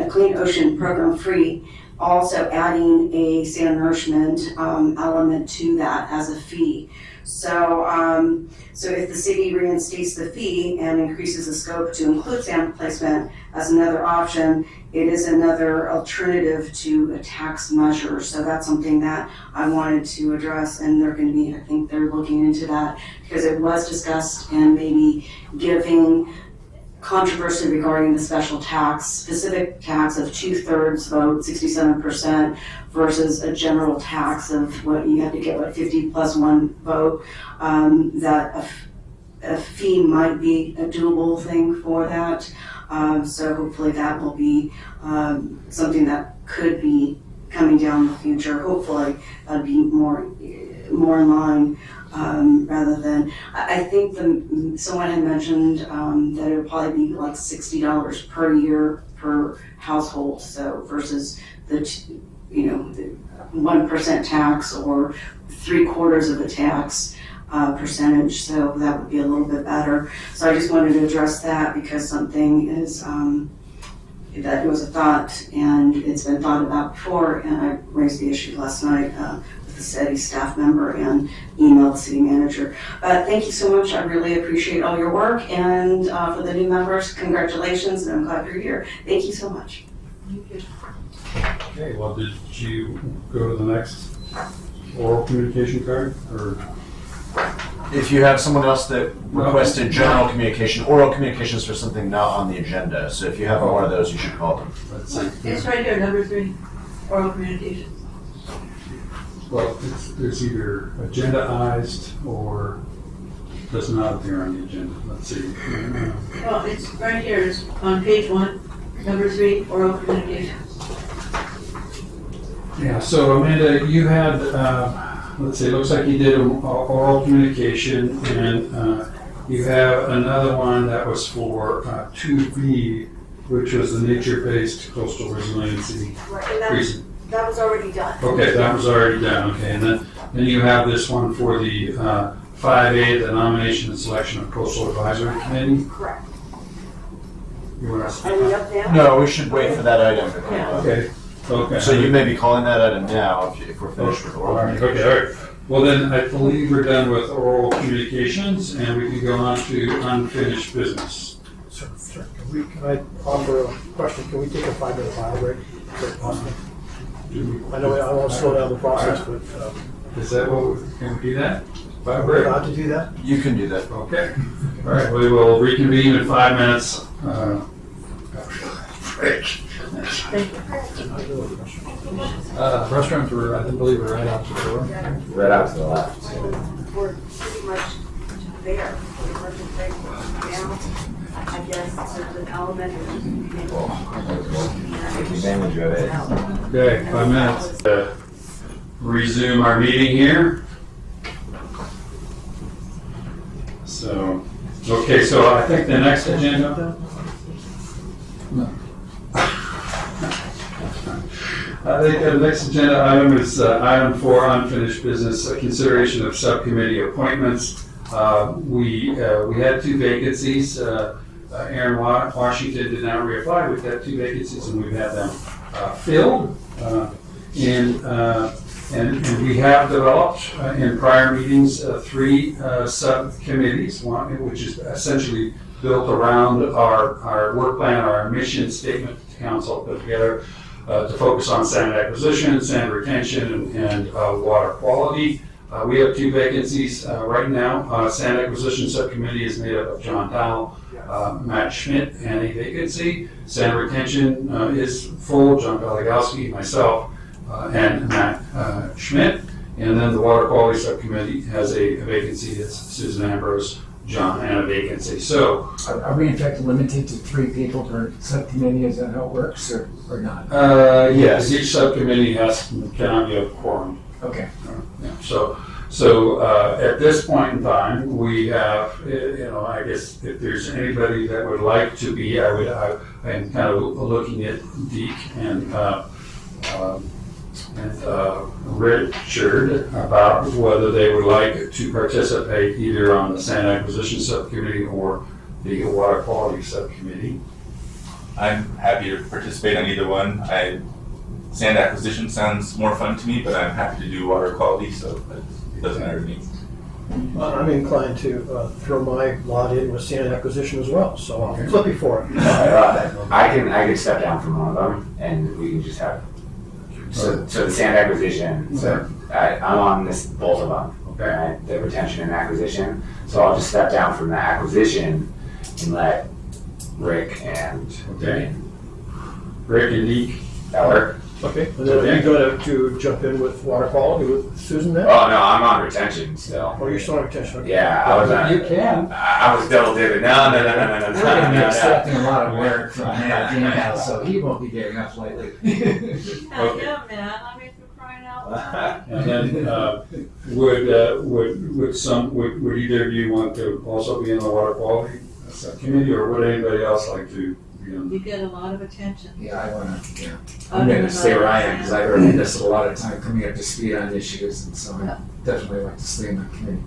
a Clean Ocean Program free, also adding a sand nourishment element to that as a fee. So if the city reinstates the fee and increases the scope to include sand placement as another option, it is another alternative to a tax measure. So that's something that I wanted to address, and I think they're looking into that, because it was discussed and maybe giving controversy regarding the special tax, specific tax of 2/3 vote, 67%, versus a general tax of what you had to get, 50 plus 1 vote, that a fee might be a doable thing for that. So hopefully that will be something that could be coming down in the future. Hopefully that'll be more in line. Rather than, I think someone had mentioned that it would probably be like $60 per year per household, so versus the 1% tax or 3/4 of the tax percentage, so that would be a little bit better. So I just wanted to address that, because something that it was a thought, and it's been thought about before, and I raised the issue last night with the city staff member and emailed the city manager. But thank you so much. I really appreciate all your work, and for the new members, congratulations, and I'm glad you're here. Thank you so much. Okay, well, did you go to the next oral communication card, or? If you have someone else that requested general communication, oral communications for something not on the agenda, so if you have more of those, you should call them. Let's see. It's right here, number 3, oral communication. Well, it's either agendized or does not appear on the agenda. Let's see. Well, it's right here, it's on page 1, number 3, oral communication. Yeah, so Amanda, you had, let's see, it looks like you did an oral communication, and you have another one that was for 2B, which was the nature-based coastal resiliency precinct. That was already done. Okay, that was already done, okay, and then you have this one for the 5A, the nomination and selection of coastal advisory committee. Correct. You want to? Are we up there? No, we should wait for that item. Okay, okay. So you may be calling that item now if we're finished with oral All right, communication. okay, all right. Well, then I believe we're done with oral communications, and we can go on to unfinished business. Sir, can I offer a question? Can we take a 5-minute file break? If possible? I know I won't slow down the process, but Is that what, can we do that? are we allowed to do that? You can do that. Okay. All right, we will reconvene in 5 minutes. Break. Restrooms were, I believe, were right out the door. Right out to the left. We're pretty much there. We're working right now. I guess there's an element Take advantage of it. Okay, 5 minutes. Resume our meeting here. So, okay, so I think the next agenda. I think the next agenda item is item 4, unfinished business, consideration of subcommittee appointments. We had 2 vacancies. Aaron Washington did not reapply. We've had 2 vacancies, and we've had them filled. And we have developed in prior meetings 3 subcommittees, one which is essentially built around our work plan, our mission statement to council put together to focus on sand acquisition, sand retention, and water quality. We have 2 vacancies right now. Sand acquisition subcommittee is made up of John Powell, Matt Schmidt, and a vacancy. Sand retention is full, John Pelegowski, myself, and Matt Schmidt. And then the water quality subcommittee has a vacancy. It's Susan Ambrose, John, and a vacancy. So, Are we in fact limited to 3 people per subcommittee? Is that how it works, or not? yes, each subcommittee cannot be a quorum. Okay. Yeah, so at this point in time, we have, I guess if there's anybody that would like to be, I'm kind of looking at Deke and Richard about whether they would like to participate either on the sand acquisition subcommittee or the water quality subcommittee. I'm happy to participate on either one. Sand acquisition sounds more fun to me, but I'm happy to do water quality, so it doesn't matter to me. I'm inclined to throw my lot in with sand acquisition as well, so I'll flip you for it. I can step down from one of them, and we can just have. So the sand acquisition. So I'm on both of them. Okay. Right? The retention and acquisition. So I'll just step down from the acquisition and let Rick and Okay. Rick and Deke. That work? Okay, and then are you going to jump in with water quality with Susan then? Oh no, I'm on retention still. Oh, you're still on retention, okay. Yeah, I was on. You can. I was double dipping. No. We're going to be accepting a lot of work from Matt Daniel, so he won't be getting up lately. Hell yeah, man, I mean, for crying out loud. And then would either of you want to also be in the water quality subcommittee, or would anybody else like to be on? You get a lot of attention. Yeah, I want to, I'm going to stay where I am, because I've already invested a lot of time coming up to speed on issues, and so I definitely like to stay in that committee.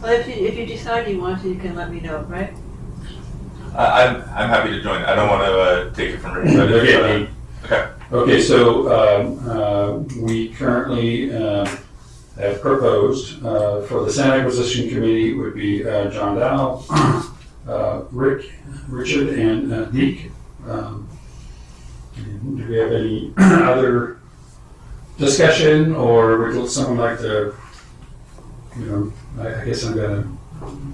Well, if you decide you want to, you can let me know, right? I'm happy to join. I don't want to take it from everybody. Okay. Okay. Okay, so we currently have proposed for the Sand Acquisition Committee would be John Dow, Richard, and Deke. Do we have any other discussion, or would someone like to, I guess I'm going to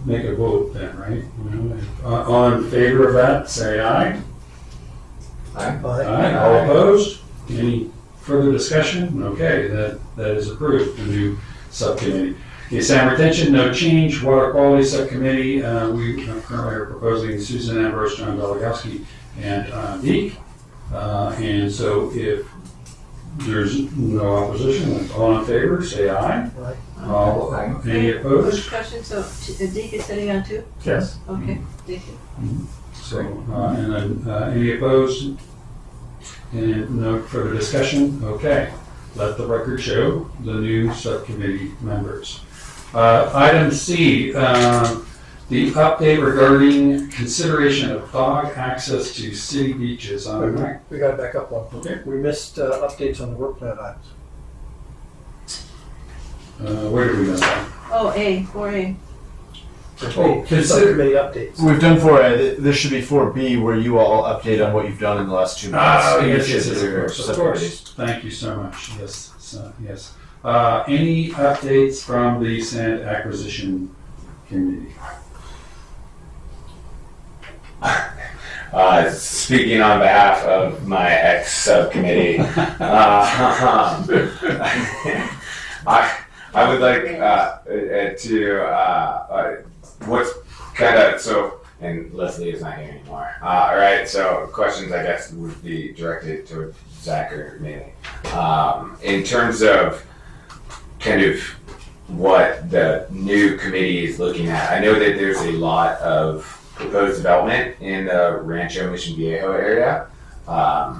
make a vote then, right? All in favor of that, say aye. Aye. All opposed? Any further discussion? Okay, that is approved, the new subcommittee. Okay, sand retention, no change. Water quality subcommittee, we currently are proposing Susan Ambrose, John Dologowski, and Deke. And so if there's no opposition, then all in favor, say aye. Any opposed? Question, so Deke is sitting on too? Yes. Okay, thank you. So, and then any opposed? And no further discussion? Okay. Let the record show the new subcommittee members. Item C, the update regarding consideration of dog access to city beaches. We got to back up one. Okay. We missed updates on the work plan items. Where did we miss that? Oh, 4A. Subcommittee updates. We've done 4A. This should be 4B, where you all update on what you've done in the last 2 months. Yes, of course. Thank you so much. Yes. Any updates from the Sand Acquisition Committee? Speaking on behalf of my ex-subcommittee, I would like to what's kind of so, and Leslie is not here anymore. All right, so questions I guess would be directed to Zach or me. In terms of kind of what the new committee is looking at, I know that there's a lot of proposed development in the Rancho Mission Viejo area. I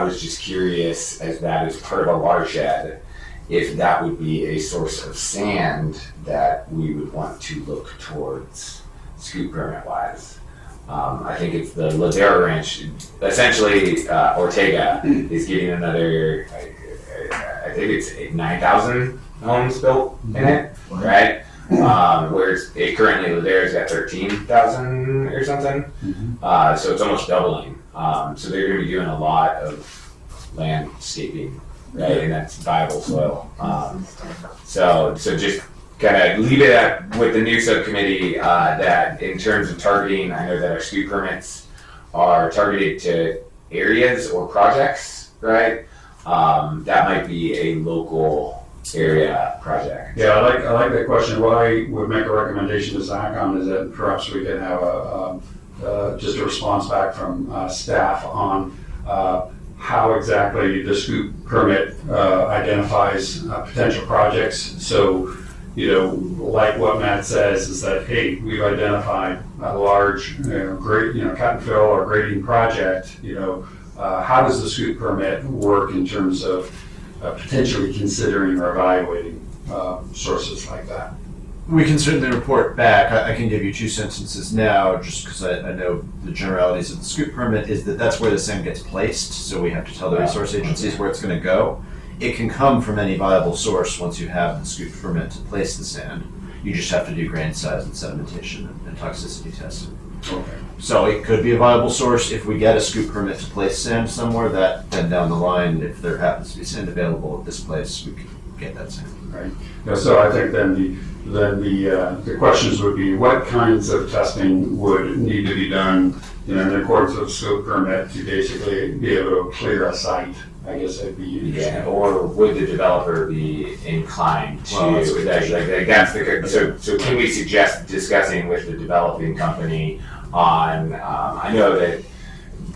was just curious, as that is part of a watershed, if that would be a source of sand that we would want to look towards scoop permit wise. I think it's the Ladera Ranch, essentially Ortega is getting another, I think it's 9,000 homes built in it, right? Whereas currently Ladera's got 13,000 or something. So it's almost doubling. So they're going to be doing a lot of landscaping, right? And that's viable soil. So just kind of leave it with the new subcommittee that in terms of targeting, I know that our scoop permits are targeted to areas or projects, right? That might be a local area project. Yeah, I like that question. What I would make a recommendation to Zach on is that perhaps we can have just a response back from staff on how exactly the scoop permit identifies potential projects. So, like what Matt says is that, hey, we've identified a large, great, cut and fill or grading project. How does the scoop permit work in terms of potentially considering or evaluating sources like that? We can certainly report back. I can give you 2 sentences now, just because I know the generalities of the scoop permit is that that's where the sand gets placed, so we have to tell the resource agencies where it's going to go. It can come from any viable source once you have the scoop permit to place the sand. You just have to do grain size and sedimentation and toxicity testing. Okay. So it could be a viable source if we get a scoop permit to place sand somewhere. That then down the line, if there happens to be sand available at this place, we could get that sand. Right. Yeah, so I think then the questions would be what kinds of testing would need to be done in accordance with the scope permit to basically be able to clear a site. I guess that'd be interesting. Yeah, or would the developer be inclined to? Well, so can we suggest discussing with the developing company on? I know that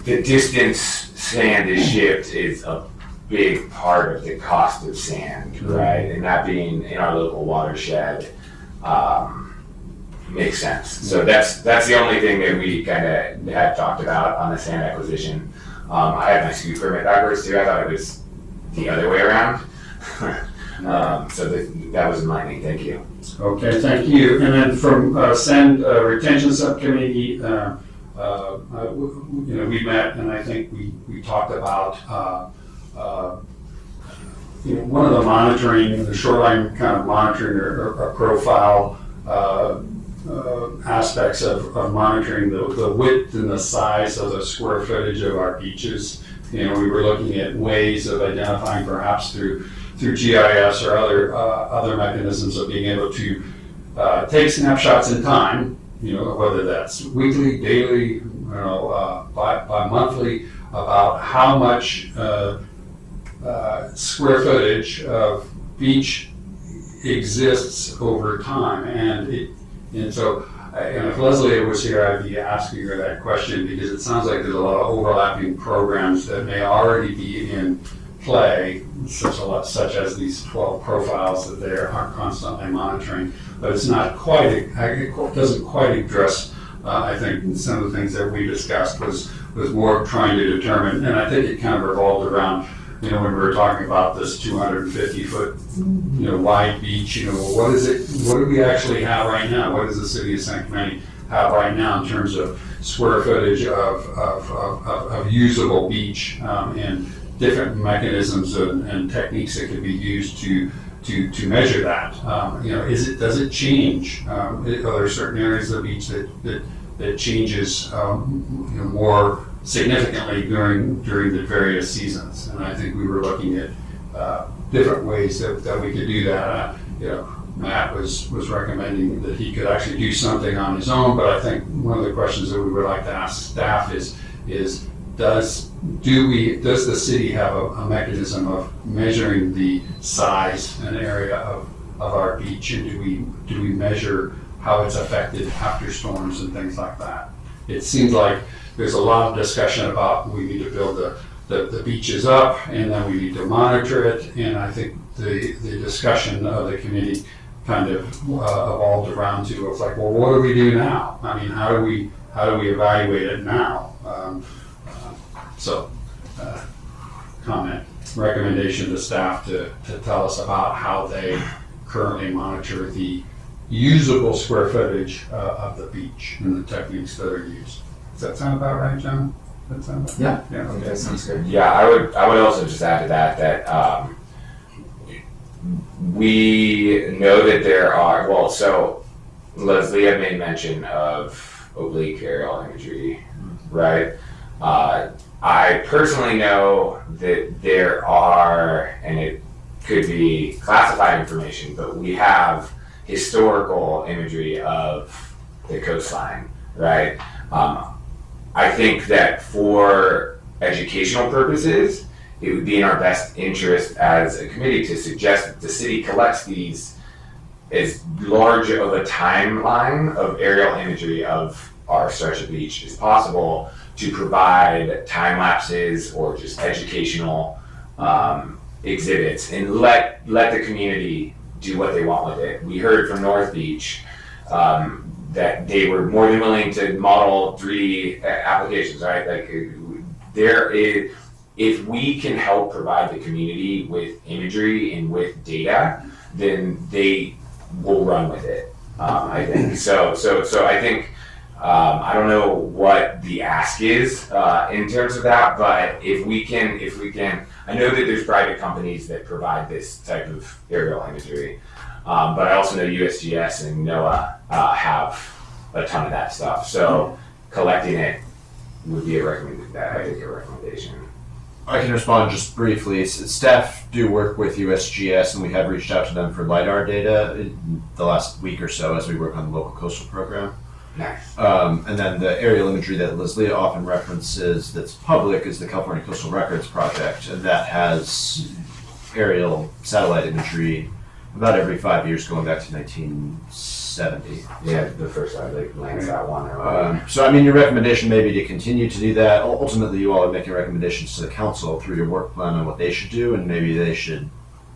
the distance sand is shipped is a big part of the cost of sand, right? And that being in our local watershed makes sense. So that's the only thing that we kind of had talked about on the sand acquisition. I had my scoop permit backwards too. I thought it was the other way around. So that was enlightening. Thank you. Okay, thank you. And then from Send Retention Subcommittee, we met and I think we talked about one of the monitoring, the shoreline kind of monitoring or profile aspects of monitoring the width and the size of the square footage of our beaches. We were looking at ways of identifying, perhaps through GIS or other mechanisms of being able to take snapshots in time, whether that's weekly, daily, bi-monthly, about how much square footage of beach exists over time. And so if Leslie was here, I'd be asking her that question, because it sounds like there's a lot of overlapping programs that may already be in play, such as these 12 profiles that they are constantly monitoring, but it's not quite, it doesn't quite address, I think some of the things that we discussed was more trying to determine, and I think it kind of revolved around, when we were talking about this 250-foot, wide beach, what is it, what do we actually have right now? What does the city of San Clemente have right now in terms of square footage of usable beach, and different mechanisms and techniques that could be used to measure that? Does it change? Are there certain areas of the beach that changes more significantly during the various seasons? And I think we were looking at different ways that we could do that. Matt was recommending that he could actually do something on his own, but I think one of the questions that we would like to ask staff is does the city have a mechanism of measuring the size and area of our beach, and do we measure how it's affected after storms and things like that? It seems like there's a lot of discussion about we need to build the beaches up, and then we need to monitor it, and I think the discussion of the committee kind of evolved around to, it's like, well, what do we do now? I mean, how do we evaluate it now? Recommendation to staff to tell us about how they currently monitor the usable square footage of the beach and the techniques that are used. Does that sound about right, John? Yeah. Yeah. Okay. That sounds good. Yeah, I would also just add to that we know that there are, so Leslie had made mention of oblique aerial imagery, right? I personally know that there are, and it could be classified information, but we have historical imagery of the coastline, right? I think that for educational purposes, it would be in our best interest as a committee to suggest that the city collects these as large of a timeline of aerial imagery of our stretch of beach as possible, to provide time lapses or just educational exhibits, and let the community do what they want with it. We heard from North Beach that they were more than willing to model 3D applications, right? Like if we can help provide the community with imagery and with data, then they will run with it. I think so. I think. I don't know what the ask is in terms of that, but if we can, I know that there's private companies that provide this type of aerial imagery, but I also know USGS and NOAA have a ton of that stuff. So collecting it would be a recommendation. I can respond just briefly. Staff do work with USGS, and we have reached out to them for LiDAR data in the last week or so as we work on the local coastal program. Nice. And then the aerial imagery that Leslie often references that's public is the California Coastal Records Project, and that has aerial satellite imagery about every 5 years going back to 1970. Yeah, the first Landsat one. So I mean, your recommendation may be to continue to do that. Ultimately, you all are making recommendations to the council through your work plan on what they should do, and maybe they should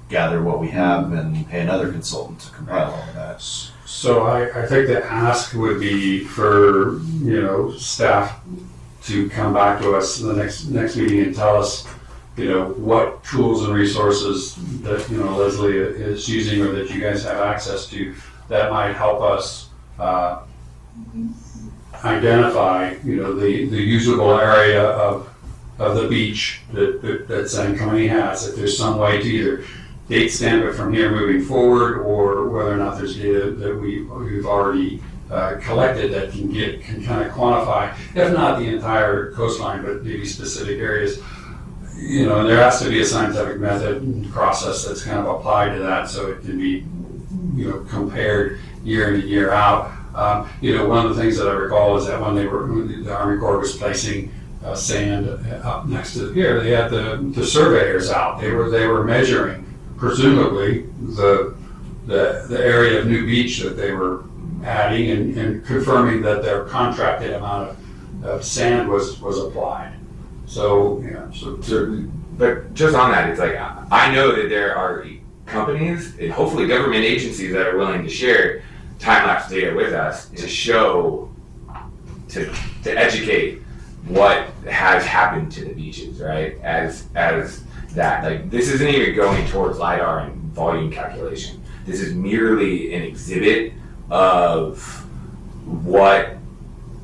gather what we have and pay another consultant to compile all of that. So I think the ask would be for, staff to come back to us in the next meeting and tell us what tools and resources that, Leslie is using or that you guys have access to that might help us identify, the usable area of the beach that San Clemente has. If there's some way to either date stamp it from here moving forward, or whether or not there's data that we've already collected that can kind of quantify, if not the entire coastline, but maybe specific areas. And there has to be a scientific method and process that's kind of applied to that, so it can be, compared year in and year out. One of the things that I recall is that when the Army Corps was placing sand up next to the pier, they had the surveyors out. They were measuring, presumably, the area of new beach that they were adding and confirming that their contracted amount of sand was applied. So, But just on that, it's like, I know that there are companies and hopefully government agencies that are willing to share time-lapse data with us to show, to educate what has happened to the beaches, right? As that, like, this isn't even going towards LiDAR and volume calculation. This is merely an exhibit of what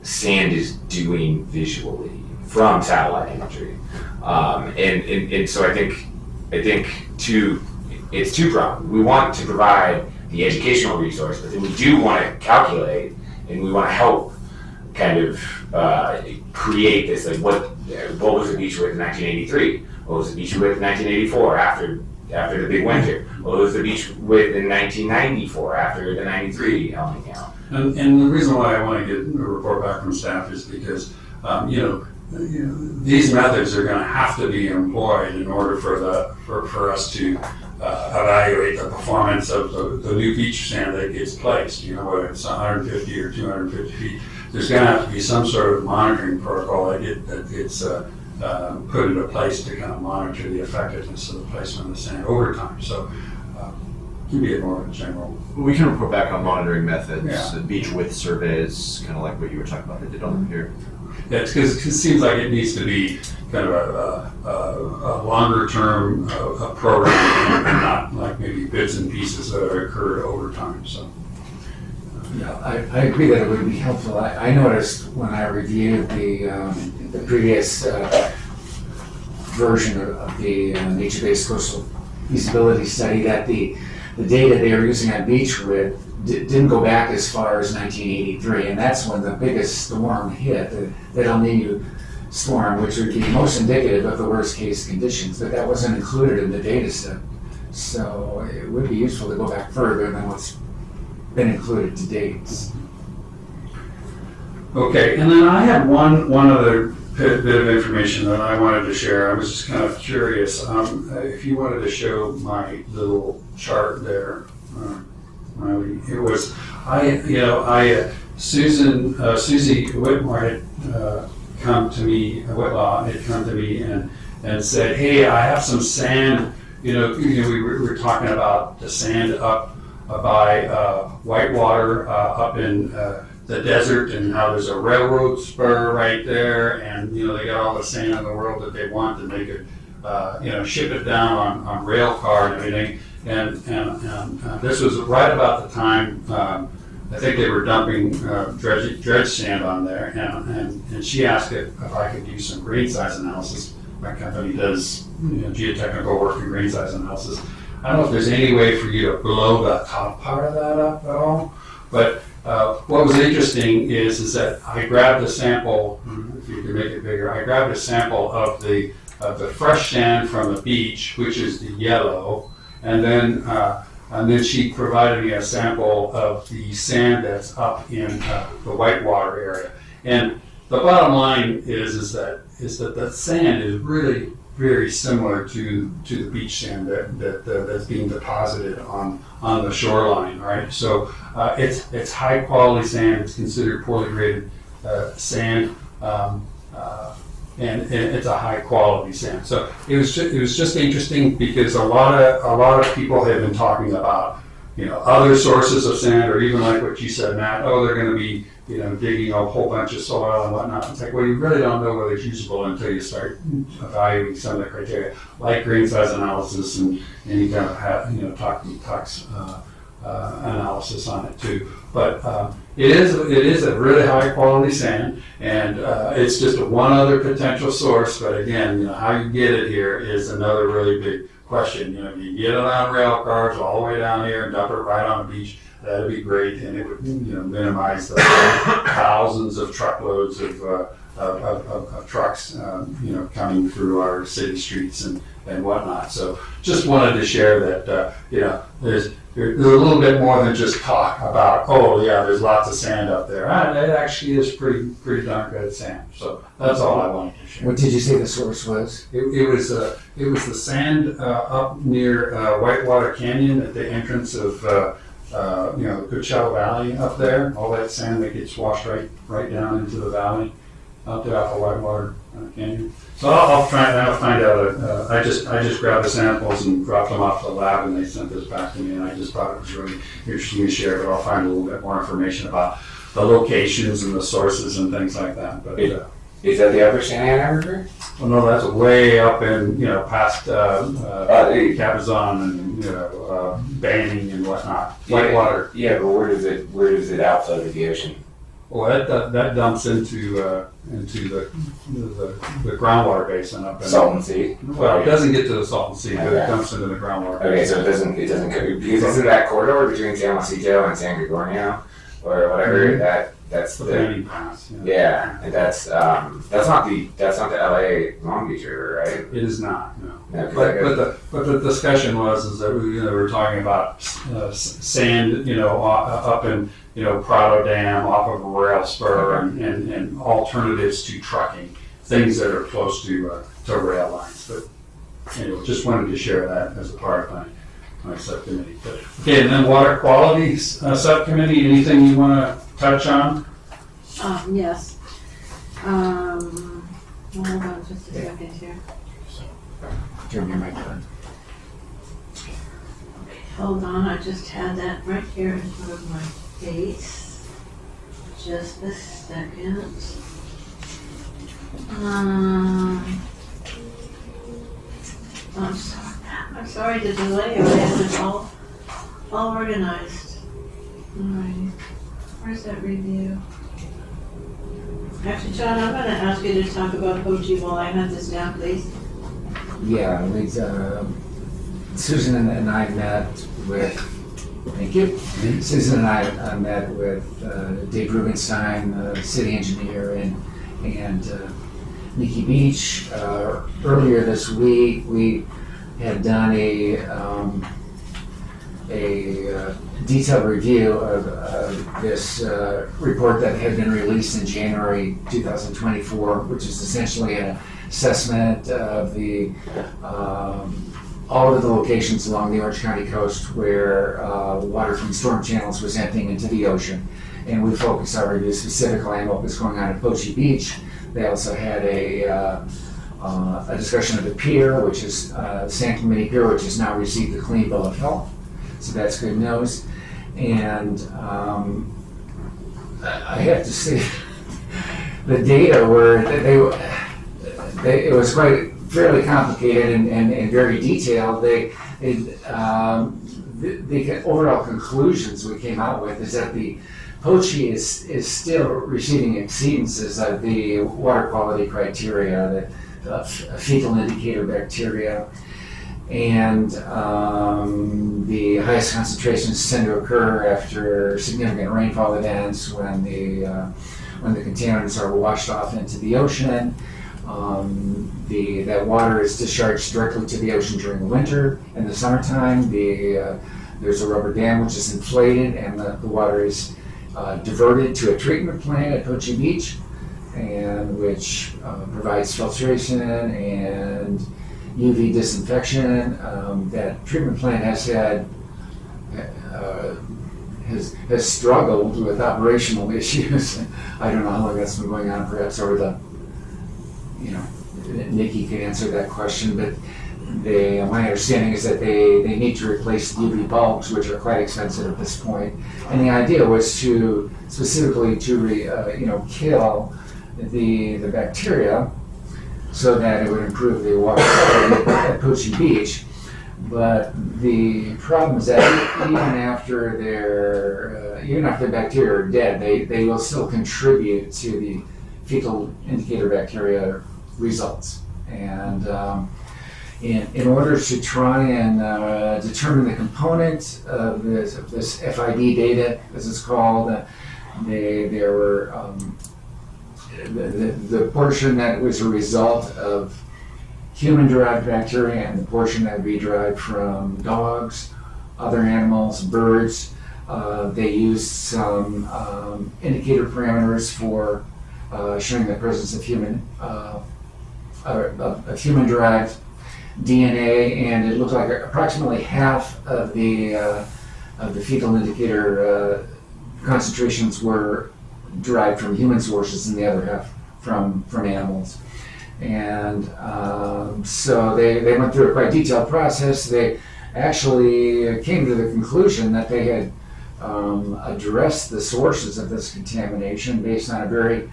sand is doing visually from satellite imagery. And so I think it's two-pronged. We want to provide the educational resource, but then we do want to calculate and we want to help kind of create this, like what was the beach width in 1983? What was the beach width in 1984 after the big winter? What was the beach width in 1994 after the 93 helming out? And the reason why I want to get a report back from staff is because, these methods are going to have to be employed in order for us to evaluate the performance of the new beach sand that gets placed, whether it's 150 or 250 feet. There's going to have to be some sort of monitoring protocol that gets put into place to kind of monitor the effectiveness of the placement of the sand over time. So give me more of a general. We can report back on monitoring methods, Yeah. beach width surveys, kind of like what you were talking about they did on the pier. Yeah, because it seems like it needs to be kind of a longer term program and not like maybe bits and pieces that occur over time. So. Yeah, I agree that it would be helpful. I noticed when I reviewed the previous version of the nature-based coastal feasibility study that the data they were using on beach width didn't go back as far as 1983, and that's when the biggest storm hit, the El Nino storm, which would be most indicative of the worst case conditions, but that wasn't included in the data set. So it would be useful to go back further than what's been included to date. Okay, and then I have one other bit of information that I wanted to share. I was just kind of curious. If you wanted to show my little chart there, Riley, it was Susie Whitmore had come to me, Whitlaw had come to me and said, hey, I have some sand. We were talking about the sand up by Whitewater, up in the desert, and how there's a railroad spur right there, and they got all the sand in the world that they want, and they could ship it down on rail car and everything. And this was right about the time I think they were dumping dredge sand on there, and she asked if I could do some grain size analysis. My company does geotechnical work and grain size analysis. I don't know if there's any way for you to blow the top part of that up at all, but what was interesting is that I grabbed a sample, if you can make it bigger, I grabbed a sample of the fresh sand from the beach, which is the yellow, and then she provided me a sample of the sand that's up in the Whitewater area. And the bottom line is that the sand is really very similar to the beach sand that's being deposited on the shoreline, right? So it's high quality sand. It's considered poorly graded sand, and it's a high quality sand. So it was just interesting because a lot of people have been talking about other sources of sand, or even like what you said, Matt, they're going to be, digging a whole bunch of soil and whatnot. It's like, well, you really don't know whether it's usable until you start evaluating some of the criteria, like grain size analysis and any kind of tox analysis on it too. But it is a really high quality sand, and it's just one other potential source. But again, how you get it here is another really big question. You get it on rail cars all the way down here and dump it right on the beach. That'd be great, and it would minimize the thousands of truckloads of trucks coming through our city streets and whatnot. So just wanted to share that there's a little bit more than just talk about, there's lots of sand up there. It actually is pretty darn good sand. So that's all I wanted to share. What did you say the source was? It was the sand up near Whitewater Canyon at the entrance of Coachella Valley up there. All that sand that gets washed right down into the valley out there off of Whitewater Canyon. So I'll find out. I just grabbed the samples and dropped them off to the lab, and they sent this back to me, and I just thought it was really interesting to share. But I'll find a little bit more information about the locations and the sources and things like that. But is that the Upper Shannon River? well, no, that's way up in past Cabazon and Banning and whatnot. Whitewater. Yeah, but where does it outflow to the ocean? Well, that dumps into the groundwater basin up in Salton Sea. Well, it doesn't get to the Salton Sea, but it Okay. dumps into the groundwater. Okay, basin. so it doesn't go, because isn't that corridor between San Juancito and San Gregorio or whatever that's the the Banning Pass. yeah, and that's not the LA Long Beach River, right? It is not. No. No, 'cause But the discussion was that we were talking about sand, up in Prado Dam, off of a rail spur, and alternatives to trucking, things that are close to rail lines. But anyway, just wanted to share that as a part of my subcommittee. But, okay, and then water quality subcommittee. Anything you want to touch on? Yes. Hold on just a second here. Turn your mic on. Hold on, I just had that right here in front of my face. Just a second. I'm sorry to delay you. I have it all organized. Alright. Where's that review? Actually, John, I'm gonna ask you to talk about Pochi while I have this down, please. Yeah, Susan and I met with, thank you. Susan and I met with Dave Rubenstein, the city engineer, and Nikki Beach. Earlier this week, we had done a detailed review of this report that had been released in January 2024, which is essentially an assessment of all of the locations along the Orange County coast where water from storm channels was emptying into the ocean. And we focused our review specifically on what was going on at Pochi Beach. They also had a discussion of the pier, which is San Clemente Pier, which has now received the Clean Bill of Health. So that's good news. And I have to say, the data were, it was fairly complicated and very detailed. The overall conclusions we came out with is that the Pochi is still receiving exceedances of the water quality criteria, the fecal indicator bacteria, and the highest concentrations tend to occur after significant rainfall events when the contaminants are washed off into the ocean. That water is discharged directly to the ocean during the winter. In the summertime, there's a rubber dam which is inflated, and the water is diverted to a treatment plant at Pochi Beach, and which provides filtration and UV disinfection. That treatment plant has struggled with operational issues. I don't know how long that's been going on, perhaps over Nikki could answer that question, but my understanding is that they need to replace the UV bulbs, which are quite expensive at this point. And the idea was to specifically kill the bacteria so that it would improve the water quality at Poche Beach. But the problem is that even after the bacteria are dead, they will still contribute to the fecal indicator bacteria results. And in order to try and determine the component of this FID data, as it's called, there were the portion that was a result of human-derived bacteria and the portion that would be derived from dogs, other animals, birds. They used some indicator parameters for showing the presence of human-derived DNA, and it looked like approximately half of the fecal indicator concentrations were derived from human sources, and the other half from animals. And so they went through a quite detailed process. They actually came to the conclusion that they had addressed the sources of this contamination based on a very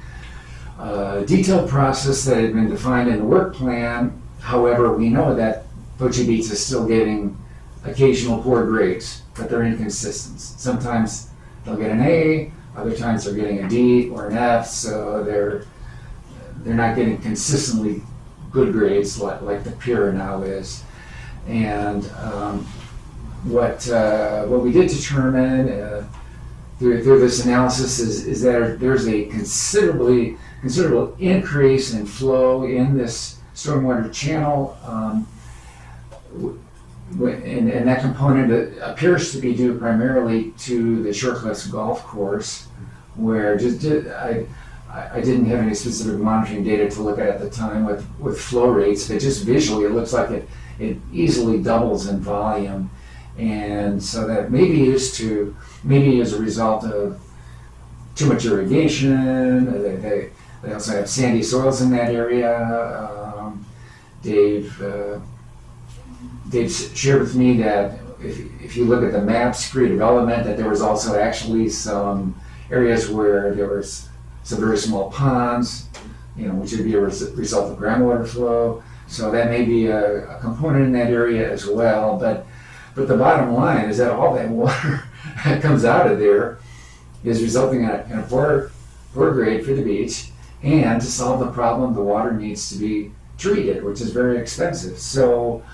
detailed process that had been defined in the work plan. However, we know that Poche Beach is still getting occasional poor grades, but they're inconsistent. Sometimes they'll get an A, other times they're getting a D or an F, so they're not getting consistently good grades like the pier now is. And what we did determine through this analysis is that there's a considerable increase in flow in this stormwater channel, and that component appears to be due primarily to the Shore Cliffs golf course, where I didn't have any specific monitoring data to look at the time with flow rates, but just visually it looks like it easily doubles in volume. And so that maybe as a result of too much irrigation. They also have sandy soils in that area. Dave shared with me that if you look at the maps pre-development, that there was also actually some areas where there was some very small ponds, which would be a result of groundwater flow. So that may be a component in that area as well. But the bottom line is that all that water that comes out of there is resulting in a poor grade for the beach. And to solve the problem, the water needs to be treated, which is very expensive. So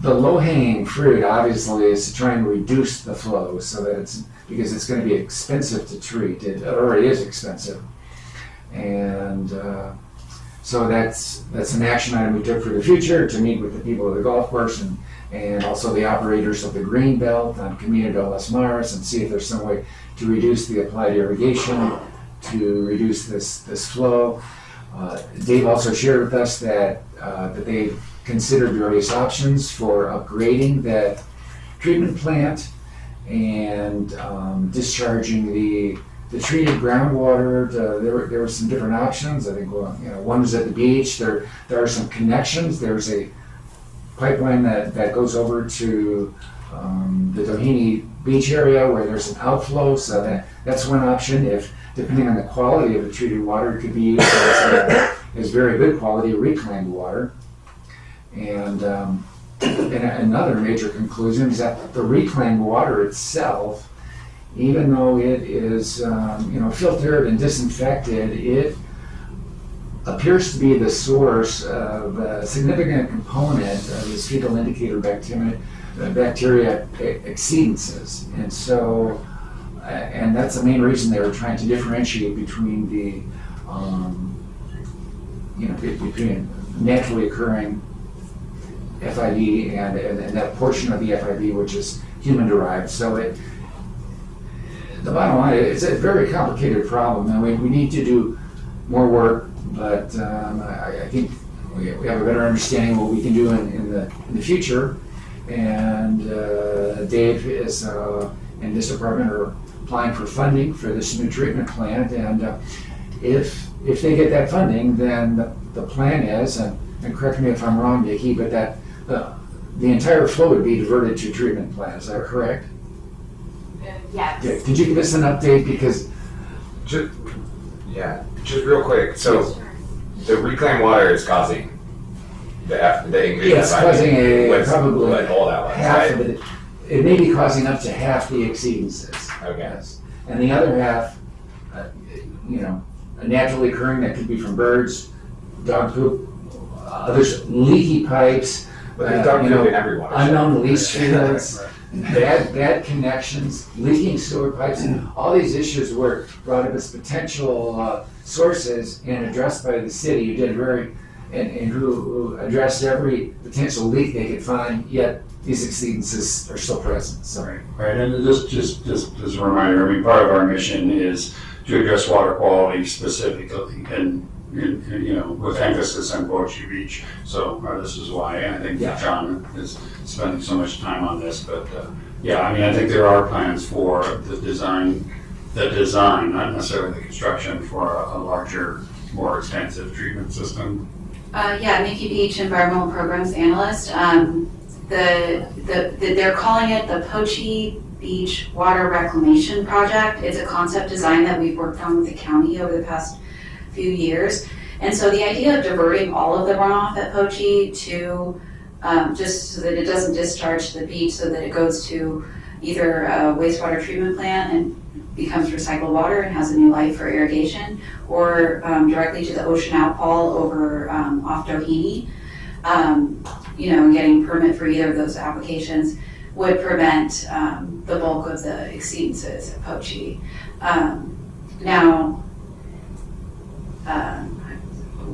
the low-hanging fruit, obviously, is to try and reduce the flow so that because it's going to be expensive to treat. It already is expensive. And so that's an action item we took for the future, to meet with the people of the golf course and also the operators of the green belt on Camino de los Mares, and see if there's some way to reduce the applied irrigation, to reduce this flow. Dave also shared with us that they've considered various options for upgrading that treatment plant and discharging the treated groundwater. There were some different options. I think one was at the beach. There are some connections. There's a pipeline that goes over to the Doheny Beach area where there's an outflow. So that's one option. If depending on the quality of the treated water, it could be used as very good quality reclaimed water. And another major conclusion is that the reclaimed water itself, even though it is filtered and disinfected, it appears to be the source of a significant component of this fecal indicator bacteria exceedances. And so, and that's the main reason they were trying to differentiate between the between naturally occurring FID and that portion of the FID which is human derived. So the bottom line is it's a very complicated problem, and we need to do more work. But I think we have a better understanding of what we can do in the future. And Dave is in this department are applying for funding for this new treatment plant. And if they get that funding, then the plan is, and and correct me if I'm wrong, Vicki, but that the entire flow would be diverted to a treatment plant, is that correct? Yes. Yeah, could you give us an update, because Just real quick. So the reclaimed water is causing the increase. it's causing probably like all that was, half right? of it. It may be causing up to half the exceedances. Okay. And the other half, naturally occurring, that could be from birds, dog poop, others, leaky pipes, But there's dog poop in every water. unknown leach fields, bad connections, leaking sewer pipes, and all these issues were brought up as potential sources and addressed by the city, who did who addressed every potential leak they could find, yet these exceedances are still present, so. Right, and just as a reminder, I mean, part of our mission is to address water quality specifically and with emphasis on Poetry Beach. So this is why I think John is spending so much time on this. But I think there are plans for the design, not necessarily the construction, for a larger, more extensive treatment system. Nikki Beach, Environmental Programs Analyst. They're calling it the Poche Beach Water Reclamation Project. It's a concept design that we've worked on with the county over the past few years. And so the idea of diverting all of the runoff at Poche to just so that it doesn't discharge to the beach, so that it goes to either a wastewater treatment plant and becomes recycled water and has a new life for irrigation, or directly to the ocean outfall over off Doheny. Getting permit for either of those applications would prevent the bulk of the exceedances at Poche.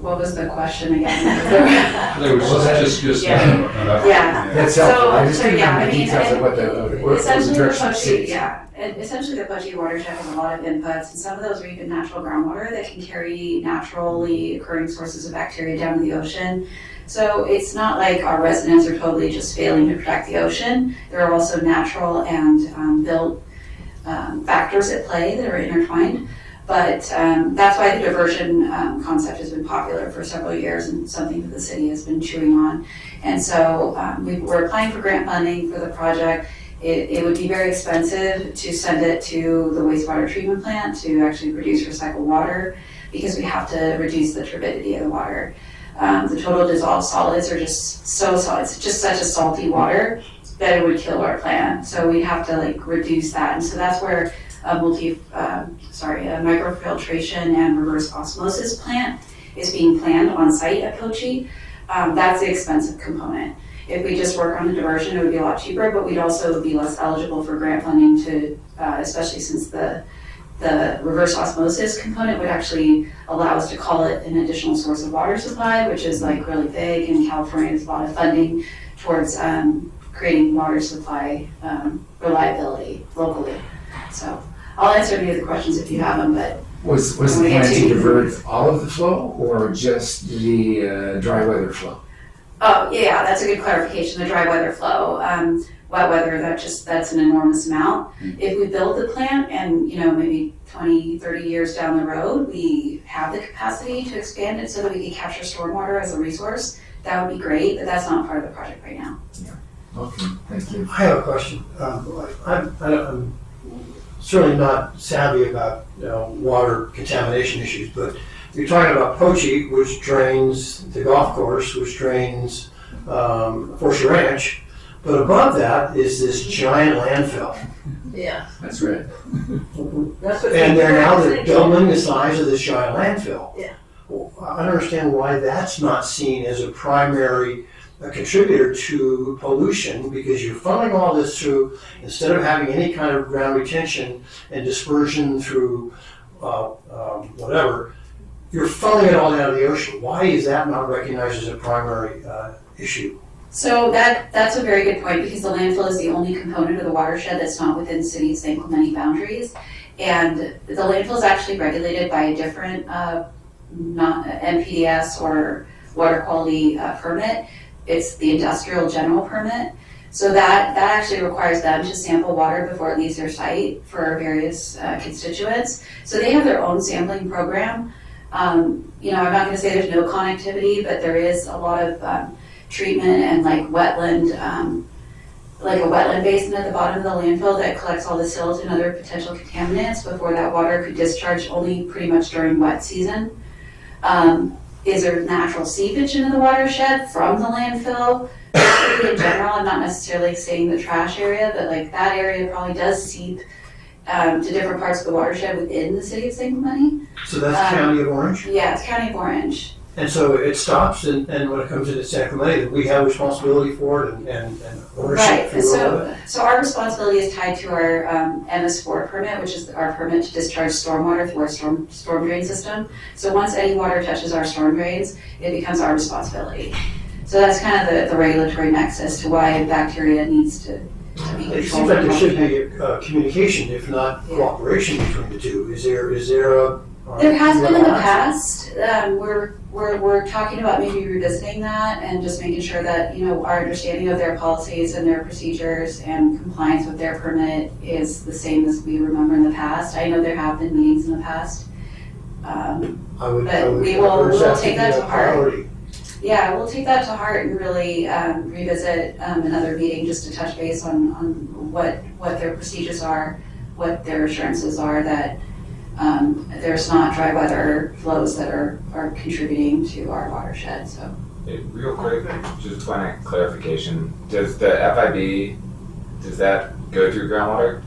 What was the question again? There was just That's helpful. I just didn't know the details of what the direction of the city. Essentially the Poche watershed has a lot of inputs, and some of those are even natural groundwater that can carry naturally occurring sources of bacteria down to the ocean. So it's not like our residents are totally just failing to protect the ocean. There are also natural and built factors at play that are intertwined. But that's why the diversion concept has been popular for several years and something that the city has been chewing on. And so we're applying for grant funding for the project. It would be very expensive to send it to the wastewater treatment plant to actually produce recycled water, because we have to reduce the turbidity of the water. The total dissolved solids are just so salty. It's just such a salty water that it would kill our plant. So we'd have to reduce that. And so that's where a microfiltration and reverse osmosis plant is being planned on site at Poche. That's the expensive component. If we just work on the diversion, it would be a lot cheaper, but we'd also be less eligible for grant funding to, especially since the reverse osmosis component would actually allow us to call it an additional source of water supply, which is really vague, and California has a lot of funding towards creating water supply reliability locally. So I'll answer any of the questions if you have them, but Was the plan to divert all of the flow or just the dry weather flow? Oh, yeah, that's a good clarification, the dry weather flow. Wet weather, that's an enormous amount. If we build the plant and, maybe 20, 30 years down the road, we have the capacity to expand it so that we can capture stormwater as a resource, that would be great, but that's not part of the project right now. Okay, thank you. I have a question. I'm certainly not savvy about water contamination issues, but you're talking about Poche, which drains the golf course, which drains Forcia Ranch, but above that is this giant landfill. Yeah. That's right. And they're doubling the size of this giant landfill. Yeah. Well, I don't understand why that's not seen as a primary contributor to pollution, because you're funneling all this through, instead of having any kind of ground retention and dispersion through whatever, you're funneling it all down to the ocean. Why is that not recognized as a primary issue? So that's a very good point, because the landfill is the only component of the watershed that's not within the city's San Clemente boundaries. And the landfill is actually regulated by a different not NPDES or water quality permit. It's the industrial general permit. So that actually requires them to sample water before it leaves their site for various constituents. So they have their own sampling program. You know, I'm not gonna say there's no connectivity, but there is a lot of treatment and like wetland, like a wetland basin at the bottom of the landfill that collects all the silt and other potential contaminants before that water could discharge only pretty much during wet season. Is there natural seepage into the watershed from the landfill? In general, I'm not necessarily saying the trash area, but like that area probably does seep to different parts of the watershed within the city of St. Cloud. So that's County of Orange? Yeah, it's County of Orange. And so it stops, and when it comes into San Clemente, we have responsibility for it and ownership Right, for all of it. so our responsibility is tied to our MS4 permit, which is our permit to discharge stormwater through our storm drain system. So once any water touches our storm drains, it becomes our responsibility. So that's kind of the regulatory nexus to why bacteria needs to be controlled. It seems like there should be communication, if not cooperation between the two. Is there a? There has been in the past. We're talking about maybe revisiting that and just making sure that, you know, our understanding of their policies and their procedures and compliance with their permit is the same as we remember in the past. I know there have been meetings in the past. We'll take that to heart. Yeah, we'll take that to heart and really revisit another meeting just to touch base on what their procedures are, what their assurances are that there's not dry weather flows that are contributing to our watershed. So, real quick, just one clarification: does the FIB go through groundwater,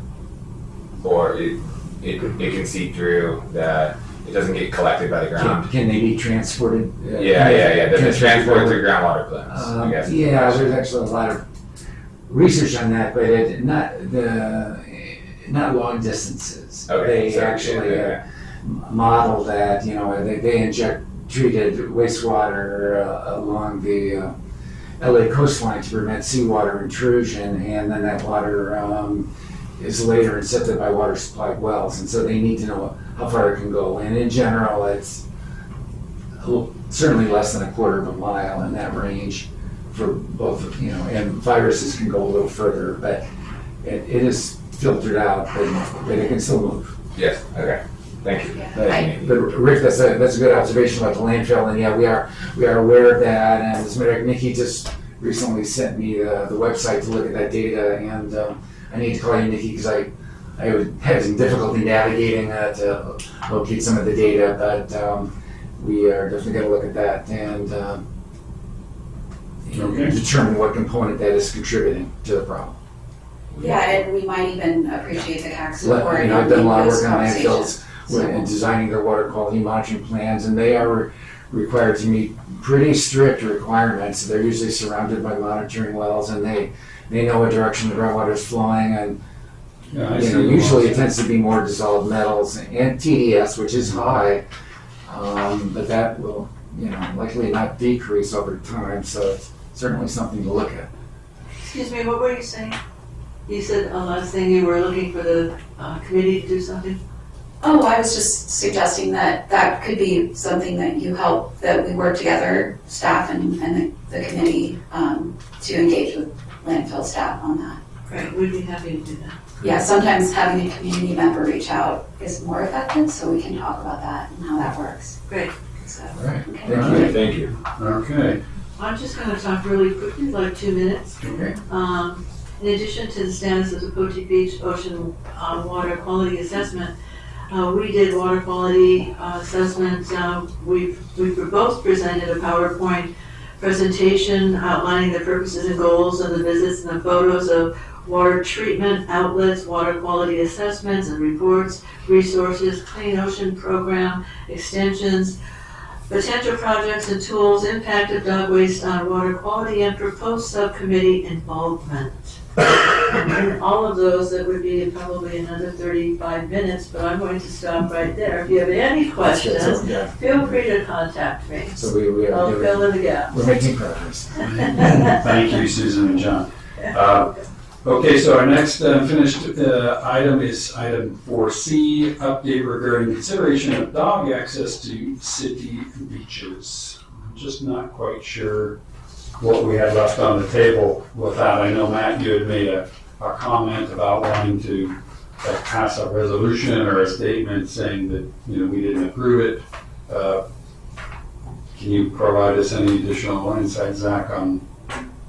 or it can seep through that? It doesn't get collected by the ground. Can they be transported? Yeah. They're transported through groundwater plumes. I guess. Yeah, there's actually a lot of research on that, but not long distances. Okay, They actually model that. You know, they inject treated wastewater along the LA coastline to prevent seawater intrusion, and then that water is later incepted by water supplied wells, and so they need to know how far it can go. And in general, it's certainly less than a quarter of a mile in that range for both, you know, and viruses can go a little further, but it is filtered out, but it can still move. Yes, okay. Thank you. But Rick, that's a good observation about the landfill, and yeah, we are aware of that, and as a matter of fact, Nikki just recently sent me the website to look at that data, and I need to call you, Nikki, because I would have some difficulty navigating to locate some of the data, but we are definitely going to look at that and determine what component that is contributing to the problem. yeah, and we might even appreciate the CAC support. I've done a lot of those work on landfills conversations. in designing their water quality monitoring plans, and they are required to meet pretty strict requirements. They're usually surrounded by monitoring wells, and they know what direction the groundwater is flowing, and usually it tends to be more dissolved metals and TDS, which is high, but that will likely not decrease over time. So it's certainly something to look at. Excuse me, what were you saying? You said last thing you were looking for the committee to do something? Oh, I was just suggesting that could be something that we work together, staff and the committee, to engage with landfill staff on that. Great, we'd be happy to do that. Yeah, sometimes having a community member reach out is more effective, so we can talk about that and how that works. Great. So, All right. okay. Thank you. Okay. I'm just going to talk really quickly, like 2 minutes. Okay. In addition to the status of the Poti Beach Ocean Water Quality Assessment, we did water quality assessment. We both presented a PowerPoint presentation outlining the purposes and goals of the visits and the photos of water treatment outlets, water quality assessments and reports, resources, clean ocean program, extensions, potential projects and tools, impact of dog waste on water quality, and proposed subcommittee involvement. And in all of those, that would be probably another 35 minutes, but I'm going to stop right there. If you have any questions, feel free to contact me. So we are I'll fill in the gaps. We're making progress. Thank you, Susan and John. Okay, so our next finished item is item 4C, update regarding consideration of dog access to city beaches. I'm just not quite sure what we had left on the table with that. I know, Matt, you had made a comment about wanting to pass a resolution or a statement saying that we didn't approve it. Can you provide us any additional insight, Zach, on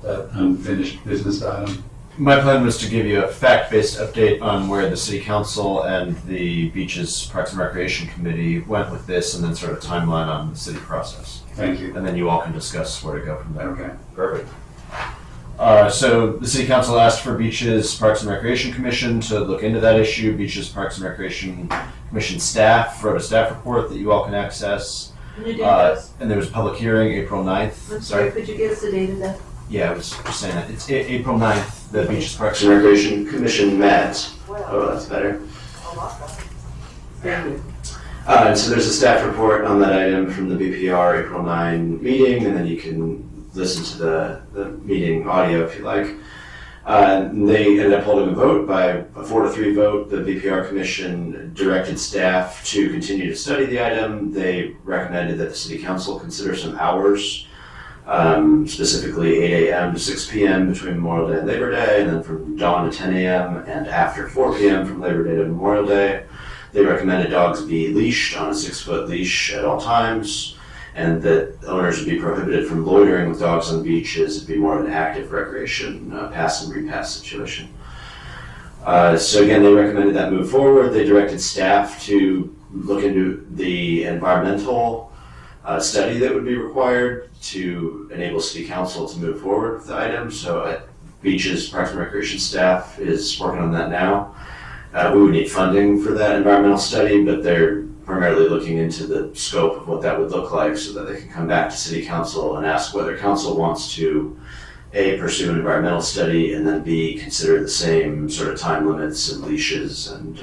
that unfinished business item? My plan was to give you a fact-based update on where the City Council and the Beaches Parks and Recreation Committee went with this, and then sort of timeline on the city process. Thank you. And then you all can discuss where to go from there. Okay. Perfect. So the City Council asked for Beaches Parks and Recreation Commission to look into that issue. Beaches Parks and Recreation Commission staff wrote a staff report that you all can access. Can you do those? And there was a public hearing April 9th. I'm sorry, could you give us the date of that? Yeah, I was just saying that. It's April 9th, the Beaches Parks and Recreation Commission met. Oh, that's better. Thank you. And so there's a staff report on that item from the BPR April 9 meeting, and then you can listen to the meeting audio if you like. They ended up holding a vote by a 4-3 vote. The BPR Commission directed staff to continue to study the item. They recommended that the City Council consider some hours, specifically 8 a.m. to 6 p.m. between Memorial Day and Labor Day, and then from dawn to 10 a.m. and after 4 p.m. from Labor Day to Memorial Day. They recommended dogs be leashed on a 6-foot leash at all times, and that owners would be prohibited from loitering with dogs on beaches. It'd be more of an active recreation, pass and repass situation. So again, they recommended that move forward. They directed staff to look into the environmental study that would be required to enable City Council to move forward with the item. So Beaches Parks and Recreation staff is working on that now. We would need funding for that environmental study, but they're primarily looking into the scope of what that would look like so that they can come back to City Council and ask whether Council wants to A, pursue an environmental study, and then B, consider the same sort of time limits and leashes and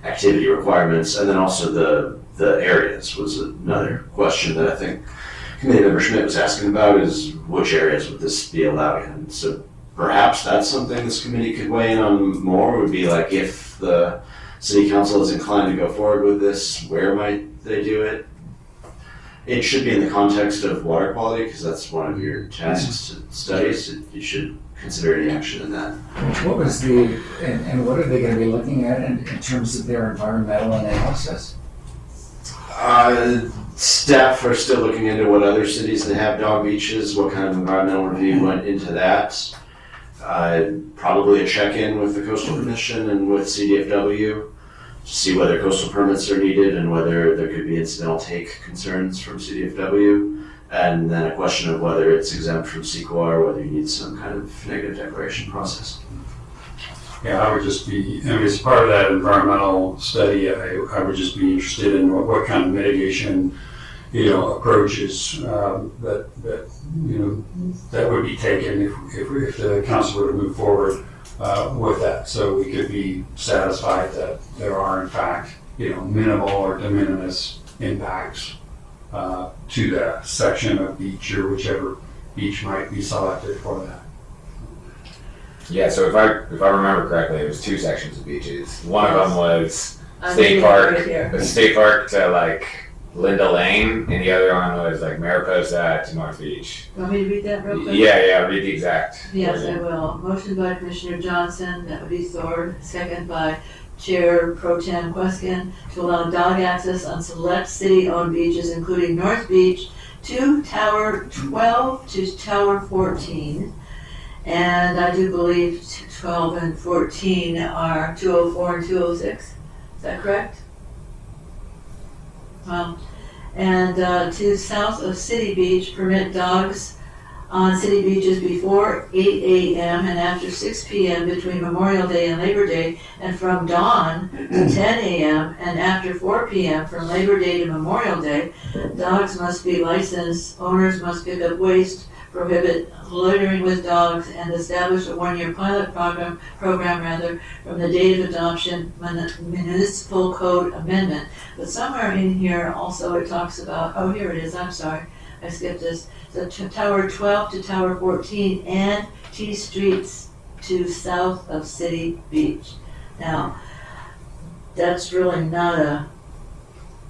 activity requirements. And then also the areas was another question that I think Committee Member Schmidt was asking about, is which areas would this be allowed in? So perhaps that's something this committee could weigh in on more, would be like if the City Council is inclined to go forward with this, where might they do it? It should be in the context of water quality, because that's one of your tasks to study, so you should consider any action in that. What was the, and what are they gonna be looking at in terms of their environmental analysis? Staff are still looking into what other cities that have dog beaches, what kind of environmental review went into that. Probably a check-in with the Coastal Commission and with CDFW to see whether coastal permits are needed and whether there could be incidental take concerns from CDFW. And then a question of whether it's exempt from CEQA or whether you need some kind of negative declaration process. Yeah, I would just be, I mean, as part of that environmental study, I would just be interested in what kind of mitigation, approaches that would be taken if the council were to move forward with that. So we could be satisfied that there are in fact, minimal or de minimis impacts to that section of beach or whichever beach might be selected for that. Yeah, so if I remember correctly, it was 2 sections of beaches. One of them was State Park to like Linda Lane, and the other one was like Mariposa to North Beach. Want me to read that real quick? Yeah, read the exact. Yes, I will. Motion by Commissioner Johnson, that would be Thor, second by Chair Pro Tem Queskin, to allow dog access on select city-owned beaches, including North Beach, to Tower 12 to Tower 14. And I do believe 12 and 14 are 204 and 206. Is that correct? And to south of City Beach, permit dogs on city beaches before 8 a.m. and after 6 p.m. between Memorial Day and Labor Day, and from dawn to 10 a.m. and after 4 p.m. from Labor Day to Memorial Day. Dogs must be licensed, owners must pick up waste, prohibit loitering with dogs, and establish a 1-year pilot program from the date of adoption municipal code amendment. But somewhere in here also it talks about, oh, here it is, I'm sorry, I skipped this. So Tower 12 to Tower 14 and T Streets to south of City Beach. Now, that's really not a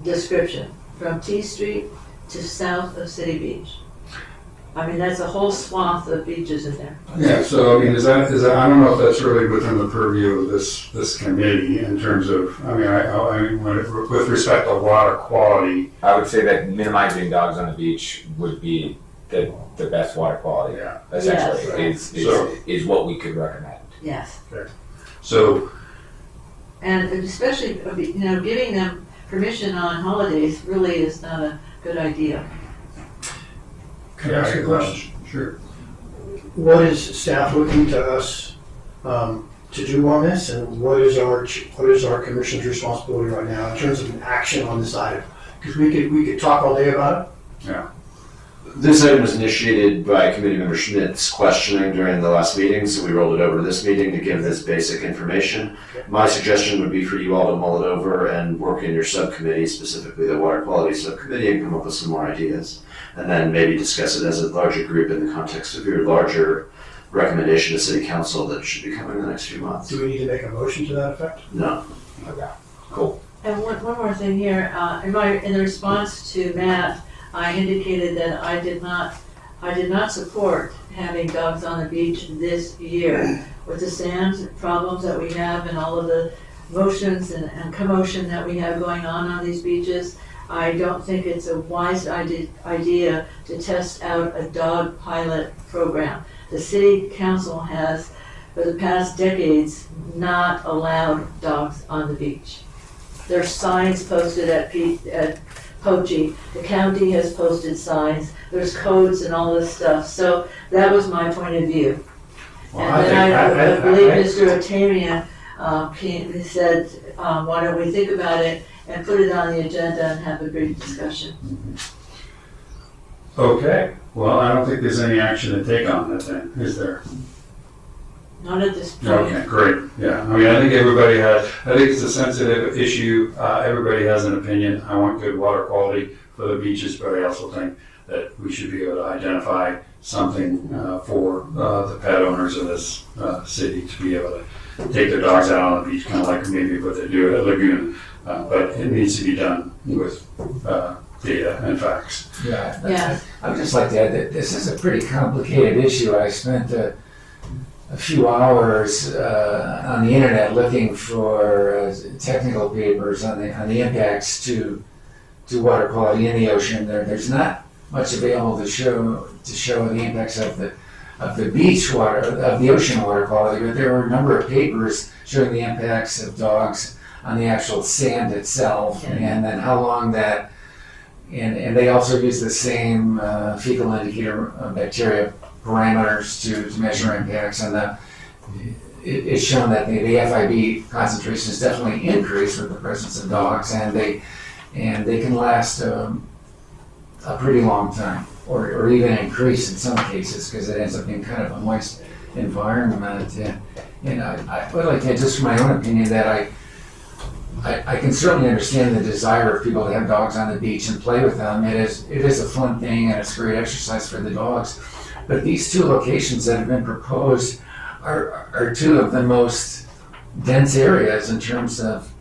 description. From T Street to south of City Beach. I mean, that's a whole swath of beaches in there. Yeah, so I mean, is that, I don't know if that's really within the purview of this committee in terms of, I mean, with respect to water quality. I would say that minimizing dogs on the beach would be the best water quality. Yeah. Essentially, Yes. is what we could recommend. Yes. Okay. So, And especially, giving them permission on holidays really is not a good idea. Can I ask a question? Sure. What is staff looking to us to do on this, and what is our commission's responsibility right now in terms of an action on this item? Because we could talk all day about it. Yeah. This item was initiated by Committee Member Schmidt's questioning during the last meeting, so we rolled it over to this meeting to give this basic information. My suggestion would be for you all to mull it over and work in your subcommittee, specifically the Water Quality Subcommittee, and come up with some more ideas. And then maybe discuss it as a larger group in the context of your larger recommendation to City Council that should be coming in the next few months. Do we need to make a motion to that effect? No. Okay. Cool. And one more thing here, in the response to Matt, I indicated that I did not support having dogs on the beach this year. With the sand problems that we have and all of the motions and commotion that we have going on these beaches, I don't think it's a wise idea to test out a dog pilot program. The city council has, for the past decades, not allowed dogs on the beach. There's signs posted at Poche. The county has posted signs. There's codes and all this stuff. So that was my point of view. Well, And then I believe Mr. Otamia said, why don't we think about it and put it on the agenda and have a brief discussion. Okay. Well, I don't think there's any action to take on that then, is there? Not at this point. Okay, great. Yeah, I mean, I think it's a sensitive issue. Everybody has an opinion. I want good water quality for the beaches, but I also think that we should be able to identify something for the pet owners of this city to be able to take their dogs out on the beach, kind of like maybe what they do at Lagoon. But it needs to be done with data and facts. Yeah. I would just like to add that this is a pretty complicated issue. I spent a few hours on the internet looking for technical papers on the impacts to water quality in the ocean. There's not much available to show the impacts of the beach water, of the ocean water quality, but there were a number of papers showing the impacts of dogs on the actual sand itself, and then how long that, and they also use the same fecal indicator bacteria parameters to measure impacts, and it's shown that the FIB concentration is definitely increased with the presence of dogs, and they can last a pretty long time, or even increase in some cases, because it ends up being kind of a moist environment. And I would like to, just from my own opinion, that I can certainly understand the desire of people to have dogs on the beach and play with them. It is a fun thing, and it's great exercise for the dogs. But these two locations that have been proposed are two of the most dense areas in terms of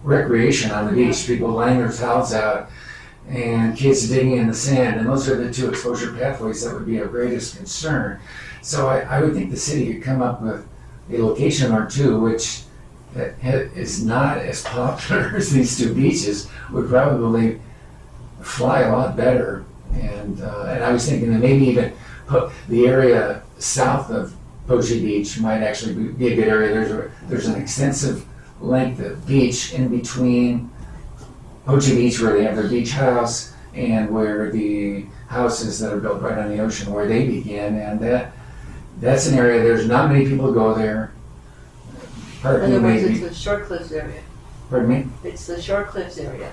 recreation on the beach. People laying their towels out and kids digging in the sand, and those are the two exposure pathways that would be of greatest concern. So I would think the city could come up with a location or two which is not as popular as these two beaches, would probably fly a lot better. And I was thinking that maybe even the area south of Poche Beach might actually be a good area. There's an extensive length of beach in between Poche Beach, where they have their beach house, and where the houses that are built right on the ocean, where they begin. And that's an area, there's not many people go there. In other words, it's the Short Cliffs area. Pardon me? It's the Short Cliffs area,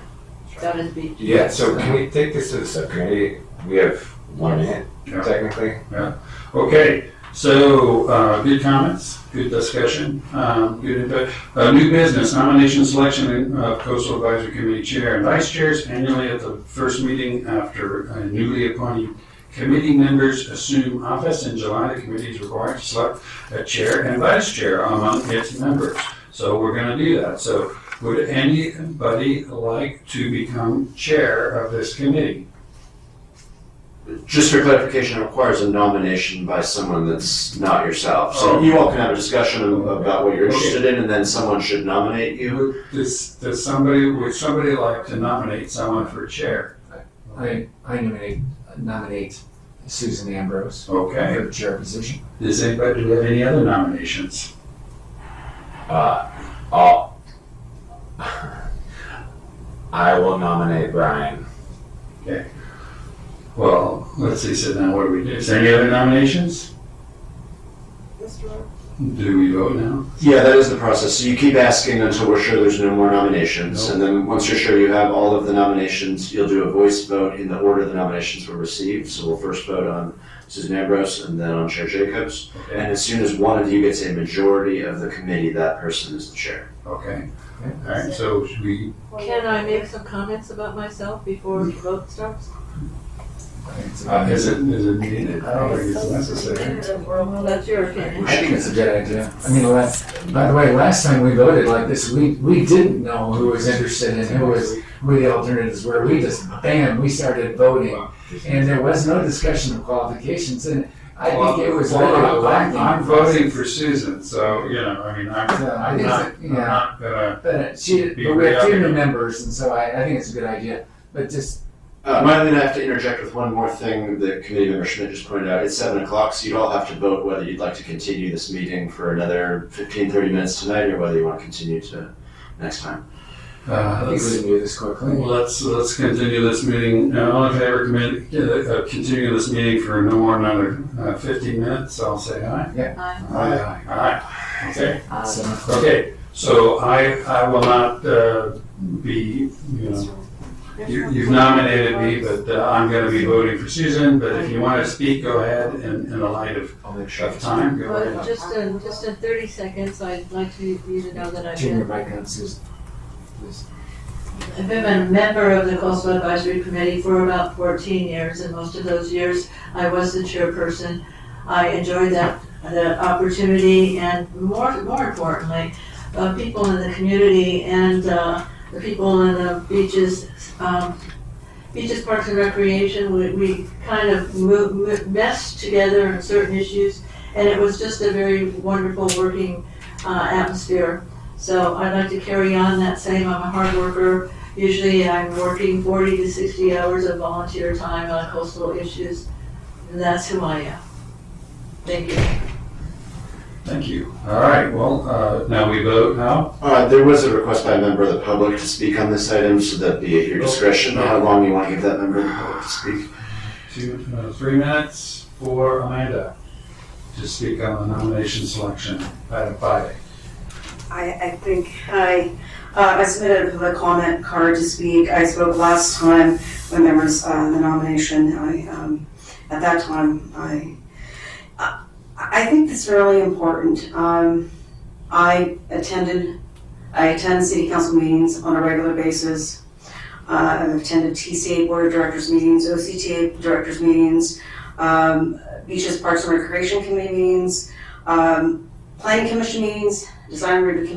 down at the beach. Yeah, so can we take this to the subcommittee? We have 1 minute, technically. Yeah. Okay, so good comments, good discussion, good input. New business, nomination selection of Coastal Advisory Committee Chair and Vice Chairs annually at the first meeting after newly appointed committee members assume office in July. The committee is required to select a chair and vice chair among its members. So we're going to do that. So would anybody like to become chair of this committee? Just for clarification, it requires a nomination by someone that's not yourself. So you all can have a discussion about what you're interested in, and then someone should nominate you. Would somebody like to nominate someone for chair? I nominate Susan Ambrose Okay. for the chair position. Does anybody have any other nominations? I will nominate Brian. Okay. Well, let's see, so now what do we do? Is there any other nominations? Do we vote now? Yeah, that is the process. So you keep asking until we're sure there's no more nominations. And then once you're sure you have all of the nominations, you'll do a voice vote in the order the nominations were received. So we'll first vote on Susan Ambrose and then on Chair Jacobs. Okay. And as soon as one of you gets a majority of the committee, that person is the chair. Okay. All right, so should we? Can I make some comments about myself before the vote starts? Is it needed? I don't think it's necessary. Well, that's your opinion. I think it's a good idea. I mean, by the way, last time we voted like this, we didn't know who was interested and who the alternatives were. We just, bam, we started voting. And there was no discussion of qualifications. And I think it was really lacking. I'm voting for Susan, so, I mean, I'm I think not gonna. But we have 2 new members, and so I think it's a good idea. But just, Marlene, I have to interject with one more thing that committee member Schmidt just pointed out. It's 7 o'clock, so you'd all have to vote whether you'd like to continue this meeting for another 15, 30 minutes tonight, or whether you want to continue to next time. I think we can do this quickly. Let's continue this meeting. All in favor of continuing this meeting for no more than another 15 minutes, I'll say aye. Yeah. Aye. Okay. Okay, so I will not be, you've nominated me, but I'm going to be voting for Susan. But if you want to speak, go ahead. In the light of time, go Well, ahead. just in 30 seconds, I'd like you to know that Turn your mic on, Susan. Please. I've been a member of the Coastal Advisory Committee for about 14 years, and most of those years I was the chairperson. I enjoyed the opportunity, and more importantly, people in the community and the people in the beaches, Parks and Recreation, we kind of meshed together on certain issues, and it was just a very wonderful working atmosphere. So I'd like to carry on that same. I'm a hard worker. Usually I'm working 40 to 60 hours of volunteer time on coastal issues, and that's who I am. Thank you. Thank you. All right, well, now we vote now. There was a request by a member of the public to speak on this item, so that'd be at your discretion how long you want to give that member of the public to speak. 3 minutes for Amanda to speak on the nomination selection, item 5A. I think I submitted a comment card to speak. I spoke last time when there was the nomination. At that time, I think it's really important. I attend city council meetings on a regular basis. I've attended TCA Board of Directors meetings, OCTA Directors meetings, Beaches, Parks and Recreation Committee meetings, Planning Commission meetings, Design Review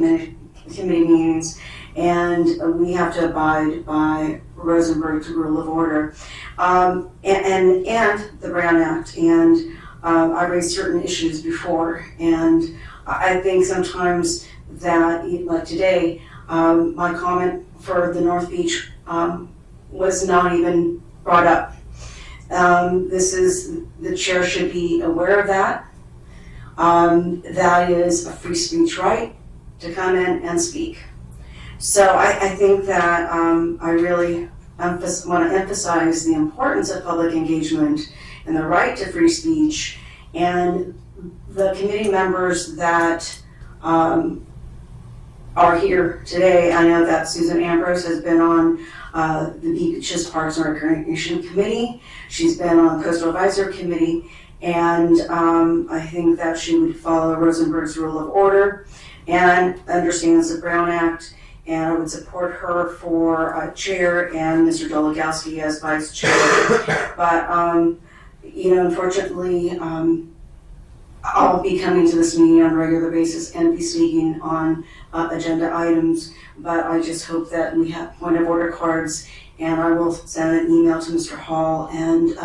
Committee meetings, and we have to abide by Rosenberg's Rule of Order and the Brown Act. And I raised certain issues before, and I think sometimes that, like today, my comment for the North Beach was not even brought up. The chair should be aware of that. That is a free speech right to come in and speak. So I think that I really want to emphasize the importance of public engagement and the right to free speech, and the committee members that are here today. I know that Susan Ambrose has been on the Beaches, Parks and Recreation Committee. She's been on the Coastal Advisory Committee, and I think that she would follow Rosenberg's Rule of Order and understands the Brown Act, and I would support her for chair and Mr. Dologowski as vice chair. But, unfortunately, I'll be coming to this meeting on a regular basis and be speaking on agenda items, but I just hope that we have point of order cards, and I will send an email to Mr. Hall and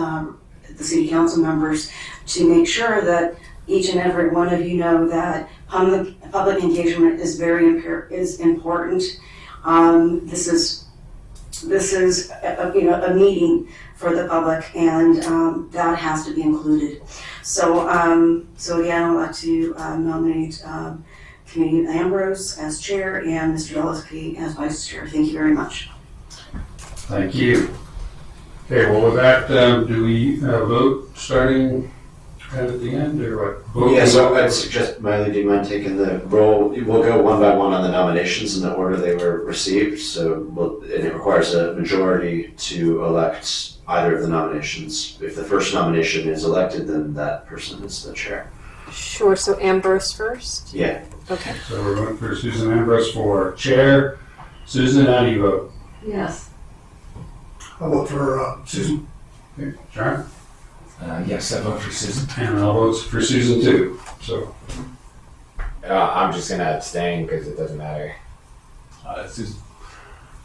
the city council members to make sure that each and every one of you know that public engagement is is important. This is a meeting for the public, and that has to be included. So again, I'd like to nominate Committee Ambrose as chair and Mr. Delaski as vice chair. Thank you very much. Thank you. Okay, well, with that, do we vote starting at the end, or what? Vote Yeah, so I'd suggest, Miley, do you mind taking the roll? We'll go one by one on the nominations in the order they were received. And it requires a majority to elect either of the nominations. If the first nomination is elected, then that person is the chair. Sure, so Ambrose first? Yeah. Okay. So we're going for Susan Ambrose for chair. Susan, how do you vote? Yes. I'll vote for Susan. Okay, John? Yes, I vote for Susan. And I'll vote for Susan too. So I'm just gonna abstain because it doesn't matter. Susan.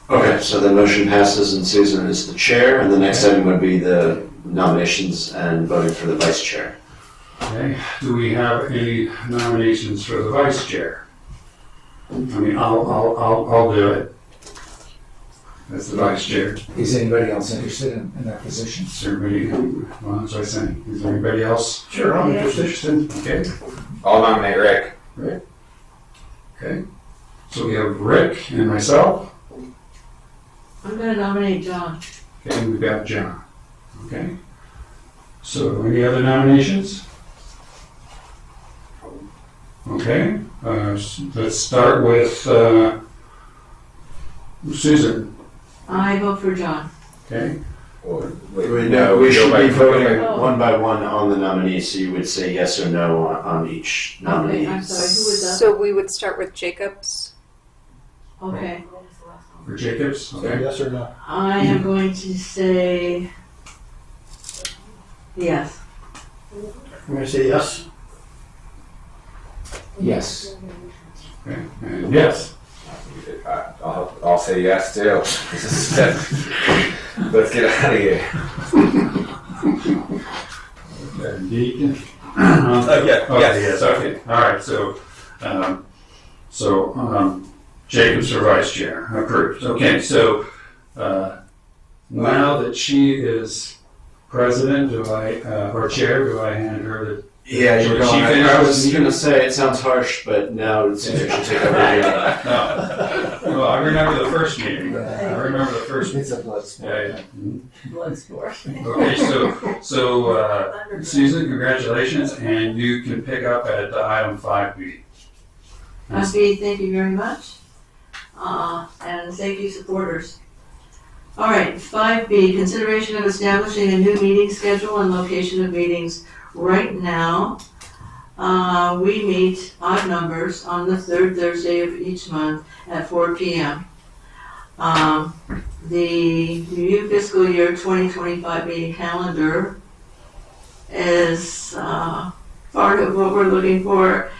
Okay, so the motion passes and Susan is the chair, and the next item would be the nominations and voting for the vice chair. Okay, do we have any nominations for the vice chair? I mean, I'll do it. As the vice chair. Is anybody else interested in that position? Is there anybody, well, that's what I'm saying. Is there anybody else? Sure, I'm interested. Okay. I'll nominate Rick. Rick. Okay. So we have Rick and myself. I'm gonna nominate John. Okay, and we've got John. Okay. So any other nominations? Okay. Let's start with Susan. I vote for John. Okay. We should be voting one by one on the nominees, so you would say yes or no on each nominee. Okay, I'm sorry, who was that? So we would start with Jacobs. Okay. For Jacobs? Okay. Yes or no? I am going to say yes. I'm going to say yes. Yes. Okay. And yes. I'll say yes too. Let's get out of here. Deacon? Yeah, Okay, yes. yes, okay. All right, so Jacobs for vice chair, approved. Okay, so now that she is president, or chair, do I hand her the? Yeah, you're She going. I finishes- was going to say it sounds harsh, but now it seems you should take over here. No. Well, I remember the first meeting. I remember the first. It's a blood sport. Yeah. Blood sport. Okay, so Susan, congratulations, and you can pick up at item 5B. Okay, thank you very much. And thank you, supporters. All right, 5B, consideration of establishing a new meeting schedule and location of meetings. Right now, we meet odd numbers on the third Thursday of each month at 4 p.m. The new fiscal year 2025 meeting calendar is part of what we're looking for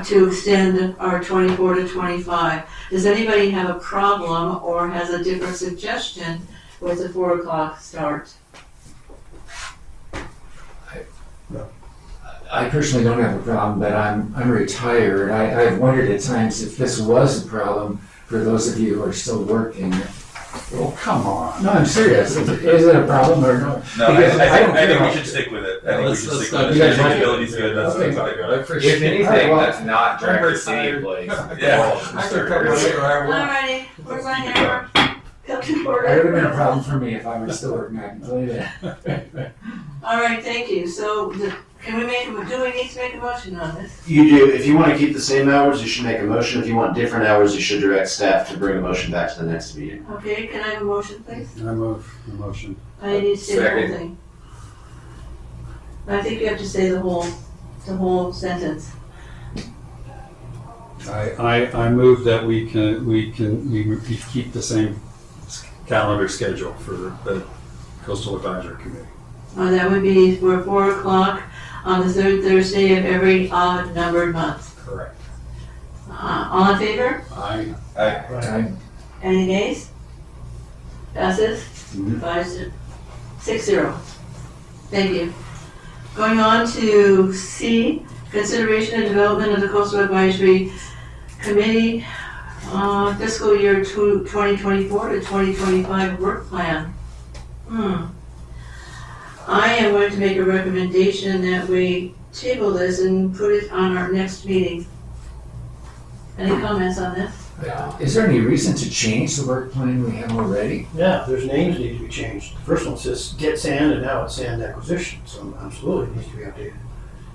to extend our 24 to 25. Does anybody have a problem or has a different suggestion with the 4 o'clock start? I personally don't have a problem, but I'm retired. I've wondered at times if this was a problem for those of you who are still working. Oh, come on. No, I'm serious. Is it a problem or no? No, Because I don't think care. we should stick with it. I think we let's should stick not- with you it. guys like it? Sustainability's good, that's Okay. what I'm talking about. If anything, well, that's not directly city retired. employees. Yeah. I could come whenever I want. Alrighty, we're going hammer. Come to It would have been a order. problem for me if I was still working, I can tell you that. All right, thank you. So, do we need to make a motion on this? You do. If you want to keep the same hours, you should make a motion. If you want different hours, you should direct staff to bring a motion back to the next meeting. Okay, can I have a motion, please? I move the motion. I need to say the whole Second. thing. I think you have to say the whole sentence. I move that we keep the same calendar schedule for the Coastal Advisory Committee. That would be for 4 o'clock on the third Thursday of every odd numbered month. Correct. All in favor? Aye. Any nays? Passes? Mhm. 6-0. Thank you. Going on to C, consideration and development of the Coastal Advisory Committee fiscal year 2024 to 2025 work plan. I am going to make a recommendation that we table this and put it on our next meeting. Any comments on this? Is there any reason to change the work plan we have already? Yeah, there's names need to be changed. The first one says get sand, and now it's sand acquisition, so absolutely it needs to be updated.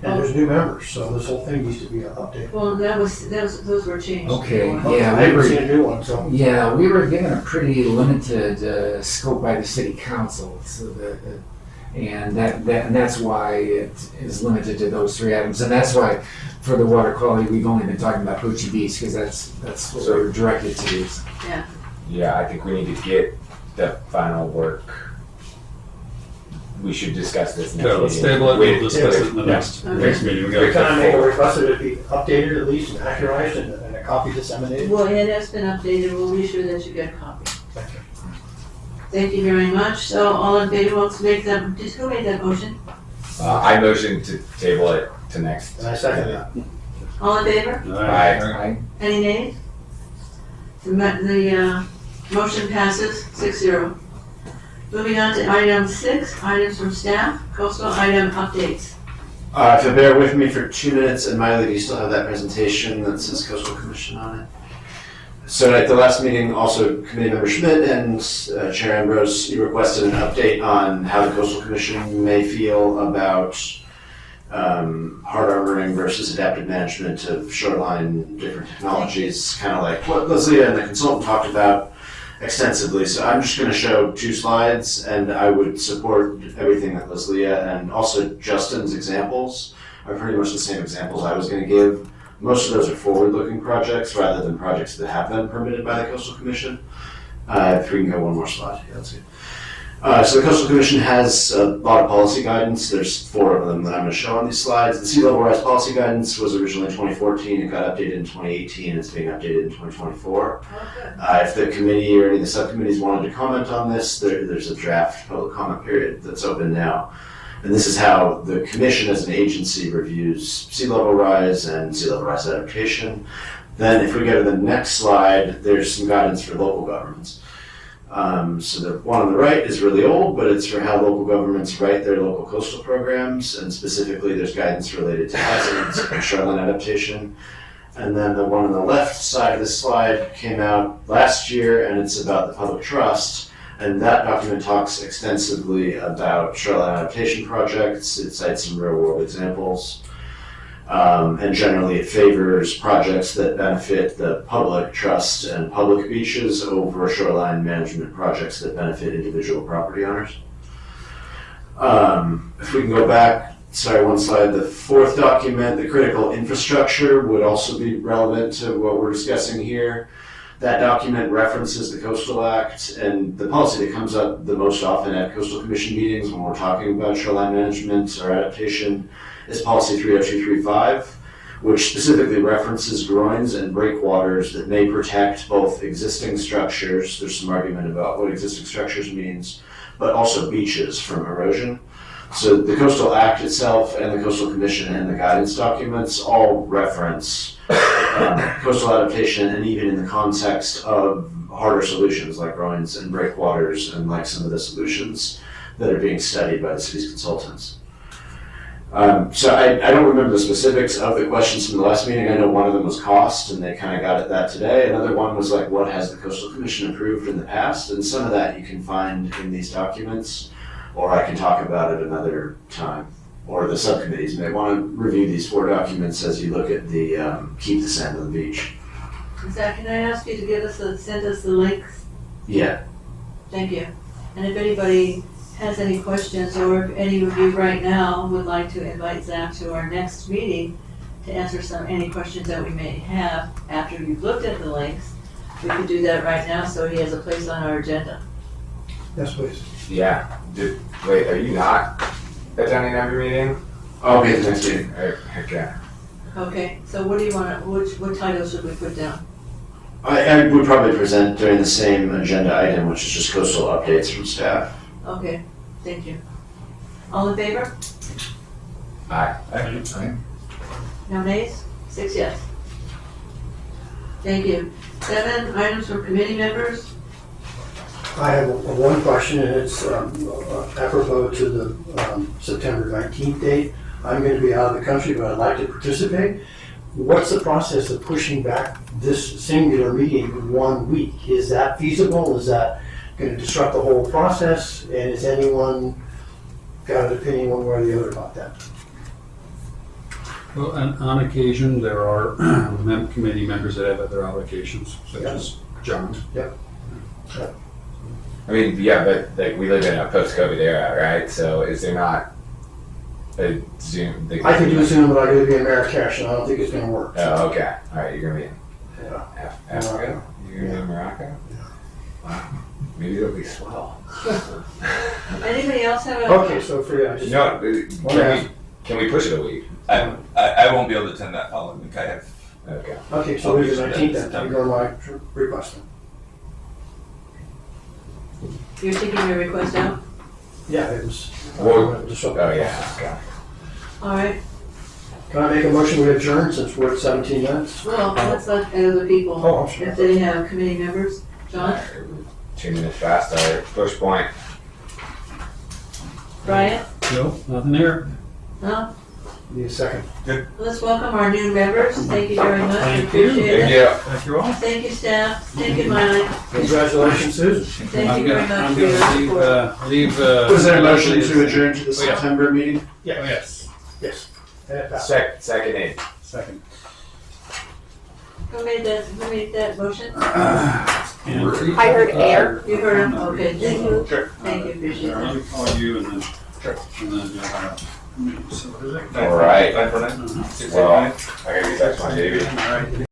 And there's new members, so this whole thing needs to be updated. Well, those were changed. Okay, I yeah, haven't seen a new one, so. Yeah, we were given a pretty limited scope by the city council, so and that's why it is limited to those 3 items, and that's why for the water quality we've only been talking about Poochie Beach because that's what we're directed to do. Yeah. Yeah, I think we need to get the final work. We should discuss this next Okay, let's meeting. table it, we'll discuss it in the next meeting. We got Can I make a request that it be updated at least and accurized and a copy disseminated? Well, it has been updated. We'll be sure that you get a copy. Thank you. Thank you very much. So all in favor, let's make that, who made that motion? I motion to table it to next. And I second that. All in favor? Aye. Any nays? The motion passes 6-0. Moving on to item 6, items from staff, coastal item updates. If you'll bear with me for 2 minutes, and Miley, do you still have that presentation that says Coastal Commission on it? So at the last meeting, also Committee Member Schmidt and Chair Ambrose, you requested an update on how the Coastal Commission may feel about hard armoring versus adaptive management of shoreline different technologies, kind of like what Leslie and the consultant talked about extensively. So I'm just going to show 2 slides, and I would support everything that Leslie and also Justin's examples are pretty much the same examples I was going to give. Most of those are forward-looking projects rather than projects that have been permitted by the Coastal Commission. If we can go one more slide. Yeah, that's good. So the Coastal Commission has a lot of policy guidance. There's 4 of them that I'm going to show on these slides. The sea level rise policy guidance was originally 2014. It got updated in 2018. It's being updated in 2024. If the committee or any of the subcommittees wanted to comment on this, there's a draft public comment period that's open now. And this is how the commission as an agency reviews sea level rise and sea level rise adaptation. Then if we go to the next slide, there's some guidance for local governments. So the one on the right is really old, but it's for how local governments write their local coastal programs, and specifically there's guidance related to hazards and shoreline adaptation. And then the one on the left side of this slide came out last year, and it's about the public trust. And that document talks extensively about shoreline adaptation projects. It cites some real world examples. And generally it favors projects that benefit the public trust and public beaches over shoreline management projects that benefit individual property owners. If we can go back, sorry, one slide, the 4th document, the critical infrastructure would also be relevant to what we're discussing here. That document references the Coastal Act, and the policy that comes up the most often at Coastal Commission meetings when we're talking about shoreline management or adaptation is Policy 30235, which specifically references groins and breakwaters that may protect both existing structures, there's some argument about what existing structures means, but also beaches from erosion. So the Coastal Act itself and the Coastal Commission and the guidance documents all reference coastal adaptation, and even in the context of harder solutions like groins and breakwaters and like some of the solutions that are being studied by the city's consultants. So I don't remember the specifics of the questions from the last meeting. I know one of them was cost, and they kind of got at that today. Another one was like, what has the Coastal Commission approved in the past? And some of that you can find in these documents, or I can talk about it another time. Or the subcommittees may want to review these 4 documents as you look at the Keep the Sand on the Beach. Zach, can I ask you to send us the links? Yeah. Thank you. And if anybody has any questions, or if any of you right now would like to invite Zach to our next meeting to answer any questions that we may have after you've looked at the links, we could do that right now so he has a place on our agenda. Yes, please. Yeah. Wait, are you not attending every meeting? I'll be at the next meeting. Okay. Okay, so what do you want to, what title should we put down? I would probably present during the same agenda item, which is just coastal updates from staff. Okay, thank you. All in favor? Aye. No nays? 6 yes. Thank you. 7 items for committee members. I have one question, and it's apropos to the September 19th date. I'm going to be out of the country, but I'd like to participate. What's the process of pushing back this singular meeting 1 week? Is that feasible? Is that going to disrupt the whole process? And has anyone got an opinion one way or the other about that? Well, on occasion, there are committee members that have other obligations, such as John. Yep. I mean, yeah, but like we live in a post-COVID era, right? So is there not a Zoom? I can do Zoom, but I got to be in Marrakesh, and I don't think it's going to work. Oh, okay. All right, you're gonna be in Africa. Morocco. You're gonna be in Morocco. Wow. Maybe it'll be swell. Anybody else have a? Okay, so for you, I just. No, can we push it a week? I won't be able to attend that following week. I have. Okay. Okay, so we're the 19th then. You're my request then. You're taking your request out? Yeah, it was. Oh, disrupt oh the yeah. process. Okay. All right. Can I make a motion we adjourn since we're at 17 minutes? Well, let's let other people, Oh, I'm sorry. if they have committee members. John? 2 minutes fast. All right. Push point. Brian? No, nothing here. No? Need a second. Let's welcome our new members. Thank you very much. Thank Appreciate Thank it. you. Thank you all. Thank you, staff. Thank you, Miley. Congratulations, Susan. Thank you very much I'm for your gonna support. leave. Was there a motion to adjourn to the Oh, yeah. September meeting? Yeah. Yes. Yes. And it passed. Second aid. Second. Who made that motion? I heard air. You heard him? Okay, thank you. Sure. Thank you, appreciate it. Let me call you and then. Sure. And then. So what is it? All right. 949? Uh-huh. Well, I gotta get back to my baby. All right.